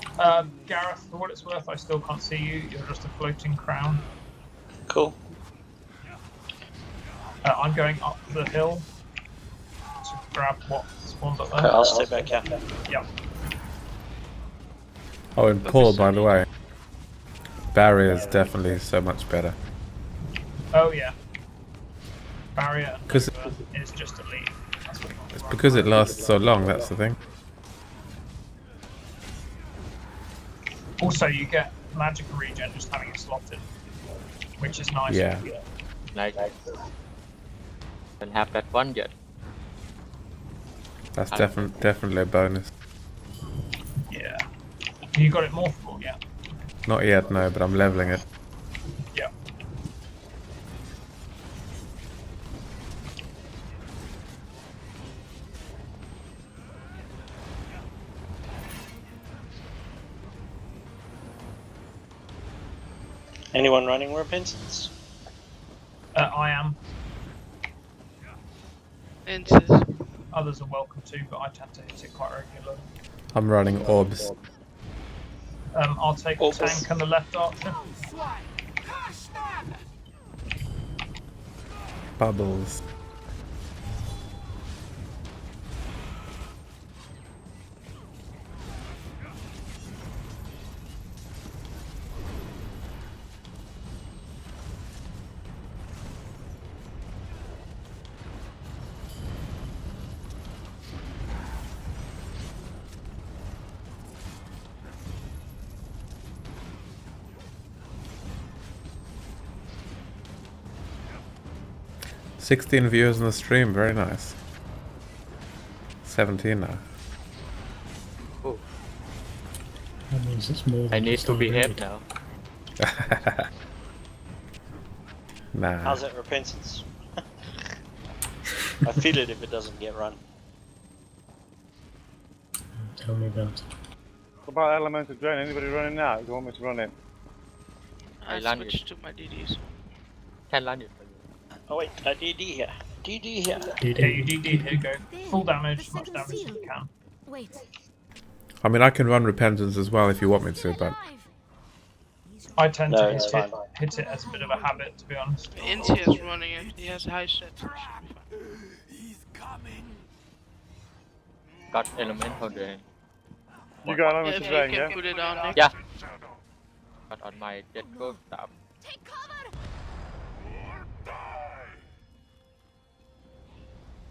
Gareth, for what it's worth, I still can't see you. You're just a floating crown. Cool. I'm going up the hill to grab what spawns up there. Okay, I'll stay back here. Yep. Oh, and Paul, by the way, barrier is definitely so much better. Oh yeah. Barrier Because is just a lead. That's what it's because it lasts so long. That's the thing. Also, you get magic regen just having it slotted, which is nice. Yeah. Like, don't have that one yet. That's definitely a bonus. Yeah. You got it morphable, yeah? Not yet, no, but I'm leveling it. Yeah. Anyone running repentance? I am. Others are welcome to, but I tend to hit it quite regularly. I'm running orbs. I'll take the tank and the left archer. Bubbles. $16 viewers on the stream, very nice. 17 now. Oh. That means it's more than I need to just behave already. now. Nah. How's that repentance? I feel it if it doesn't get run. Tell me about it. What about elemental drain? Anybody running now? Do you want me to run it? I land switched to my DDs. Can land it for you. Oh wait, DD here. DD here. Yeah, you DD here, go. Full damage, as much damage as you can. Wait. I mean, I can run repentance as well if you want me to, but I tend No, to it's hit it as a bit of a habit, to be honest. Inti is running it. He has high stats. Got elemental drain. You got Yeah, elemental if drain, you yeah? can put it on Nick. Yeah. Got on my dead gold stuff. Take cover!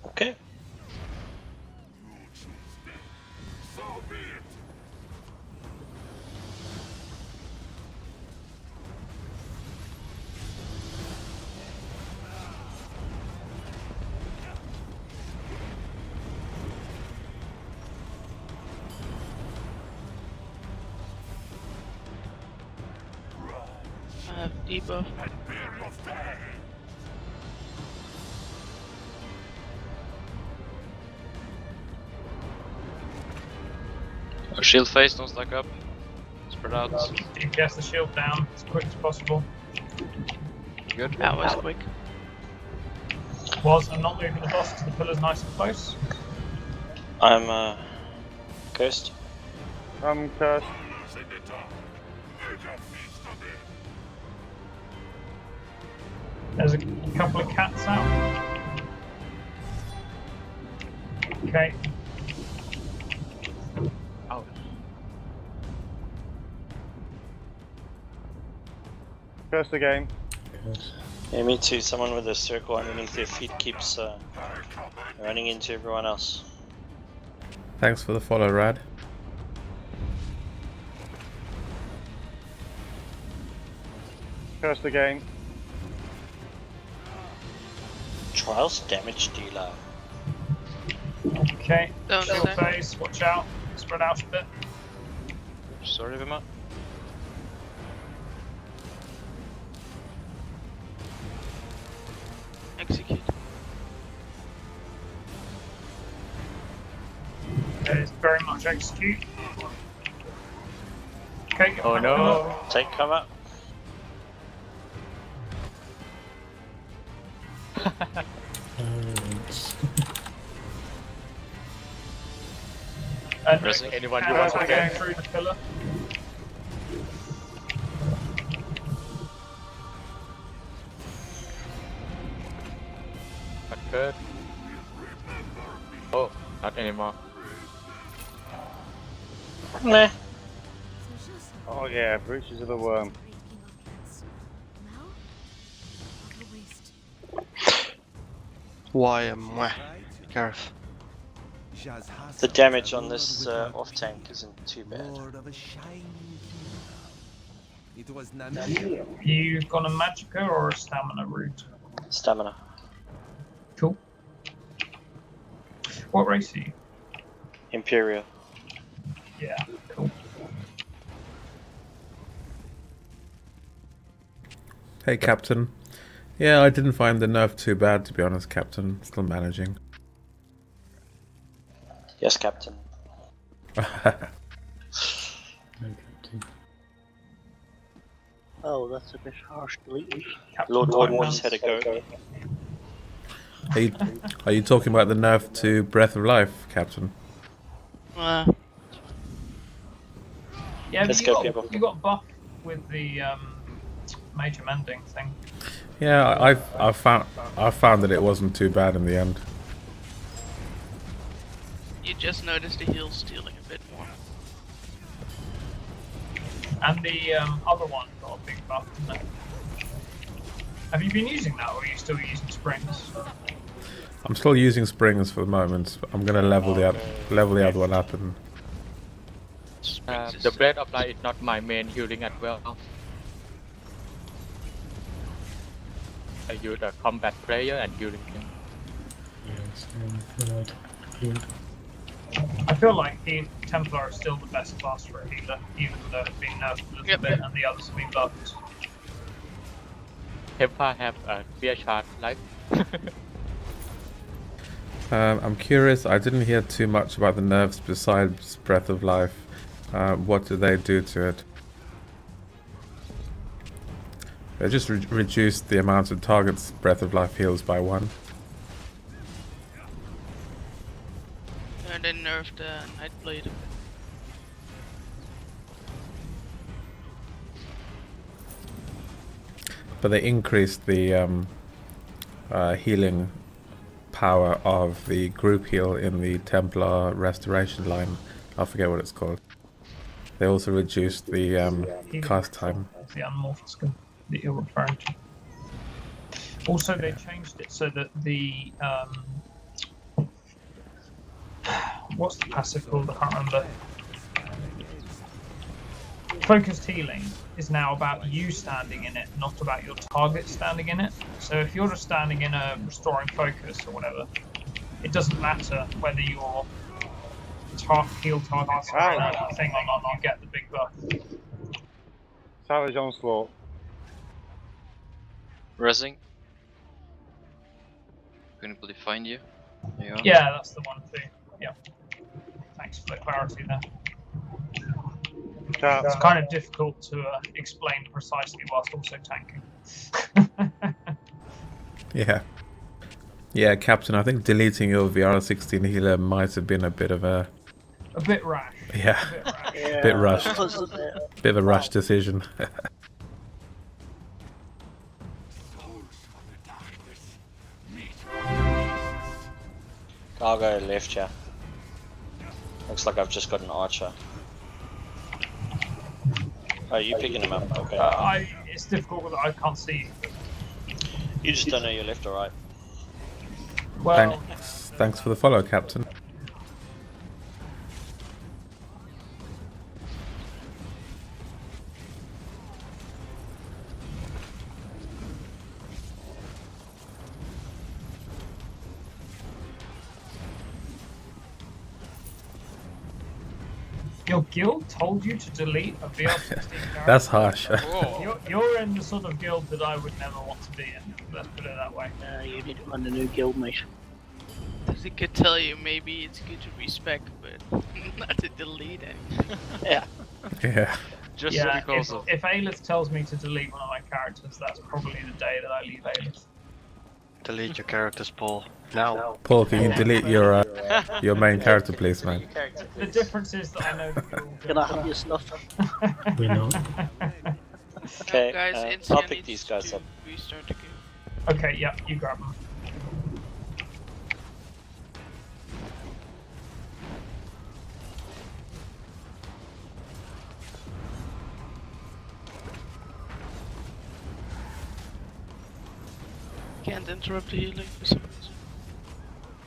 Okay. I have debuff. Shield face, don't stack up. Spread out. DPS the shield down as quick as possible. Good. That was quick. I'm not moving the boss to the pillars nice and close. I'm cursed. I'm cursed. There's a couple of cats out. Okay. Ouch. Cursed again. Yeah, me too. Someone with a circle underneath their feet keeps running into everyone else. thanks for the follow, Rad. Cursed again. Trials damage dealer. Okay. Don't Shield say. phase, watch out. Spread out a bit. Sorry, Vima. Execute. It is very much execute. Okay, Oh no! Take cover. Anyone you want to get get? through the pillar? But good. Oh, not anymore. Meh. Oh yeah, Breaches of the Worm. Why am I? Gareth. The damage on this off tank isn't too bad. You got a magicka or a stamina route? Stamina. Cool. What race are you? Imperial. Yeah, cool. Hey, Captain. Yeah, I didn't find the nerf too bad, to be honest, Captain. Still managing. Yes, Captain. Oh, that's a bit harsh. Delete. Lord Warden's had a go. Are you talking about the nerf to Breath of Life, Captain? Yeah, Let's but go, people. you got buffed with the major mending thing. Yeah, I found that it wasn't too bad in the end. You just noticed the heal stealing a bit more. And the other one got a big buff, didn't it? Have you been using that, or are you still using springs? I'm still using springs for the moment. I'm gonna level the other one up and. The Breath of Life is not my main healing as well. I use a combat player and healing him. I feel like Templar is still the best class for a healer, even though it's been nerfed a little bit and the others have been buffed. Templar have a spear charge life. I'm curious. I didn't hear too much about the nerfs besides Breath of Life. What did they do to it? They just reduced the amount of targets Breath of Life heals by 1. And they nerfed Nightblade a bit. But they increased the healing power of the group heal in the Templar Restoration line. I forget what it's called. They also reduced the cast time. The unmorphed skill that you're referring to. Also, they changed it so that the what's the passive called? I can't remember. Focused healing is now about you standing in it, not about your target standing in it. So if you're just standing in a restoring focus or whatever, it doesn't matter whether your heal targets are that thing or not. I'll get the big buff. Savage Onslaught. Resing. Couldn't really find you. There you are. Yeah, that's the one too. Yeah. Thanks for the clarity there. It's kind of difficult to explain precisely whilst also tanking. Yeah. Yeah, Captain, I think deleting your VR16 healer might have been a bit of a... A bit rash. Yeah. A bit rushed. Bit of a rush decision. I'll go left, yeah. Looks like I've just got an archer. Oh, you picking him up? Okay. It's difficult because I can't see. You just don't know your left or right. Well, Thanks for the follow, Captain. your guild told you to delete a VR16 character? That's harsh. You're in the sort of guild that I would never want to be in, let's put it that way. You need to find a new guild, mate. Because it could tell you maybe it's good to respec, but not to delete anything. Yeah. Yeah. Just Yeah, because of... if Alith tells me to delete one of my characters, that's probably the day that I leave Alith. Delete your characters, Paul. Now. Paul, can you delete your main character, please, man? The difference is that I know that you're all Can I have your stuff? We're not. Okay, guys, I'll Insia pick these needs guys to up. restart the game. Okay, yeah, you grab them. Can't interrupt the healing for some reason.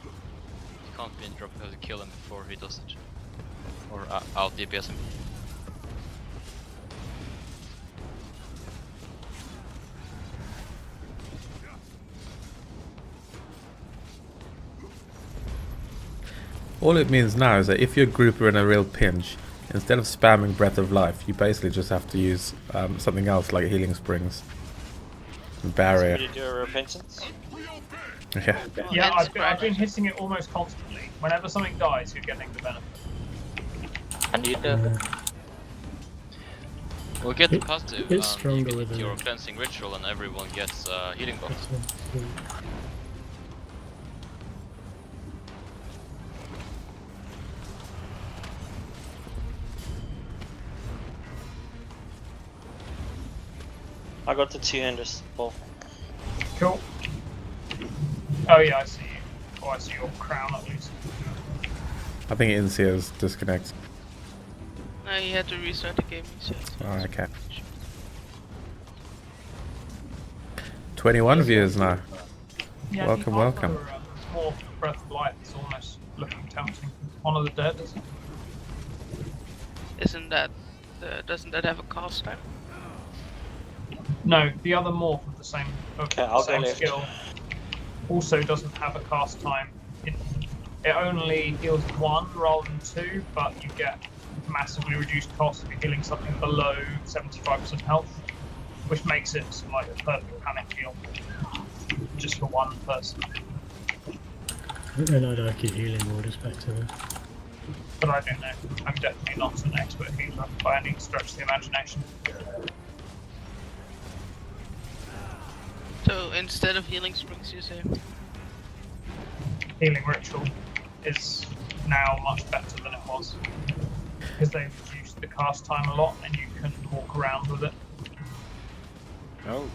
You can't be interrupted because you kill him before he does it. Or out DPS him. All it means now is that if your group are in a real pinch, instead of spamming Breath of Life, you basically just have to use something else like Healing Springs. Barrier. Somebody do a repentance? Yeah. Yeah, I've been hitting it almost constantly. Whenever something dies, you're getting the benefit. And you We'll get the passive it's and stronger you with get a- your cleansing ritual and everyone gets healing buff. I got the two-handers, Paul. Cool. Oh yeah, I see you. Oh, I see your crown at least. I think Insia's disconnected. No, you had to restart the game, he said. Oh, okay. 21 viewers now. Yeah, Welcome, the offer, welcome. More Breath of Life is almost looking tempting. One of the Dead, isn't it? Isn't that... doesn't that have a cost time? No, the other morph of the same, I'll go same left. skill also doesn't have a cast time. It only heals 1 rather than 2, but you get massively reduced cost if you're healing something below 75% health, which makes it like a perfect panic heal just for one person. And I'd argue healing ward is better though. But I don't know. I'm definitely not an expert healer by any stretch of the imagination. So instead of healing springs, you say? Healing Ritual is now much better than it was because they've reduced the cast time a lot and you can walk around with it. Oh.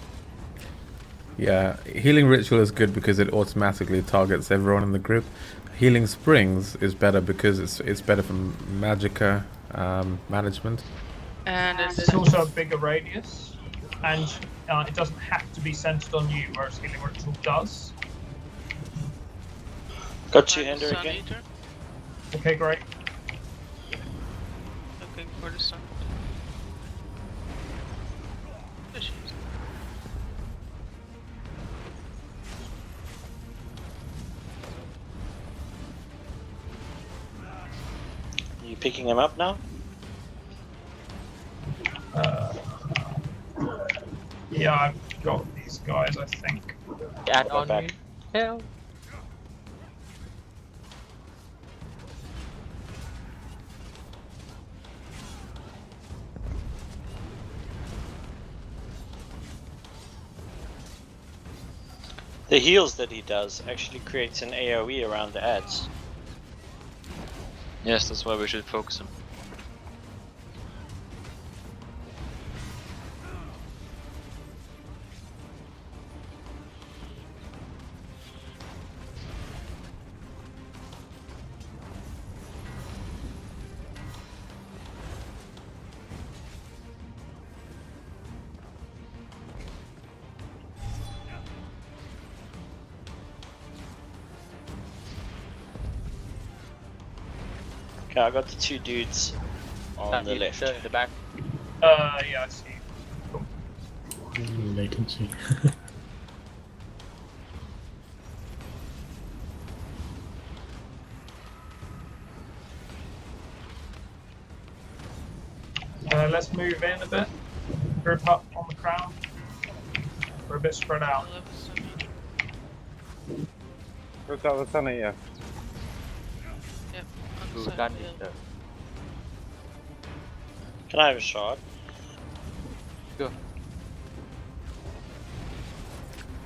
Yeah, Healing Ritual is good because it automatically targets everyone in the group. Healing Springs is better because it's better for Magicka management. And It's also a bigger radius, and it doesn't have to be centered on you, whereas Healing Ritual does. Got two-hander Sun again. Eater. Okay, great. Looking for the sun. There she is. You picking him up now? Yeah, I've got these guys, I think. Add Go on back. me. Hell. The heals that he does actually creates an AoE around the ads. Yes, that's why we should focus him. Okay, I got the two dudes on the left. The back. Yeah, I see. Cool. Latency. Let's move in a bit. Group up on the crown. We're a bit spread out. I love the Sun Eater. What's that, the Sun Eater? Yep, on the Who side done of the it? hill. Can I have a shot? go.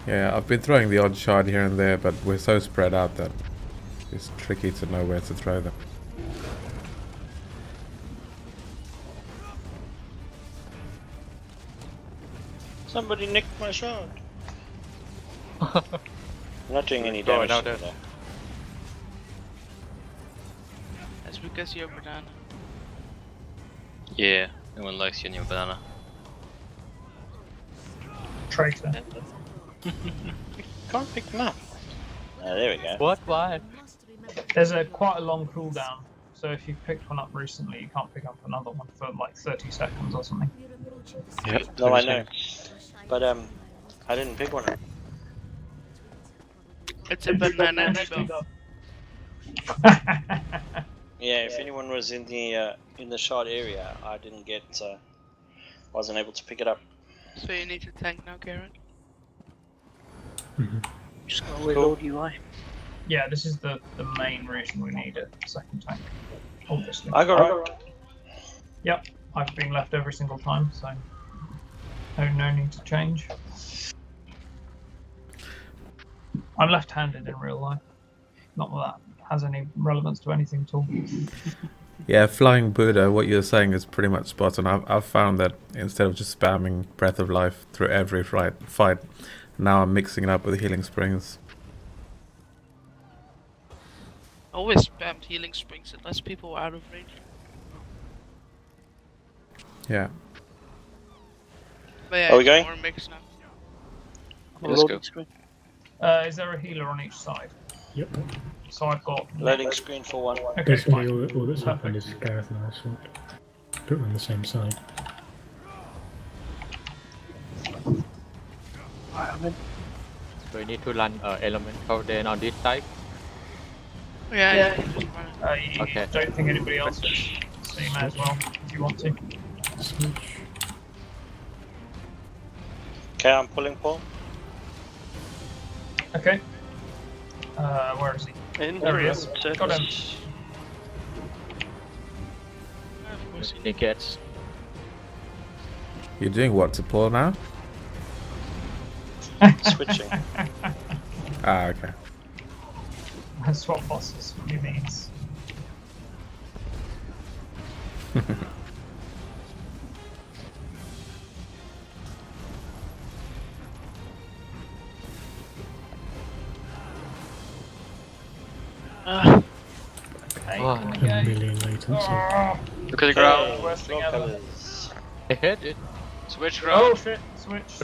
Yeah, I've been throwing the odd shard here and there, but we're so spread out that it's tricky to know where to throw them. Somebody nicked my shard. I'm not doing any Throw it damage out to there. that. That's because you're a banana. Yeah, no one likes you and your banana. Traitor. Can't pick them up. There we go. What? Why? There's quite a long cooldown, so if you've picked one up recently, you can't pick up another one for like 30 seconds or something. Yeah, No, I know. But I didn't pick one up. It's a banana debuff. Yeah, if anyone was in the shard area, I didn't get, wasn't able to pick it up. So you need to tank now, Karen? Just gotta reload UI. Yeah, this is the main reason we need a second tank, obviously. I got right. Yep, I've been left every single time, so no need to change. I'm left-handed in real life. Not that that has any relevance to anything at all. Yeah, Flying Buddha, what you're saying is pretty much spot on. I've found that instead of just spamming Breath of Life through every fight, now I'm mixing it up with Healing Springs. Always spammed healing springs unless people were out of range. Yeah. But yeah, Are we going? more mix now. Let's go. Is there a healer on each side? Yep. So I've got... Loading screen for one. Okay, Basically, fine. all that's happened is Gareth and I swapped. Put them on the same side. So we need to run elemental then on this side. Yeah. I don't think anybody else is. So you may as well, if you want to. Switch. Okay, I'm pulling Paul. Okay. Where is he? There he is. Got him. He gets. You're doing what to Paul now? Switching. Ah, okay. Swap bosses, what he means. Okay, Oh, can we A go? million latency. Oh, Look at the ground. worst thing ever. Colors. I hit it. Switch Oh ground. shit, switch.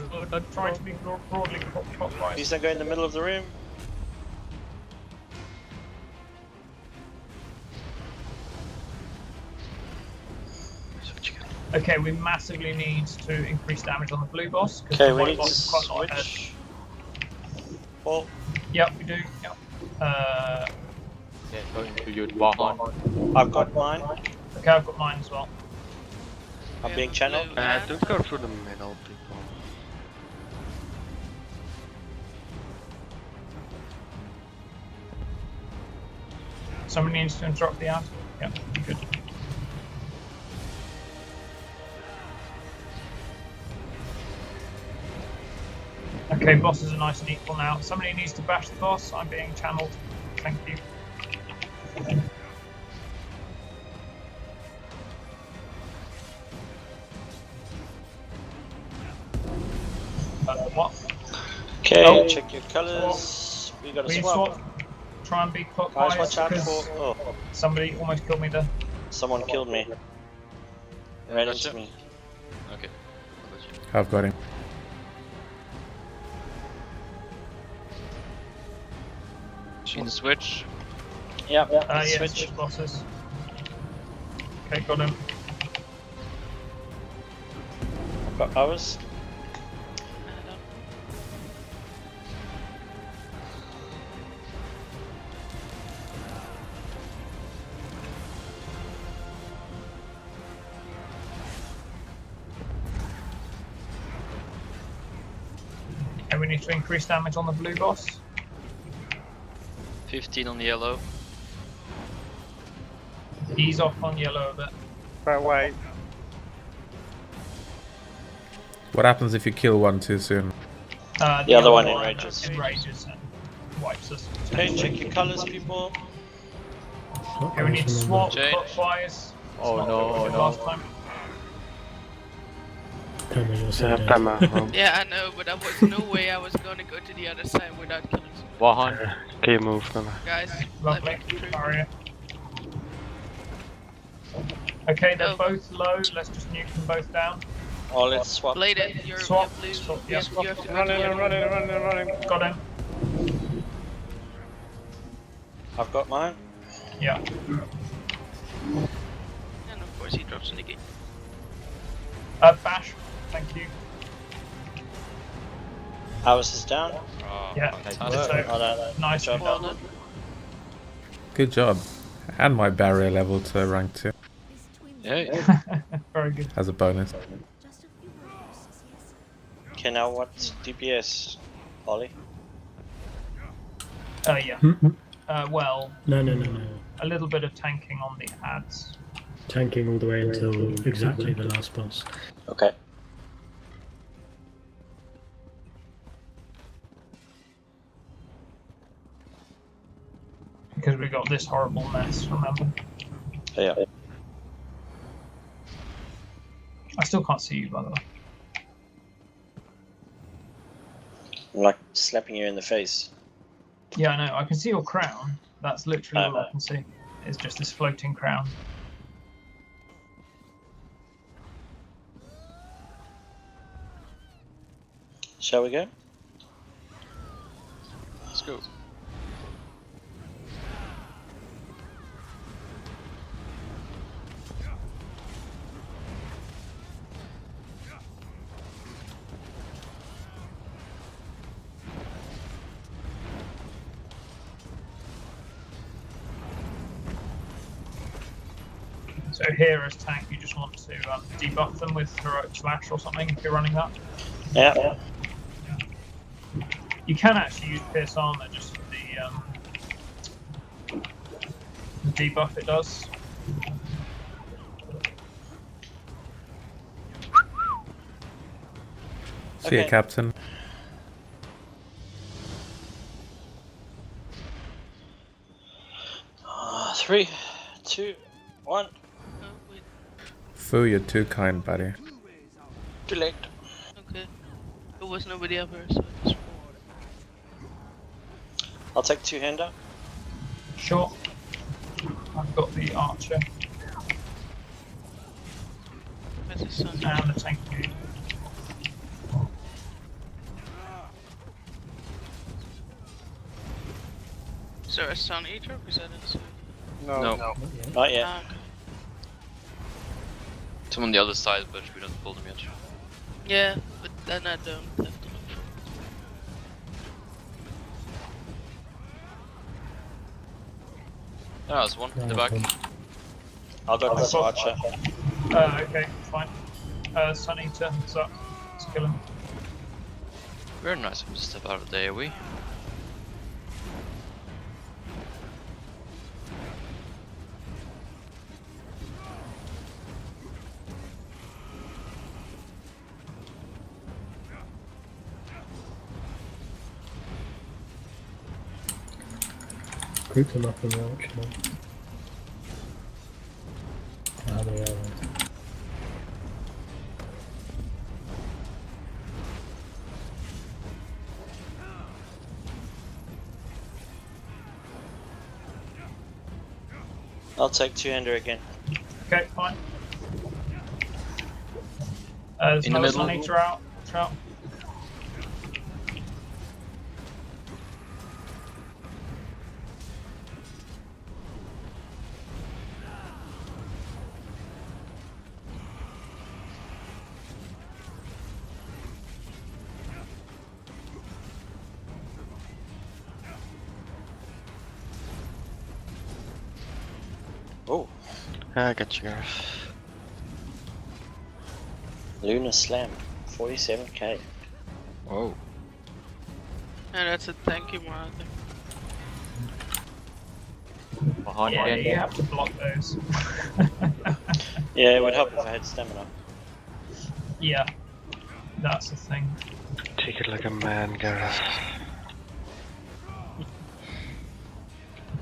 Try to be broadly clockwise. Please don't go in the middle of the room. Okay, we massively need to increase damage on the blue boss. Okay, the we white need to boss is quite a lot ahead. switch. Paul. Yep, we do. Yep. Yeah, going to use Warhorn. I've got mine. Okay, I've got mine as well. I'm being channeled. Don't go through the middle, people. Somebody needs to interrupt the ad. Yep, good. Okay, bosses are nice and equal now. Somebody needs to bash the boss. I'm being channeled. Thank you. What? Okay, Oh. check your colors. We got a We swap. swap. Try and be clockwise. Guys, watch out 'cause for. Oh, somebody almost killed me there. someone killed me. Ran into me. Okay. I've got him. In the switch. Yep. Yeah, switch. switch bosses. Okay, got him. I've got ours. Okay, we need to increase damage on the blue boss. 15 on the yellow. Ease off on yellow a bit. But wait. What happens if you kill one too soon? The other one enrages. Enrages and wipes us. Okay, check your colours, people. Okay, we need to swap Jade. clockwise. Oh, It's not no, what we did no. last time. Timer, you're so Yeah, dead. timer. Yeah, I know, but there was no way I was gonna go to the other side without killing someone. 100. Okay, move. Timer. Guys, Lovely. let me get through. Barrier. Okay, they're Oh. both low. Let's just nuke them both down. Oh, let's swap. Blade it, you're Swap. blue. Swap. You Yeah, have- swap. you have to go Running, to the I'm other running, one. I'm running, I'm running. Got him. I've got mine. Yeah. And of course he drops the gate. Bash. Thank you. Ours is down. Oh, Yeah. fantastic. So, Oh, no. nice Good job. job. Good job. And my barrier level to rank 2 Yay. Very good. as a bonus. Just a few more verses, yes? Okay, now what's DPS, Ollie? Yeah. Well, No. a little bit of tanking on the ads. Tanking all the way until exactly the last boss. Okay. Because we got this horrible mess, remember? Yeah. I still can't see you, by the way. I'm like slapping you in the face. Yeah, I know. I can see your crown. That's literally all I can see. It's just this floating crown. Shall we go? Let's go. So here as tank, you just want to debuff them with heroic slash or something if you're running that. Yeah. You can actually use pierce armor just for the debuff it does. See ya, Okay. Captain. Three, two, one. Oh, wait. Fu, you're too kind, buddy. Too late. Okay. There was nobody up here, so I just... I'll take two-hander. Sure. I've got the archer Where's his son? and the tank dude. Is there a Sun Eater? Because I didn't see it. No. No. Not yet. Ah, okay. It's on the other side, but we don't pull them yet. Yeah, but then I don't have to look for it. Ah, there's one in the back. I'll go this archer. Okay, fine. Sun Eater, what's up? Let's kill him. Very nice of him to step out of the AoE. Group them up in the archer now. Ah, they are. I'll take two-hander again. Okay, fine. There's In the another middle. Sun Eater out. Trout. Oh, I got you, Gareth. Lunar Slam. 47k. Whoa. And that's a thank you, Martha. Yeah, you have to block those. Yeah, it would help if I had stamina. Yeah. That's the thing. Take it like a man, Gareth.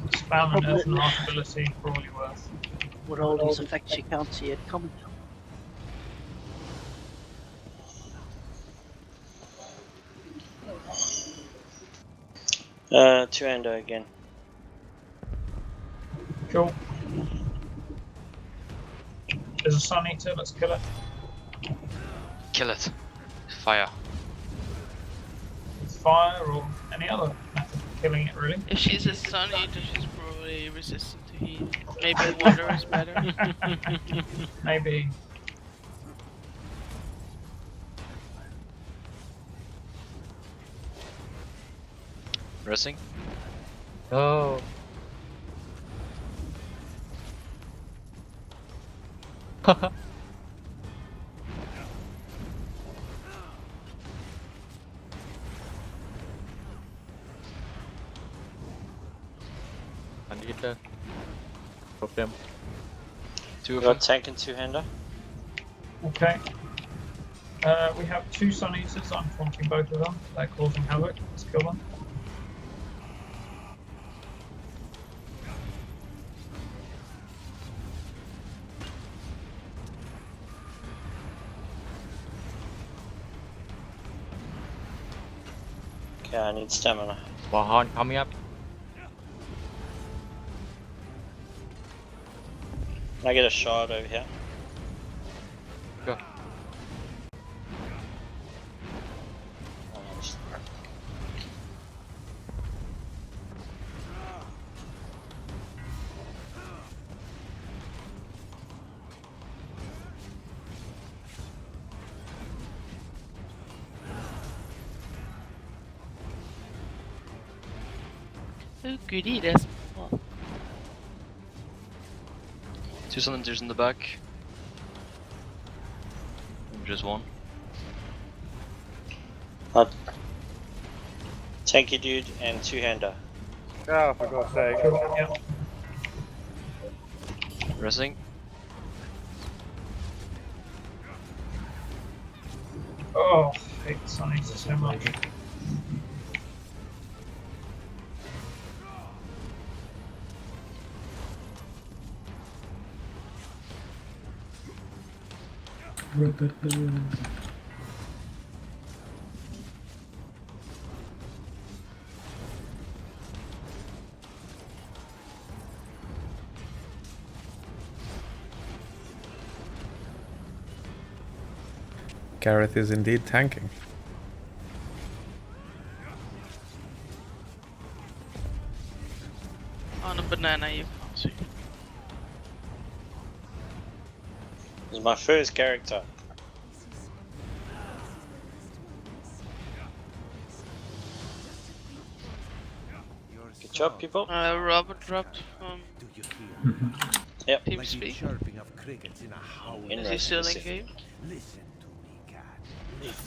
Spam and Earth and Heart ability for all you're worth. With all these effects, you can't see it coming. Two-hander again. Cool. There's a Sun Eater, let's kill it. Kill it. Fire. With fire or any other method of killing it, really. If she's a Sun Eater, she's probably resistant to heat. Maybe water is better. Maybe. Resting. Oh. Unhitter. Problem. We got tank and two-hander. Okay. We have two Sun Eaters, I'm flanking both of them. They're causing havoc. Let's kill them. Okay, I need stamina. Warhorn coming up. Can I get a shard over here? Go. Oh goody, there's more. Two cylinders in the back. Just one. Tanky dude and two-hander. Oh, for God's sake. Yeah. Resting. Oh, I hate the Sun Eater so much. Gareth is indeed tanking. On a banana, you can't see. This is my first character. Good job, people. Robert dropped from Yep. TeamSpeak. Is he still in game?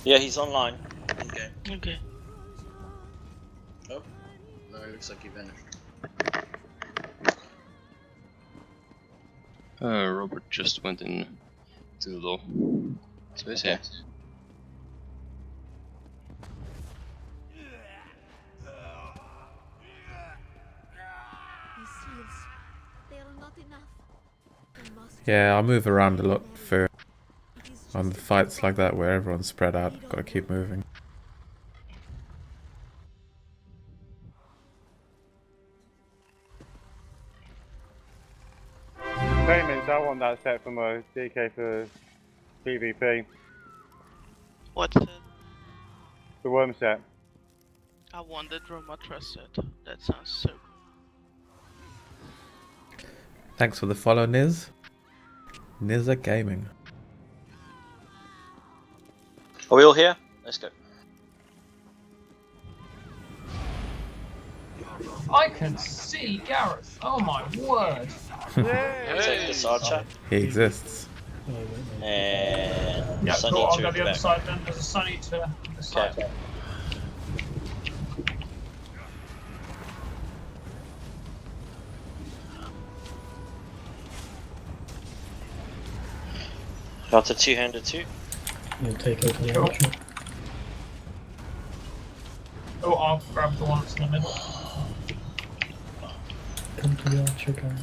Yeah, he's online. Okay. Okay. Oh, no, it looks like he vanished. Robert just went in to the door. So he's here. These shields, they are not enough. They must Yeah, I move around a lot for on the fights like that where everyone's spread out. Gotta keep moving. Payments, I want that set for my DK for PvP. What's it? The worm set. I want the Roma Trust set. That sounds so cool. Thanks for the follow, Niz. Nizza Gaming. Are we all here? Let's go. I can see Gareth. Oh my word. Take this archer. He exists. And Yeah, Sun cool. I'll Eater go at the the other back. side then. There's a Sun Eater on this side. Okay. Got the two-hander too. You'll take out the Cool. archer. Oh, I'll grab the one that's in the middle. Come to the archer, guys.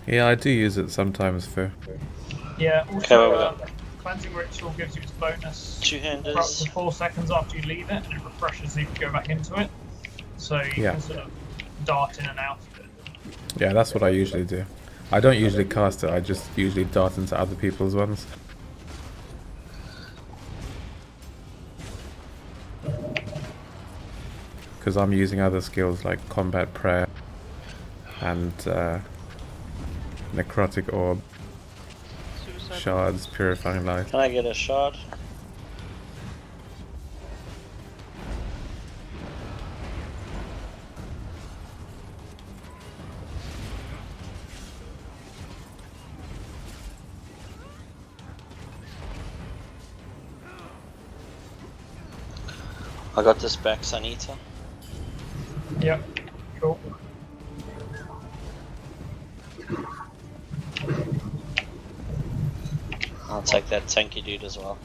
Yeah, I do use it sometimes for. Yeah, Okay, also, well, Cleansing Ritual gives you its bonus Two-handers. for up to 4 seconds after you leave it, and it refreshes you to go back into it. So you Yeah. can sort of dart in and out of it. Yeah, that's what I usually do. I don't usually cast it, I just usually dart into other people's ones. Because I'm using other skills like Combat Prayer and Necrotic Orb, Shards, Purifying Light. Can I get a shard? I got this back, Sanita. Yep, cool. I'll take that tanky dude as well.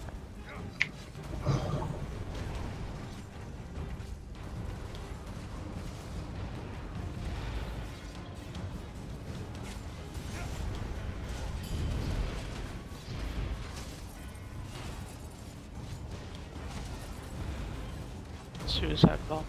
Suicide bombs.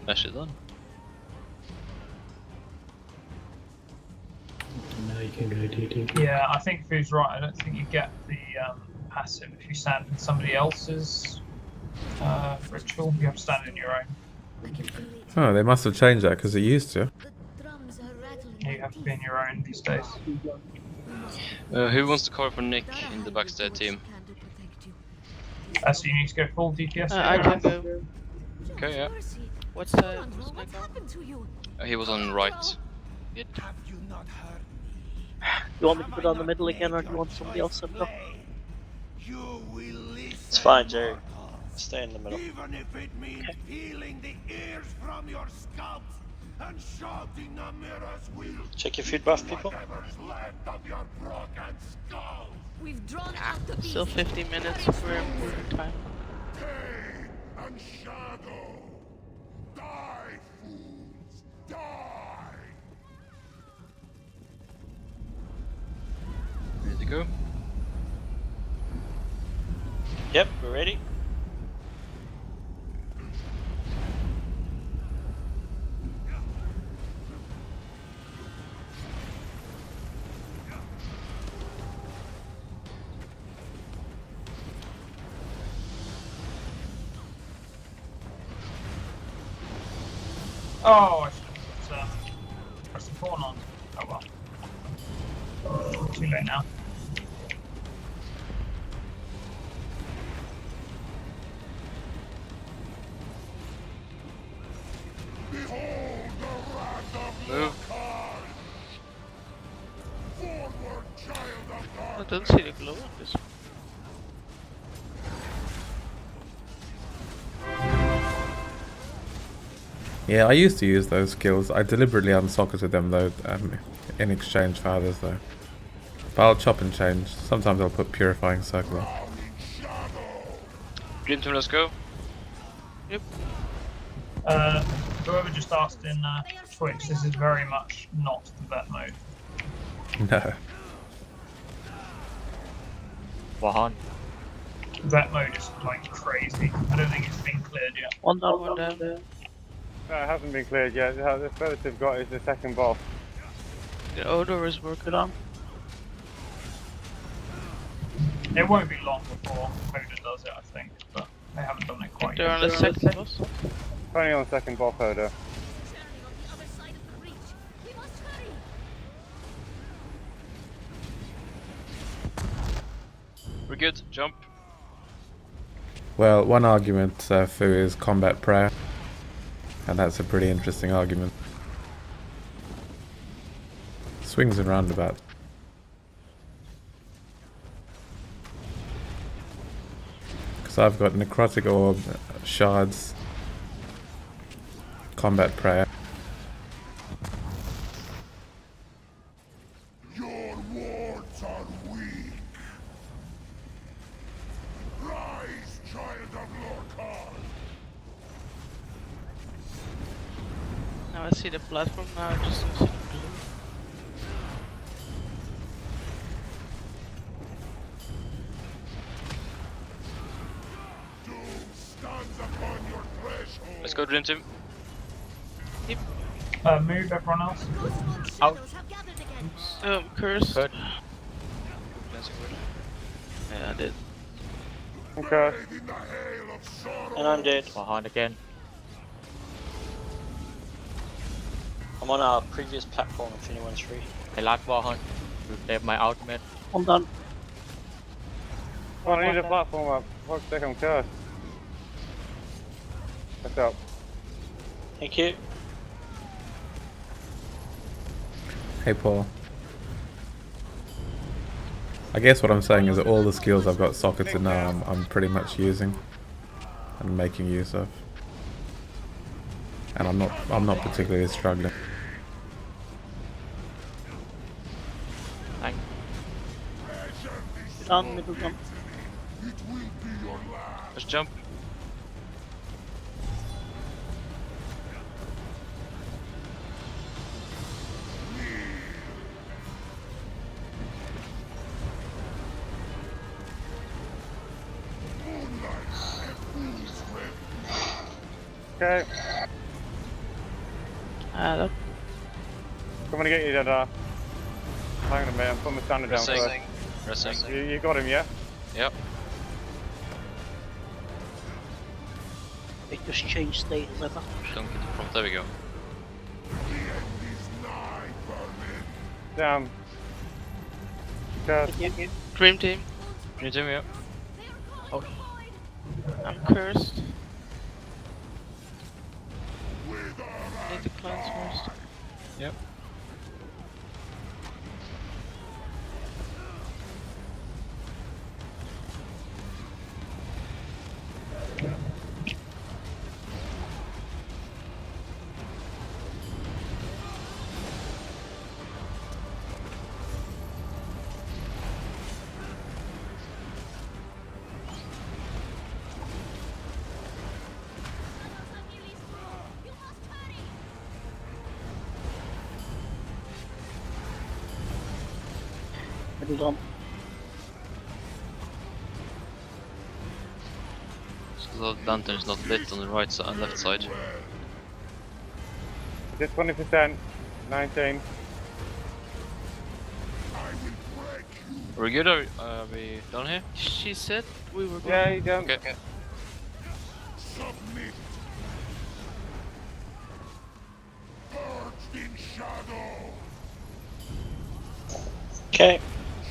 Nicely done. Now you can go DT. Yeah, I think Fu's right. I don't think you get the passive if you stand in somebody else's ritual. You have to stand in your own. Oh, they must have changed that because it used to. You have to be in your own these days. Who wants to cover for Nick in the backstab team? So you need to go full DPS. I can go. Okay, yeah. What's the Nick on? He was on right. Good. You want me to put on the middle again, or do you want somebody else to go? It's fine, Jerry. Stay in the middle. Even if it means peeling the ears from your scalps and shouting a mirror's will. Check your food buff, people. Whatever's left of your broken skulls. We've drawn out the Still 50 minutes for important time. Pain and shadow. Die, fools. Die. Ready to go? Yep, we're ready. Oh, I should have pressed the pawn on. Oh well. Too late now. Behold the wrath of Move. Lorkhaj. Forward, child of I dark. don't see the glow on this one. Yeah, I used to use those skills. I deliberately unsocketed them though, in exchange for others though. But I'll chop and change. Sometimes I'll put Purifying Circle. Dream team, let's go. Yep. Whoever just asked in Twitch, this is very much not the vet mode. No. Wahan. Vet mode is like crazy. I don't think it's been cleared yet. One down, One down. No, it hasn't been cleared yet. The furthest they've got is the second boss. The odor is working on. It won't be long before Coda does it, I think, but they haven't done it quite They're yet. on the second boss. Only on the second boss, Oda. We're good. Jump. Well, one argument for is combat prayer, and that's a pretty interesting argument. Swings and roundabouts. Because I've got necrotic orb, shards, combat prayer. Your wards are weak. Rise, child of Lorkhaj. Now I see the platform now, I just don't see the blue. Let's go Dream Team. Yep. Move everyone else. Out. Cursed. Good. Yeah, I did. Okay. And I'm dead. Behind again. I'm on our previous platform if anyone's free. I like Warhunt. You save my ultimate. I'm done. Oh, I need a platform up. Fuck's sake, I'm cursed. What's up? Thank you. Hey Paul. I guess what I'm saying is that all the skills I've got sockets in now I'm pretty much using and making use of. And I'm not particularly struggling. Thank Done, middle jump. Let's jump. Okay. Look. Coming to get you, Dada. Hang on a minute, I'm putting my standard down first. Pressing. You got him, yeah? Yep. It just changed state as ever. Don't get the prompt. There we go. Down. Curse. Dream Team. Dream Team, yep. Oh. I'm cursed. Need to cleanse first. Yep. Middle jump. So the lantern is not lit on the right side, left side. Is it 20%? 19. We're good? Are we done here? She said we were going. Yeah, you don't. Okay. Submit. Purged in shadow. Okay.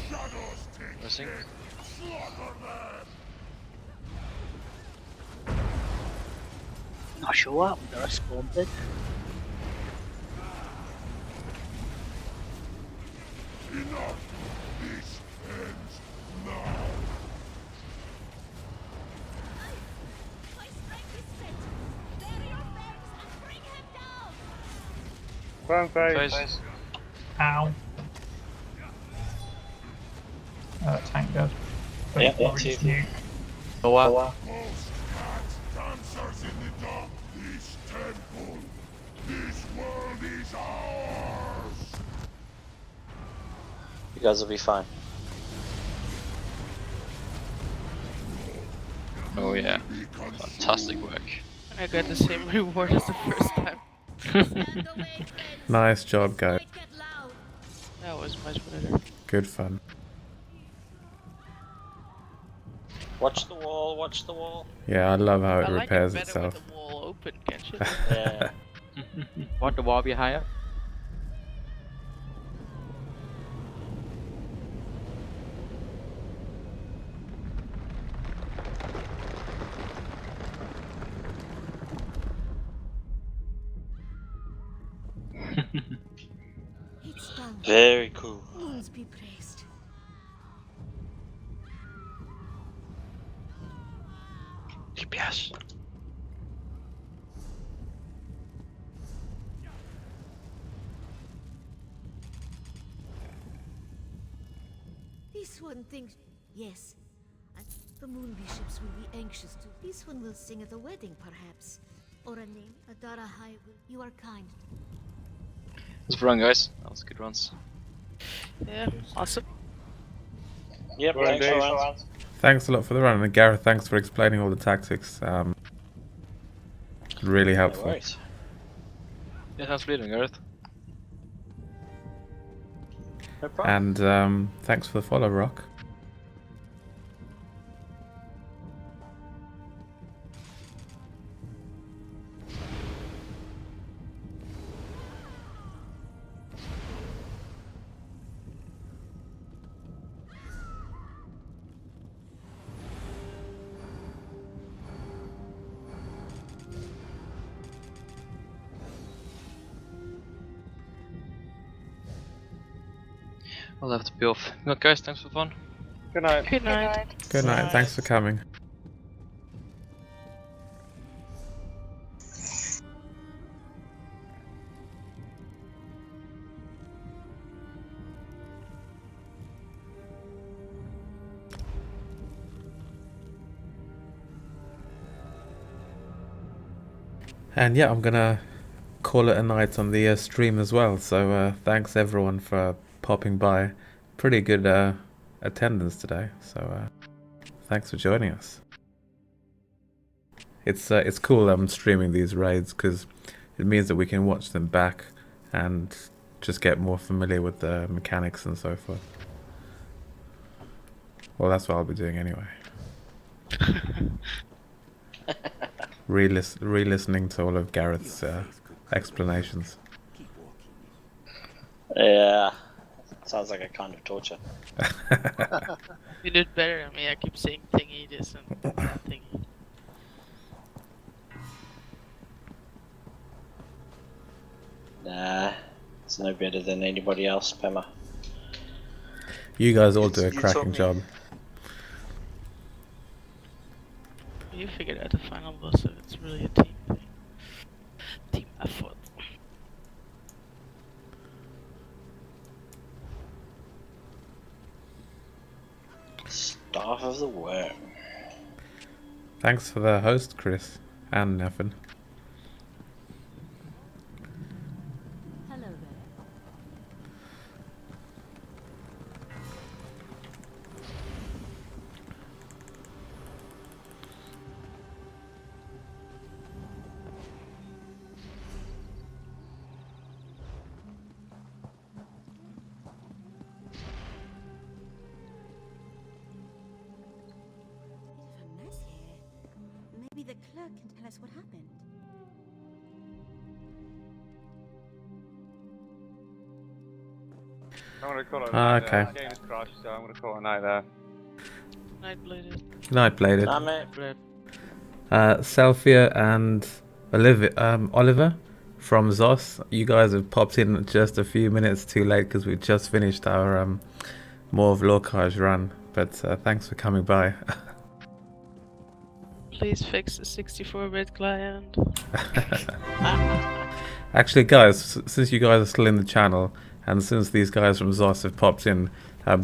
Shadows take Pressing. slaughter them. Not sure what happened there, I spawned it. Enough. This ends now. Burn face. Ow. Tank dead. Yeah, too. Noah. Dancers in the dark. This temple. This world is ours. You guys will be fine. Oh yeah. Fantastic work. I got the same reward as the first time. Nice job, guys. That was much better. Good fun. Watch the wall, watch the wall. Yeah, I love how it I like repairs it better itself. with the wall open, can't you? Yeah. Want the wall behind us? It's done. Very cool. Moons be praised. DPS. This one thinks... Yes. And the moon bishops will be anxious to... This one will sing at the wedding, perhaps. Or a name. Adara High will... You are kind. That's run, guys. That was good runs. Yeah, awesome. Yep, Well, thanks for indeed. rounds. Thanks a lot for the run, and Gareth, thanks for explaining all the tactics. Really No helpful. worries. Yeah, how's bleeding, Gareth? No problem. And thanks for the follow, Rock. I'll have to be off. Good guys, thanks for fun. Good night. Good night. Good night. Thanks for coming. And yeah, I'm gonna call it a night on the stream as well. So thanks everyone for popping by. Pretty good attendance today. So thanks for joining us. It's cool streaming these raids because it means that we can watch them back and just get more familiar with the mechanics and so forth. Well, that's what I'll be doing anyway. Re-listening to all of Gareth's explanations. Yeah, sounds like a kind of torture. You did better than me. I keep saying thingy this and that thingy. Nah, it's no better than anybody else, Pema. You guys all do a You cracking told me. job. You figured out the final boss, so it's really a team thing. Team effort. Staff of the Worm. Thanks for the host, Chris and Nevin. Hello there. Bit of a mess here. Maybe the clerk can tell us what happened. I'm gonna call it a Ah, night. okay. The game's crashed, so I'm gonna call it a night there. Night bladed. Good night, Bladed. Nah, mate. Selphia and Oliver from Zos, you guys have popped in just a few minutes too late because we just finished our more of Lorkhaj run. But thanks for coming by. Please fix the 64-bit client. Actually, guys, since you guys are still in the channel, and since these guys from Zos have popped in,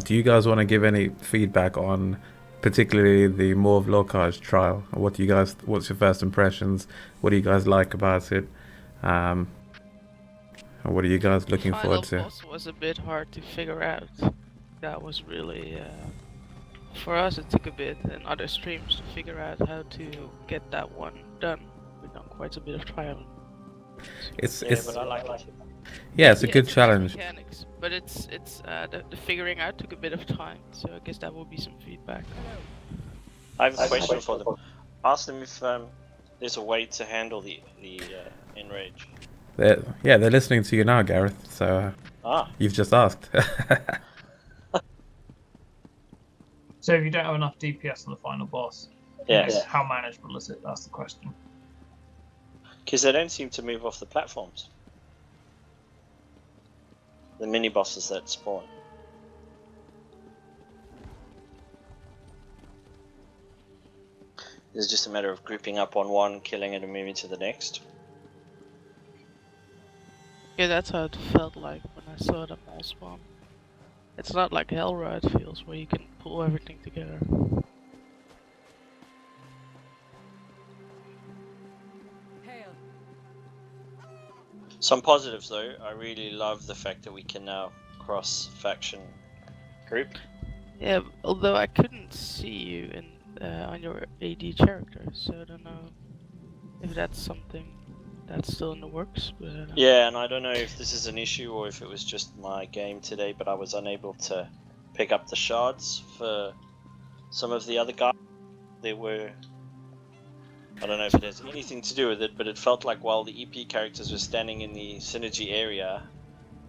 do you guys want to give any feedback on particularly the More of Lorkhaj trial? What's your first impressions? What do you guys like about it? And what are you guys looking forward to? Final boss was a bit hard to figure out. That was really... for us it took a bit in other streams to figure out how to get that one done. We've done quite a bit of trial. It's But I like it. yeah, it's a good just challenge. Mechanics, but it's the figuring out took a bit of time, so I guess that will be some feedback. I have a question for them. Ask them if there's a way to handle the enrage. They're listening to you now, Gareth. So you've just asked. So if you don't have enough DPS on the final boss, Yes. how manageable is it? That's the question. Because they don't seem to move off the platforms. the mini bosses that spawn. It's just a matter of grouping up on one, killing it, and moving to the next. Yeah, that's how it felt like when I saw them all spawn. It's not like Hellride feels, where you can pull everything together. Some positives though, I really love the fact that we can now cross faction group. Yeah, although I couldn't see you in on your AD character, so I don't know if that's something that's still in the works. But, yeah, and I don't know if this is an issue or if it was just my game today, but I was unable to pick up the shards for some of the other guys. They were... I don't know if it has anything to do with it, but it felt like while the EP characters were standing in the synergy area,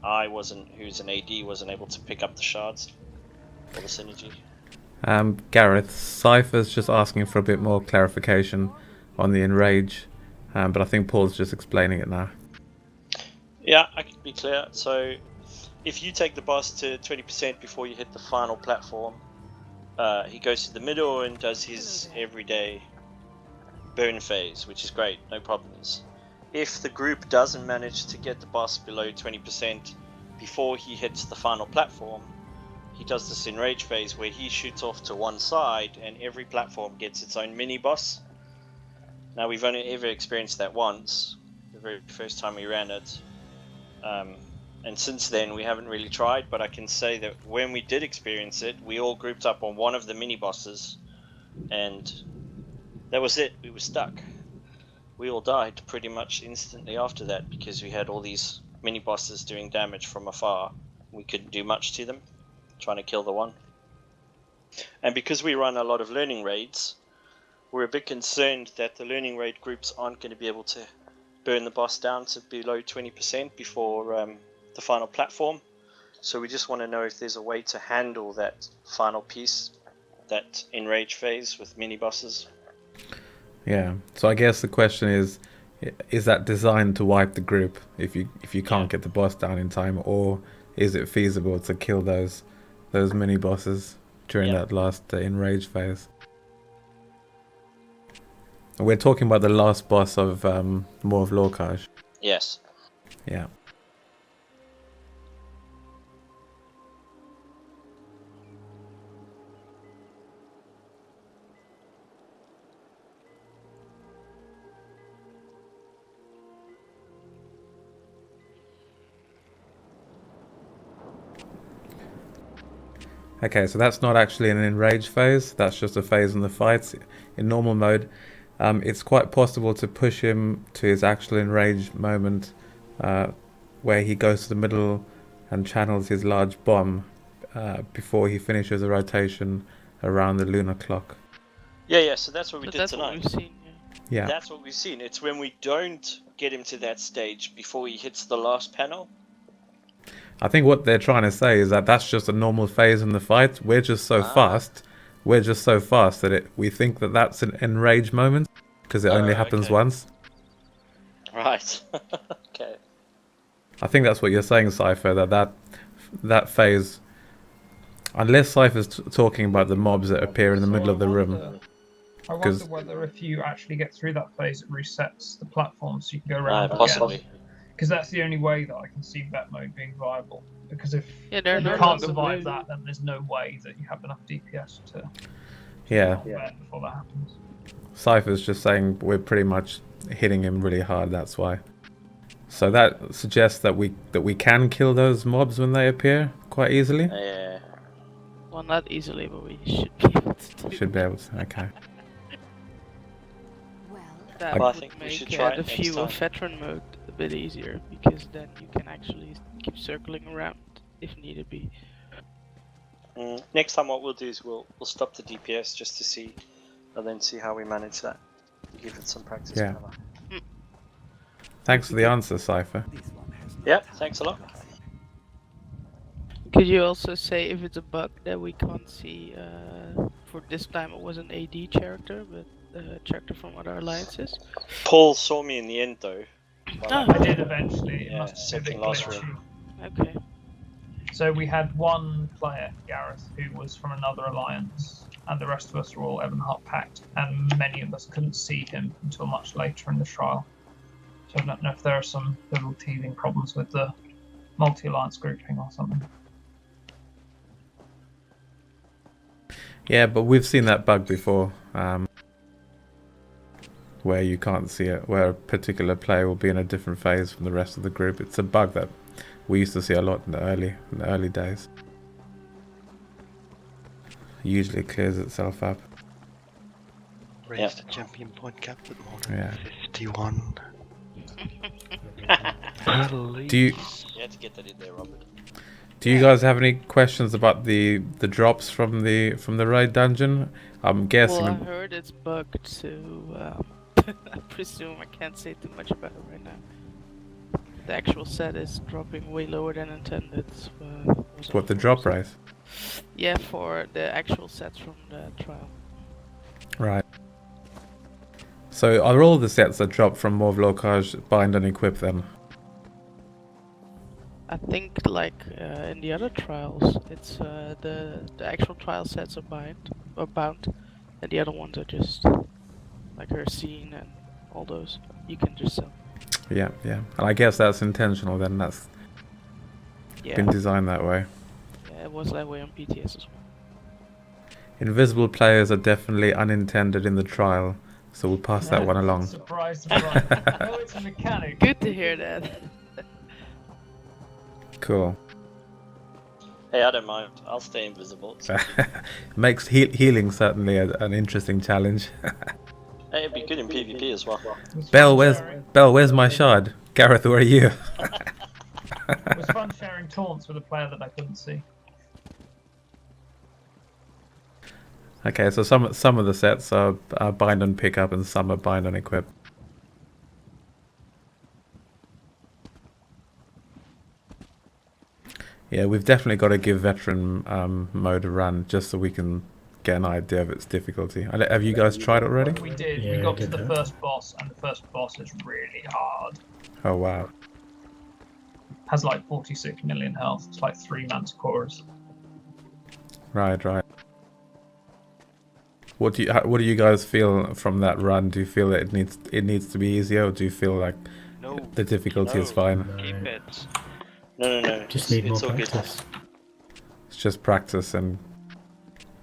I wasn't, who's an AD, wasn't able to pick up the shards or the synergy. Gareth, Cypher's just asking for a bit more clarification on the enrage, but I think Paul's just explaining it now. Yeah, I can be clear. So, if you take the boss to 20% before you hit the final platform, he goes to the middle and does his everyday burn phase, which is great, no problems. If the group doesn't manage to get the boss below 20% before he hits the final platform, he does this enrage phase where he shoots off to one side and every platform gets its own mini boss. Now we've only ever experienced that once, the very first time we ran it, and since then we haven't really tried, but I can say that when we did experience it, we all grouped up on one of the mini bosses and that was it, we were stuck. We all died pretty much instantly after that because we had all these mini bosses doing damage from afar. We couldn't do much to them, trying to kill the one. And because we run a lot of learning raids, we're a bit concerned that the learning raid groups aren't going to be able to burn the boss down to below 20% before the final platform. So we just want to know if there's a way to handle that final piece, that enrage phase with mini bosses. Yeah, so I guess the question is that designed to wipe the group if you can't get the boss down in time, or is it feasible to kill those mini bosses during that last enrage phase? We're talking about the last boss of more of Lorkhaj. Yes. Yeah. Okay, so that's not actually an enrage phase, that's just a phase in the fights. In normal mode, it's quite possible to push him to his actual enrage moment, where he goes to the middle and channels his large bomb before he finishes the rotation around the lunar clock. Yeah, so that's what we did tonight. What we've seen, yeah. That's what we've seen. It's when we don't get him to that stage before he hits the last panel. I think what they're trying to say is that that's just a normal phase in the fight. We're just so fast. We're just so fast that we think that that's an enrage moment because it only happens once. Right. Okay. I think that's what you're saying, Cypher. That phase, unless Cypher's talking about the mobs that appear in the middle of the room. I wonder whether if you actually get through that phase, it resets the platform so you can go around possibly. again. Because that's the only way that I can see vet mode being viable. Because if you no can't survive that, then there's no way that you have enough DPS to vet before that happens. Cypher's just saying we're pretty much hitting him really hard, that's why. So that suggests that we can kill those mobs when they appear quite easily? Yeah. Well, not easily, but we should be able to do Should be able to, okay. That would make the view of veteran mode a bit easier, because then you can actually keep circling around if needed be. Next time what we'll do is we'll stop the DPS just to see, and then see how we manage that. Give it some practice. Yeah. Thanks for the answer, Cypher. Yeah, thanks a lot. Could you also say if it's a bug that we can't see, for this time it was an AD character, but a character from other alliances? Paul saw me in the end though. I did eventually. Yeah, second last room. Okay. So we had one player, Gareth, who was from another alliance, and the rest of us were all Ebonheart packed, and many of us couldn't see him until much later in the trial. So I don't know if there are some little teething problems with the multi-alliance grouping or something. Yeah, but we've seen that bug before, where you can't see it, where a particular player will be in a different phase from the rest of the group. It's a bug that we used to see a lot in the early days. Usually it clears itself up. Raise the champion point cap with more than Yeah. 51. Do you You had to get that in there, Robert. do you guys have any questions about the drops from the raid dungeon? I'm guessing. Well, I heard it's bugged, so I presume I can't say too much about it right now. The actual set is dropping way lower than intended. What, the drop rate? Yeah, for the actual sets from the trial. Right. So are all the sets that drop from more of Lorkhaj bind and equip then? I think, like in the other trials, it's the actual trial sets are bound, and the other ones are just like her scene and all those. You can just sell. Yeah, yeah. And I guess that's intentional then. That's been designed that way. Yeah, it was that way on PTS as well. Invisible players are definitely unintended in the trial, so we'll pass that one along. Surprise, surprise. No, it's a mechanic. Good to hear that. Cool. Hey, I don't mind. I'll stay invisible. Makes healing certainly an interesting challenge. Hey, it'd be good in PvP as well. Belle, where's my shard? Gareth, where are you? It was fun sharing taunts with a player that I couldn't see. Okay, so some of the sets are bind and pick up, and some are bind and equip. Yeah, we've definitely got to give veteran mode a run just so we can get an idea of its difficulty. Have you guys tried it already? We did. We got to the first boss, and the first boss is really hard. Oh wow. Has like 46 million health. It's like 3 man's cores. Right. What do you guys feel from that run? Do you feel that it needs to be easier, or do you feel like the difficulty is fine? Keep it. No. Just need more practice. It's just practice and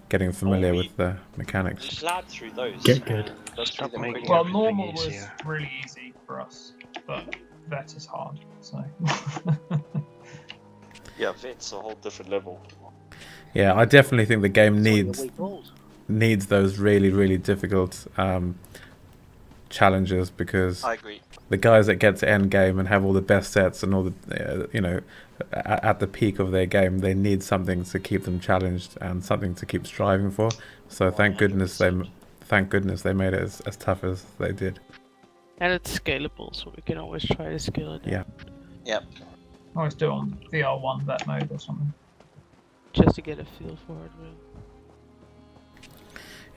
getting familiar with the mechanics. Slide through those. Get good. Stop making Well, everything normal was easier. really easy for us, but vet is hard. So. Yeah, vet's a whole different level. Yeah, I definitely think the game needs those really difficult challenges, because I agree. The guys that get to end game and have all the best sets and all the at the peak of their game, they need something to keep them challenged and something to keep striving for. So thank goodness they made it as tough as they did. And it's scalable, so we can always try to scale it down. Yeah. Yep. Always do it on VR1 vet mode or something. Just to get a feel for it, really.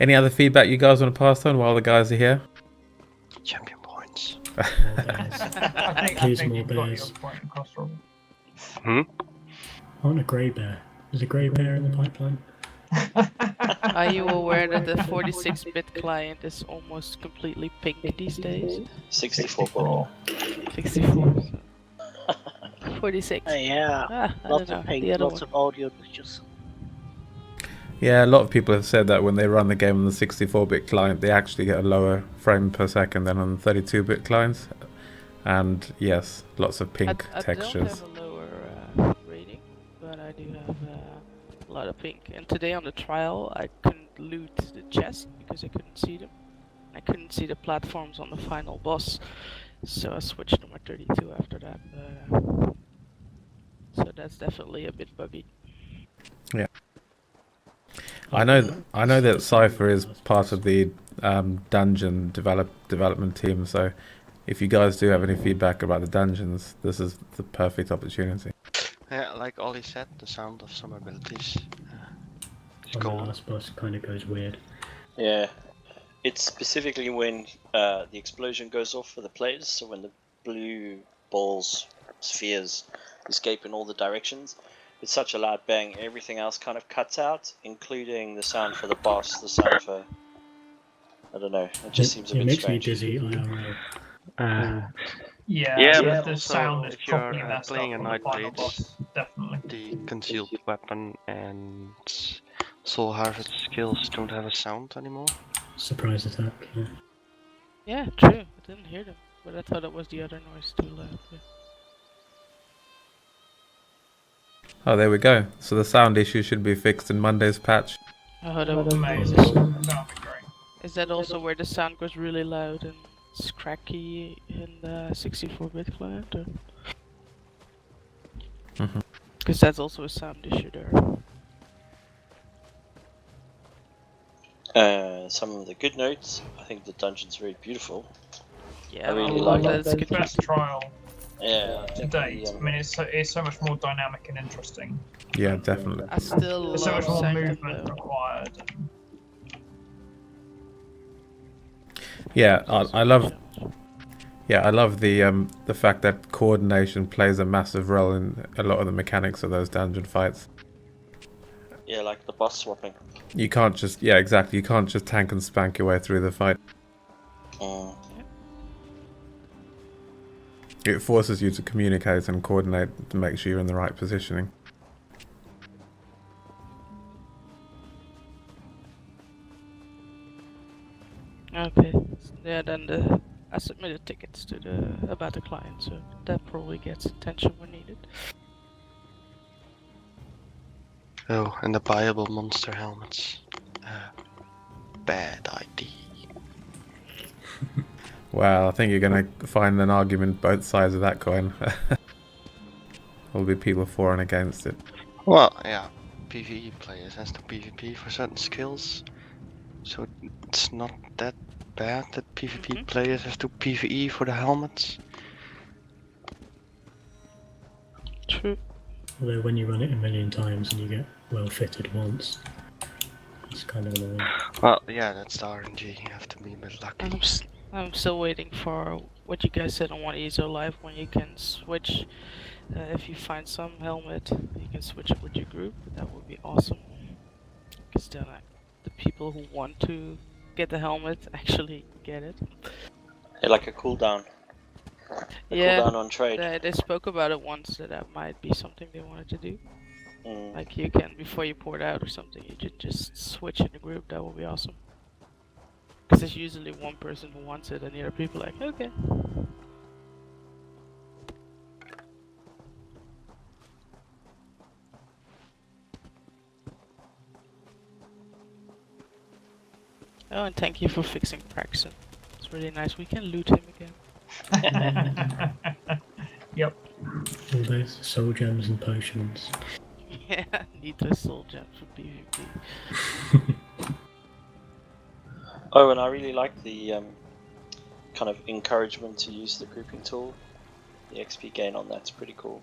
Any other feedback you guys want to pass on while the guys are here? Champion points. I think more you've got your bears. point across, Robert. I want a grey bear. There's a grey bear in the pipeline. Are you aware that the 46-bit client is almost completely pink these days? 64. 64. 46. Yeah, I lots don't of know, ping, the other lots one. of audio glitches. Yeah, a lot of people have said that when they run the game on the 64-bit client, they actually get a lower frame per second than on 32-bit clients. And yes, lots of pink textures. I don't have a lower rating, but I do have a lot of pink. And today on the trial, I couldn't loot the chest because I couldn't see them. I couldn't see the platforms on the final boss, so I switched to my 32 after that. So that's definitely a bit buggy. Yeah. I know that Cypher is part of the dungeon development team, so if you guys do have any feedback about the dungeons, this is the perfect opportunity. Yeah, like Ollie said, the sound of some abilities. It's The cool. last boss kind of goes weird. Yeah. It's specifically when the explosion goes off for the players, so when the blue balls, spheres, escape in all the directions, It's such a loud bang, everything else kind of cuts out, including the sound for the boss, the sound for... I don't know, it just seems a bit makes strange. me dizzy IRL. Yeah, but the also sound is if you're properly messed playing up a on the final Nightblade, boss, definitely. the concealed weapon and soul harvest skills don't have a sound anymore. Surprise attack. Yeah. Yeah, true. I didn't hear them, but I thought it was the other noise too loud. Yeah. Oh, there we go. So the sound issue should be fixed in Monday's patch. Oh, that would be Amazing. awesome. That would be great. Is that also where the sound goes really loud and it's cracky in the 64-bit client? Because that's also a sound issue there. Some of the good notes, I think the dungeon's very beautiful. Yeah, I really like it. It's the best trial Yeah, I to think date. the, I mean, it's so much more dynamic and interesting. Yeah, definitely. I still There's so much love more Sanctum, movement though. required. Yeah, I love. Yeah, I love the fact that coordination plays a massive role in a lot of the mechanics of those dungeon fights. yeah, like the boss swapping. You can't just exactly. You can't just tank and spank your way through the fight. It forces you to communicate and coordinate to make sure you're in the right positioning. Okay. Yeah, then I submitted tickets to about the client, so that probably gets attention when needed. Oh, and the buyable monster helmets. Bad idea. Well, I think you're going to find an argument both sides of that coin. There'll be people for and against it. Well, yeah, PvE players has to PvP for certain skills, so it's not that bad that PvP players have to PvE for the helmets. True. Although when you run it a million times and you get well fitted once, it's kind of annoying. Well, yeah, that's the RNG. You have to be a bit lucky. I'm still waiting for what you guys said on one ESO Live when you can switch. If you find some helmet, you can switch it with your group. That would be awesome. Because then the people who want to get the helmet actually get it. Yeah, like a cooldown. Cooldown on trade. They spoke about it once that might be something they wanted to do. Like you can, before you port out or something, you could just switch in the group. That would be awesome. Because there's usually one person who wants it and the other people are like, okay. Oh, and thank you for fixing Praxton. It's really nice. We can loot him again. Yep. All those soul gems and potions. Yeah, need those soul gems for PvP. Oh, and I really like the kind of encouragement to use the grouping tool. The XP gain on that's pretty cool.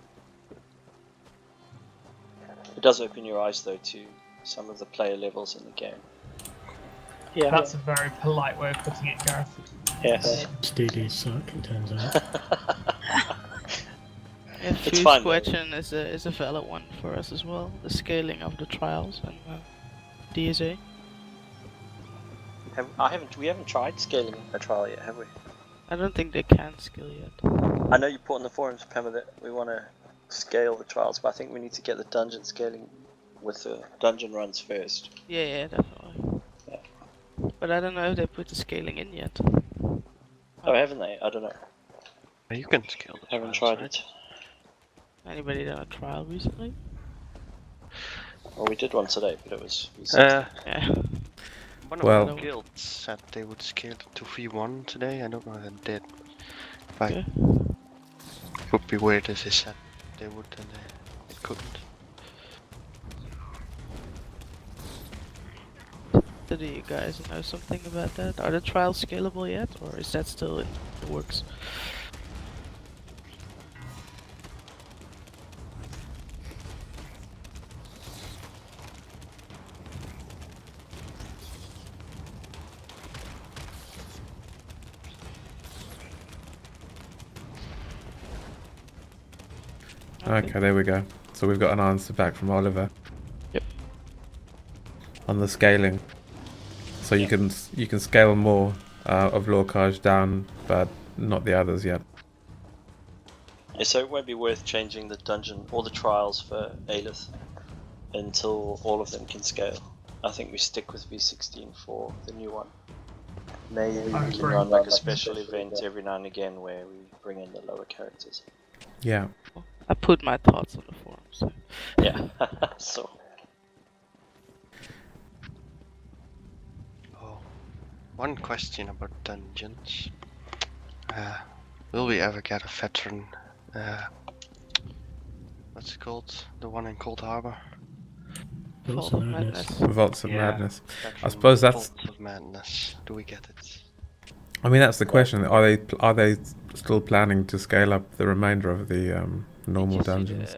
It does open your eyes though to some of the player levels in the game. Yeah. That's a very polite way of putting it, Gareth. Yes. Studios suck, it turns out. Yeah, It's fine, question is a valid one for us as well. The scaling of the trials and DSA. We haven't tried scaling a trial yet, have we? I don't think they can scale yet. I know you put on the forums, Pema, that we want to scale the trials, but I think we need to get the dungeon scaling with the dungeon runs first. Yeah, definitely. Yeah. But I don't know if they put the scaling in yet. Oh, haven't they? I don't know. You can scale the Haven't trials, tried it. Anybody done a trial recently? Well, we did one today, but it was... Yeah. One of Well- the guilds said they would scale it to V1 today. I don't know if they did. Okay. It would be weird if they said they would and they couldn't. Do you guys know something about that? Are the trials scalable yet, or is that still in the works? Okay, there we go. So we've got an answer back from Oliver. Yep. On the scaling. So you can scale more of Lorkhaj down, but not the others yet. Yeah, so it won't be worth changing the dungeon or the trials for Alith until all of them can scale. I think we stick with V16 for the new one. Maybe we can run like a special event every now and again where we bring in the lower characters. Yeah. I put my thoughts on the forums. Yeah, so. Oh, one question about dungeons. Will we ever get a veteran? What's it called? The one in Cold Harbor? Vaults of Madness. Vaults of Madness. I suppose that's. Vaults of Madness. Do we get it? I mean, that's the question. Are they still planning to scale up the remainder of the normal dungeons?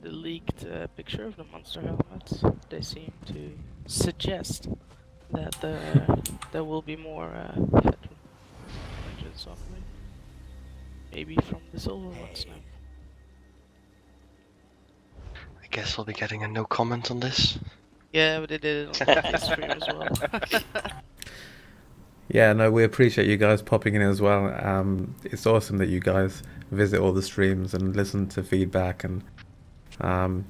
The leaked picture of the monster helmets. They seem to suggest that there will be more veteran dungeons operating. Maybe from the silver ones now. I guess we'll be getting a no comment on this. Yeah, but they did it on LiveStream as well. Yeah, no, we appreciate you guys popping in as well. It's awesome that you guys visit all the streams and listen to feedback, and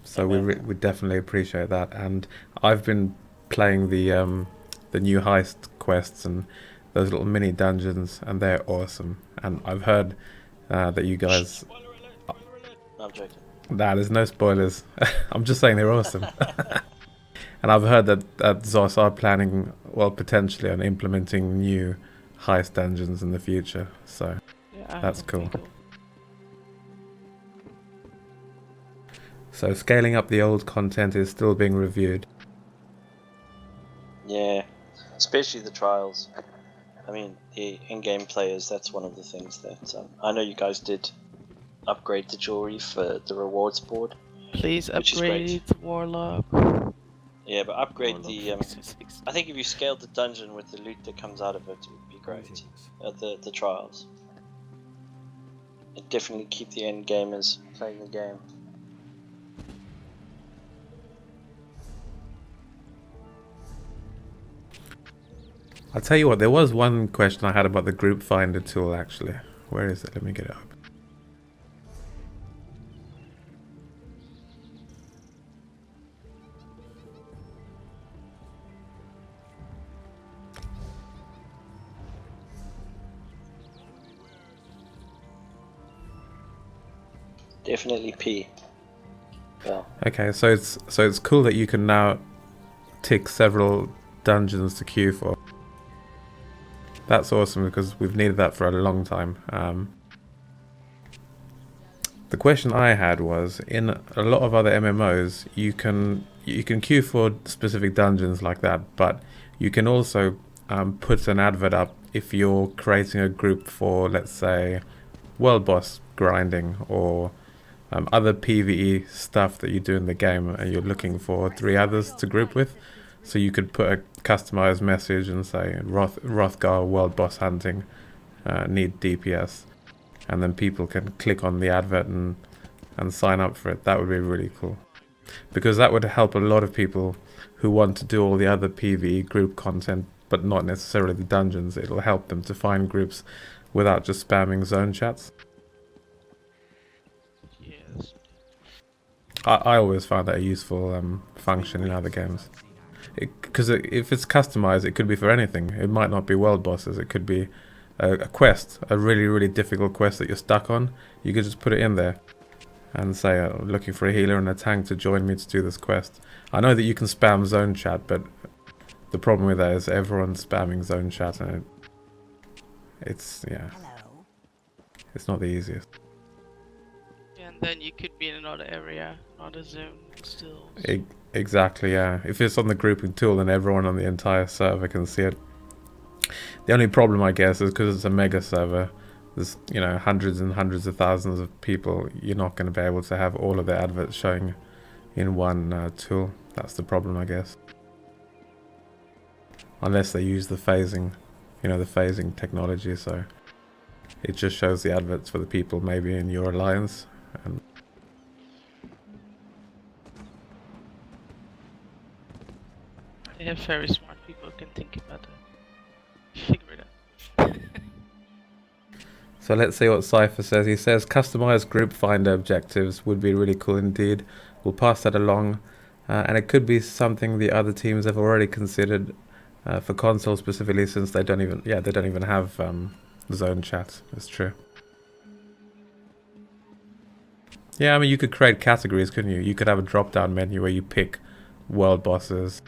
so we definitely appreciate that. And I've been playing the new heist quests and those little mini dungeons, and they're awesome. And I've heard that you guys. I'm joking. Nah, there's no spoilers. I'm just saying they're awesome. And I've heard that Zos are planning, well, potentially on implementing new heist dungeons in the future. So yeah, that's cool. So scaling up the old content is still being reviewed. Yeah, especially the trials. I mean, the in-game players, that's one of the things that I know you guys did upgrade the jewelry for the rewards board. Please upgrade Warlock. Yeah, but upgrade the. I think if you scaled the dungeon with the loot that comes out of it, it would be great. The trials. It'd definitely keep the end gamers playing the game. I'll tell you what, there was one question I had about the group finder tool actually. Where is it? Let me get it up. Definitely P. Well. Okay, so it's cool that you can now tick several dungeons to queue for. That's awesome because we've needed that for a long time. The question I had was, in a lot of other MMOs, you can queue for specific dungeons like that, but you can also put an advert up if you're creating a group for, let's say, world boss grinding or other PvE stuff that you do in the game, and you're looking for 3 others to group with. So you could put a customized message and say Rothgar world boss hunting, need DPS, and then people can click on the advert and sign up for it. That would be really cool, because that would help a lot of people who want to do all the other PvE group content but not necessarily the dungeons. It'll help them to find groups without just spamming zone chats. I always found that a useful function in other games. Because if it's customized, it could be for anything. It might not be world bosses. It could be a quest, a really, really difficult quest that you're stuck on. You could just put it in there and say, I'm looking for a healer and a tank to join me to do this quest. I know that you can spam zone chat, but the problem with that is everyone's spamming zone chat, and it's not the easiest. And then you could be in another area, not a zone still. Exactly, yeah. If it's on the grouping tool, then everyone on the entire server can see it. The only problem, I guess, is because it's a mega server. There's, hundreds and hundreds of thousands of people. You're not going to be able to have all of the adverts showing in one tool. That's the problem, I guess. Unless they use the phasing, the phasing technology, so it just shows the adverts for the people maybe in your alliance. They have very smart people who can think about it. Figure it out. So let's see what Cypher says. He says customized group finder objectives would be really cool indeed. We'll pass that along, and it could be something the other teams have already considered for console specifically, since they don't even have zone chat. That's true. Yeah, I mean, you could create categories, couldn't you? You could have a drop-down menu where you pick world bosses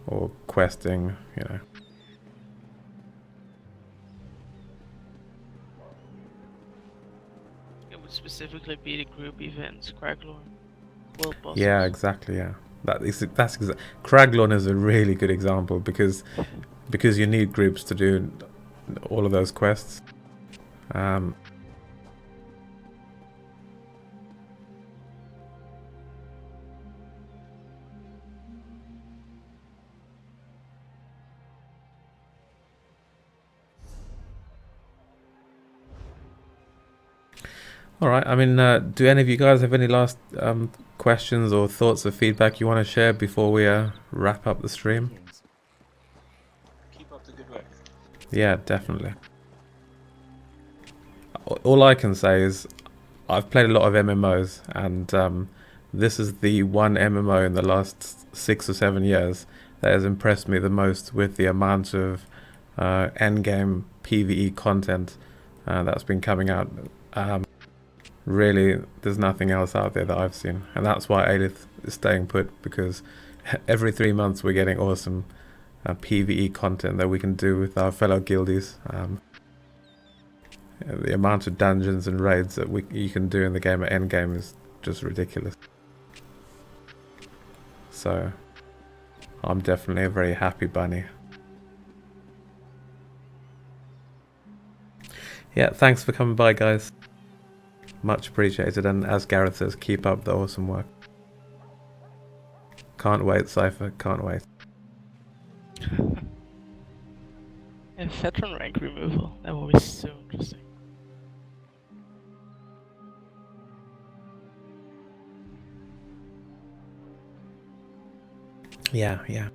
or questing, you know. It would specifically be the group events, Craglorn, world bosses. Yeah, exactly. Yeah, Craglorn is a really good example because you need groups to do all of those quests. Alright, I mean, do any of you guys have any last questions or thoughts or feedback you want to share before we wrap up the stream? Keep up the good work. Yeah, definitely. All I can say is I've played a lot of MMOs, and this is the one MMO in the last 6 or 7 years that has impressed me the most with the amount of endgame PvE content that's been coming out. Really, there's nothing else out there that I've seen, and that's why Alith is staying put, because every 3 months we're getting awesome PvE content that we can do with our fellow guildies. The amount of dungeons and raids that you can do in the game at endgame is just ridiculous. So, I'm definitely a very happy bunny. Yeah, thanks for coming by, guys. Much appreciated, and as Gareth says, keep up the awesome work. Can't wait, Cypher, can't wait. And veteran rank removal, that will be so interesting. Yeah, yeah.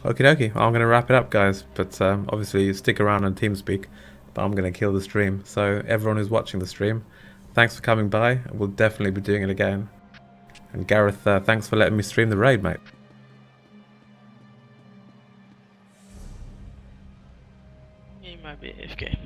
Okie dokie, I'm going to wrap it up, guys, but obviously stick around on TeamSpeak, but I'm going to kill the stream. So everyone who's watching the stream, thanks for coming by. We'll definitely be doing it again. And Gareth, thanks for letting me stream the raid, mate. He might be AFK.